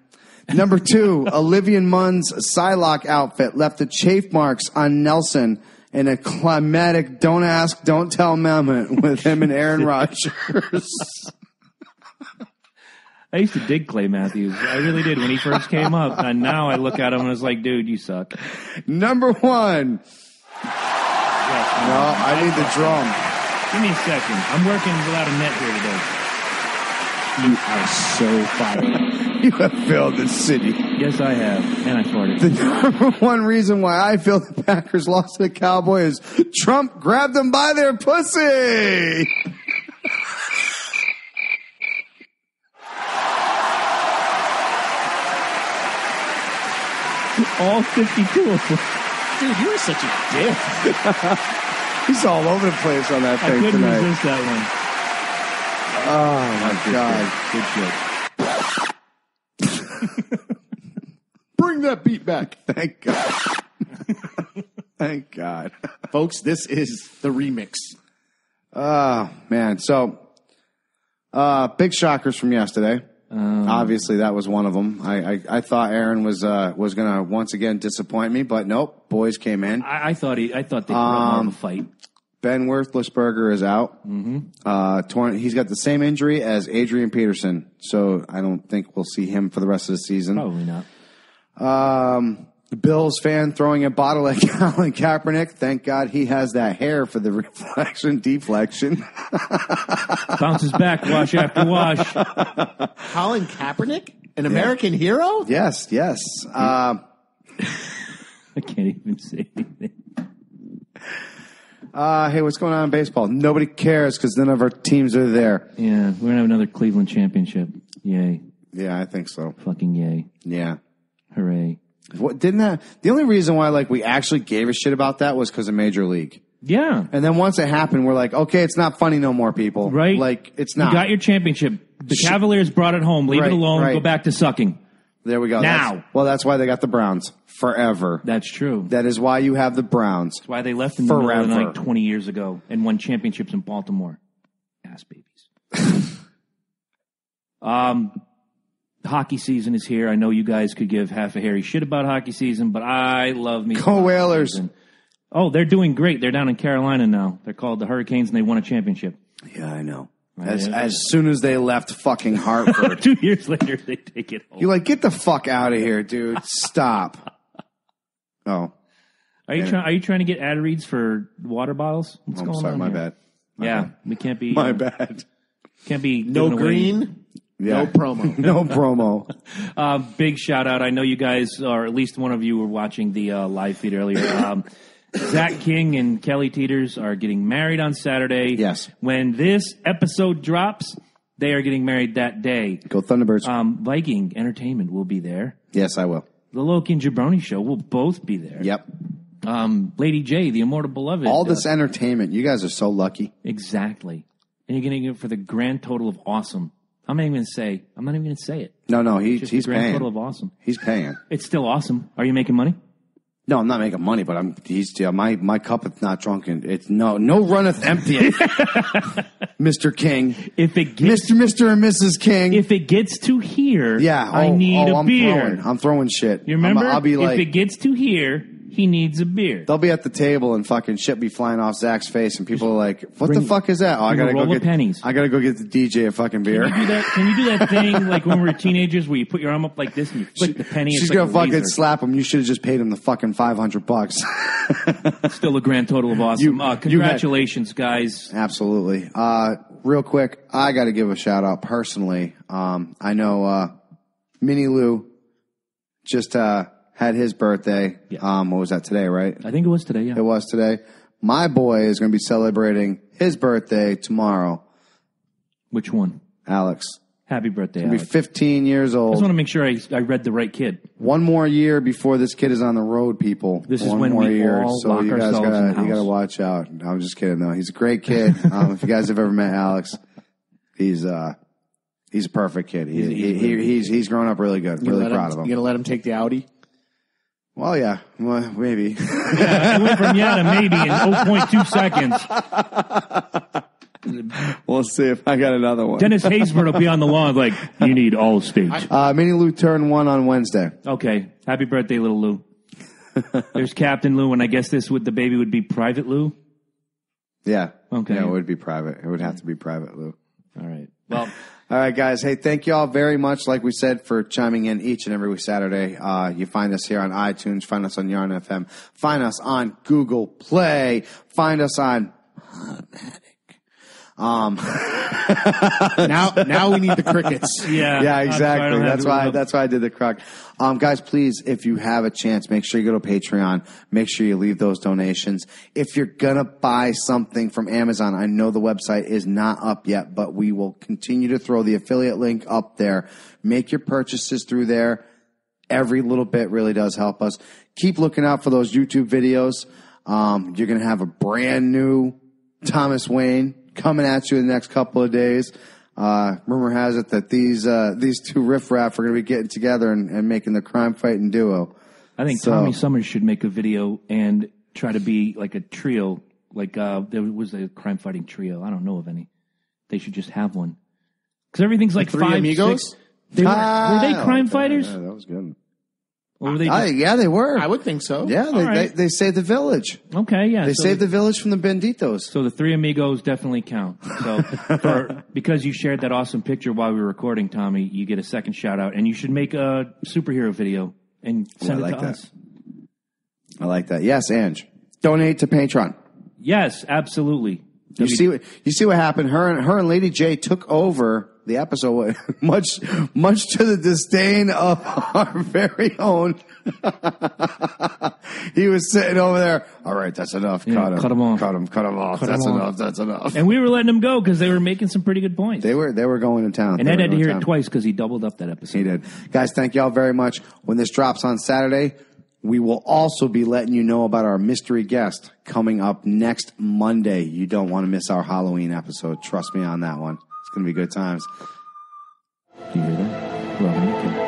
Speaker 1: Number 2, Olivia Munn's Psylocke outfit left the chafe marks on Nelson in a climatic don't ask, don't tell moment with him and Aaron Rodgers.
Speaker 2: I used to dig Clay Matthews. I really did when he first came up. And now I look at him and I was like, dude, you suck.
Speaker 1: Number 1.
Speaker 2: Yes,
Speaker 1: No, I need the drum.
Speaker 2: Give me a second. I'm working without a net here today.
Speaker 3: You are so fired.
Speaker 1: You have failed the city.
Speaker 2: Yes, I have. And I farted.
Speaker 1: The number 1 reason why I feel the Packers lost to the Cowboys is Trump grabbed them by their pussy.
Speaker 2: All 52 of them.
Speaker 3: Dude, you are such a dick.
Speaker 1: He's all over the place on that
Speaker 2: I
Speaker 1: thing
Speaker 2: couldn't
Speaker 1: tonight.
Speaker 2: resist that one.
Speaker 1: Oh, my God.
Speaker 2: Good joke.
Speaker 3: Bring bring that beat back.
Speaker 1: Thank God. Thank God.
Speaker 3: Folks, this is the remix.
Speaker 1: Oh, man. So, big shockers from yesterday. Obviously, that was one of them. I thought Aaron was going to once again disappoint me, but nope. Boys came in.
Speaker 2: I thought they put up more of a fight.
Speaker 1: Ben Roethlisberger is out. He's got the same injury as Adrian Peterson, so I don't think we'll see him for the rest of the season.
Speaker 2: Probably not.
Speaker 1: The Bills fan throwing a bottle at Colin Kaepernick. Thank God he has that hair for the deflection.
Speaker 2: Bounces back, wash after wash.
Speaker 3: Colin Kaepernick? An American hero?
Speaker 1: Yes.
Speaker 2: I can't even say anything.
Speaker 1: Hey, what's going on in baseball? Nobody cares because none of our teams are there.
Speaker 2: Yeah, we're going to have another Cleveland championship. Yay.
Speaker 1: Yeah, I think so.
Speaker 2: Fucking yay.
Speaker 1: Yeah.
Speaker 2: Hooray.
Speaker 1: What didn't that? The only reason why we actually gave a shit about that was because of Major League.
Speaker 2: Yeah.
Speaker 1: And then once it happened, we're like, okay, it's not funny no more, people.
Speaker 2: Right.
Speaker 1: It's not.
Speaker 2: You got your championship. The Cavaliers brought it home. Leave it alone.
Speaker 1: Right.
Speaker 2: Go back to sucking.
Speaker 1: There we go.
Speaker 2: Now.
Speaker 1: That's why they got the Browns forever.
Speaker 2: That's true.
Speaker 1: That is why you have the Browns.
Speaker 2: That's why they left in the middle of the night 20 years ago and won championships in Baltimore. Ass babies. Hockey season is here. I know you guys could give half a hairy shit about hockey season, but I love me.
Speaker 1: Go Whalers.
Speaker 2: Oh, they're doing great. They're down in Carolina now. They're called the Hurricanes, and they won a championship.
Speaker 1: Yeah, I know. As soon as they left fucking Hartford.
Speaker 2: 2 years later, they take it home.
Speaker 1: You're like, get the fuck out of here, dude. Stop. Oh.
Speaker 2: Are you trying to get ad reads for water bottles? What's going on?
Speaker 1: My bad.
Speaker 2: We can't be.
Speaker 1: My bad.
Speaker 2: Can't be.
Speaker 3: No green.
Speaker 1: Yeah.
Speaker 3: No promo.
Speaker 1: No promo.
Speaker 2: Big shout out. I know you guys, or at least one of you, were watching the live feed earlier. Zach King and Kelly Teeters are getting married on Saturday.
Speaker 1: Yes.
Speaker 2: When this episode drops, they are getting married that day.
Speaker 1: Go Thunderbirds.
Speaker 2: Viking Entertainment will be there.
Speaker 1: Yes, I will.
Speaker 2: The Loki and Jabroni Show will both be there.
Speaker 1: Yep.
Speaker 2: Lady J, the Immortal Beloved.
Speaker 1: All this entertainment. You guys are so lucky.
Speaker 2: Exactly. And you're getting it for the grand total of awesome. I'm not even going to say it.
Speaker 1: No, he's
Speaker 2: Just the grand
Speaker 1: paying.
Speaker 2: total of awesome.
Speaker 1: He's paying.
Speaker 2: It's still awesome. Are you making money?
Speaker 1: No, I'm not making money, but my cup is not drunken. It's no runneth empty. Mr. King.
Speaker 2: If it gets
Speaker 1: Mr. and Mrs. King.
Speaker 2: If it gets to here,
Speaker 1: yeah,
Speaker 2: I need a beer.
Speaker 1: I'm throwing shit.
Speaker 2: You remember?
Speaker 1: I'll be like,
Speaker 2: if it gets to here, he needs a beer.
Speaker 1: They'll be at the table and fucking shit be flying off Zach's face, and people are like, "What the fuck is that?" Oh, I gotta go get
Speaker 2: pennies.
Speaker 1: I gotta go get the DJ a fucking beer.
Speaker 2: Can you do that thing like when we were teenagers where you put your arm up like this and you flick the penny?
Speaker 1: She's gonna fucking slap him. You should have just paid him the fucking $500.
Speaker 2: Still a grand total of awesome. Congratulations, guys.
Speaker 1: Absolutely. Real quick, I got to give a shout out personally. I know Minnie Lou just had his birthday.
Speaker 2: Yeah.
Speaker 1: What was that, today, right?
Speaker 2: I think it was today, yeah.
Speaker 1: It was today. My boy is going to be celebrating his birthday tomorrow.
Speaker 2: Which one?
Speaker 1: Alex.
Speaker 2: Happy birthday,
Speaker 1: He'll be
Speaker 2: Alex.
Speaker 1: 15 years old.
Speaker 2: I just want to make sure I read the right kid.
Speaker 1: One more year before this kid is on the road, people.
Speaker 2: This is
Speaker 1: One
Speaker 2: when
Speaker 1: more
Speaker 2: we
Speaker 1: year.
Speaker 2: all
Speaker 1: So
Speaker 2: lock
Speaker 1: you guys
Speaker 2: ourselves in the house.
Speaker 1: You got to watch out. I'm just kidding, though. He's a great kid. If you guys have ever met Alex, he's a perfect kid. He's grown up really good. Really proud of him.
Speaker 3: You gonna let him take the Audi?
Speaker 1: Well, yeah, maybe.
Speaker 2: Yeah, it went from yeah to maybe in 0.2 seconds.
Speaker 1: We'll see if I got another one.
Speaker 2: Dennis Haysbert will be on the lawn like, you need all stage.
Speaker 1: Minnie Lou turned 1 on Wednesday.
Speaker 2: Okay. Happy birthday, little Lou. There's Captain Lou, and I guess the baby would be Private Lou?
Speaker 1: Yeah.
Speaker 2: Okay.
Speaker 1: Yeah, it would be private. It would have to be private, Lou.
Speaker 2: All right. Well...
Speaker 1: All right, guys. Hey, thank you all very much, like we said, for chiming in each and every Saturday. You find us here on iTunes, find us on Yarn FM, find us on Google Play, find us on Automatic.
Speaker 3: Now we need the crickets.
Speaker 1: Yeah, exactly. That's why I did the croc. Guys, please, if you have a chance, make sure you go to Patreon. Make sure you leave those donations. If you're gonna buy something from Amazon, I know the website is not up yet, but we will continue to throw the affiliate link up there. Make your purchases through there. Every little bit really does help us. Keep looking out for those YouTube videos. You're gonna have a brand new Thomas Wayne coming at you in the next couple of days. Rumor has it that these two riffraff are going to be getting together and making the crime fighting duo.
Speaker 2: I think Tommy Summers should make a video and try to be like a trio. Like there was a crime fighting trio. I don't know of any. They should just have one. Because everything's like
Speaker 3: Three
Speaker 2: 5,
Speaker 3: Amigos?
Speaker 2: 6. Were they crime fighters?
Speaker 1: Yeah, that was good.
Speaker 2: Or were they
Speaker 1: Yeah, they were.
Speaker 3: I would think so.
Speaker 1: Yeah, they saved the village.
Speaker 2: Okay, yeah.
Speaker 1: They saved the village from the Banditos.
Speaker 2: So the Three Amigos definitely count. So because you shared that awesome picture while we were recording, Tommy, you get a second shout out. And you should make a superhero video and send it to us.
Speaker 1: I like that. Yes, Ange. Donate to Patreon.
Speaker 2: Yes, absolutely.
Speaker 1: You see what happened? Her and Lady J took over the episode, much to the disdain of our very own. He was sitting over there. All right, that's enough.
Speaker 2: Yeah, cut him off.
Speaker 1: Cut him off. That's enough.
Speaker 2: And we were letting him go because they were making some pretty good points.
Speaker 1: They were going to town.
Speaker 2: And Ed had to hear it twice because he doubled up that episode.
Speaker 1: He did. Guys, thank y'all very much. When this drops on Saturday, we will also be letting you know about our mystery guest coming up next Monday. You don't want to miss our Halloween episode. Trust me on that one. It's going to be good times.
Speaker 2: Do you hear that? Robin,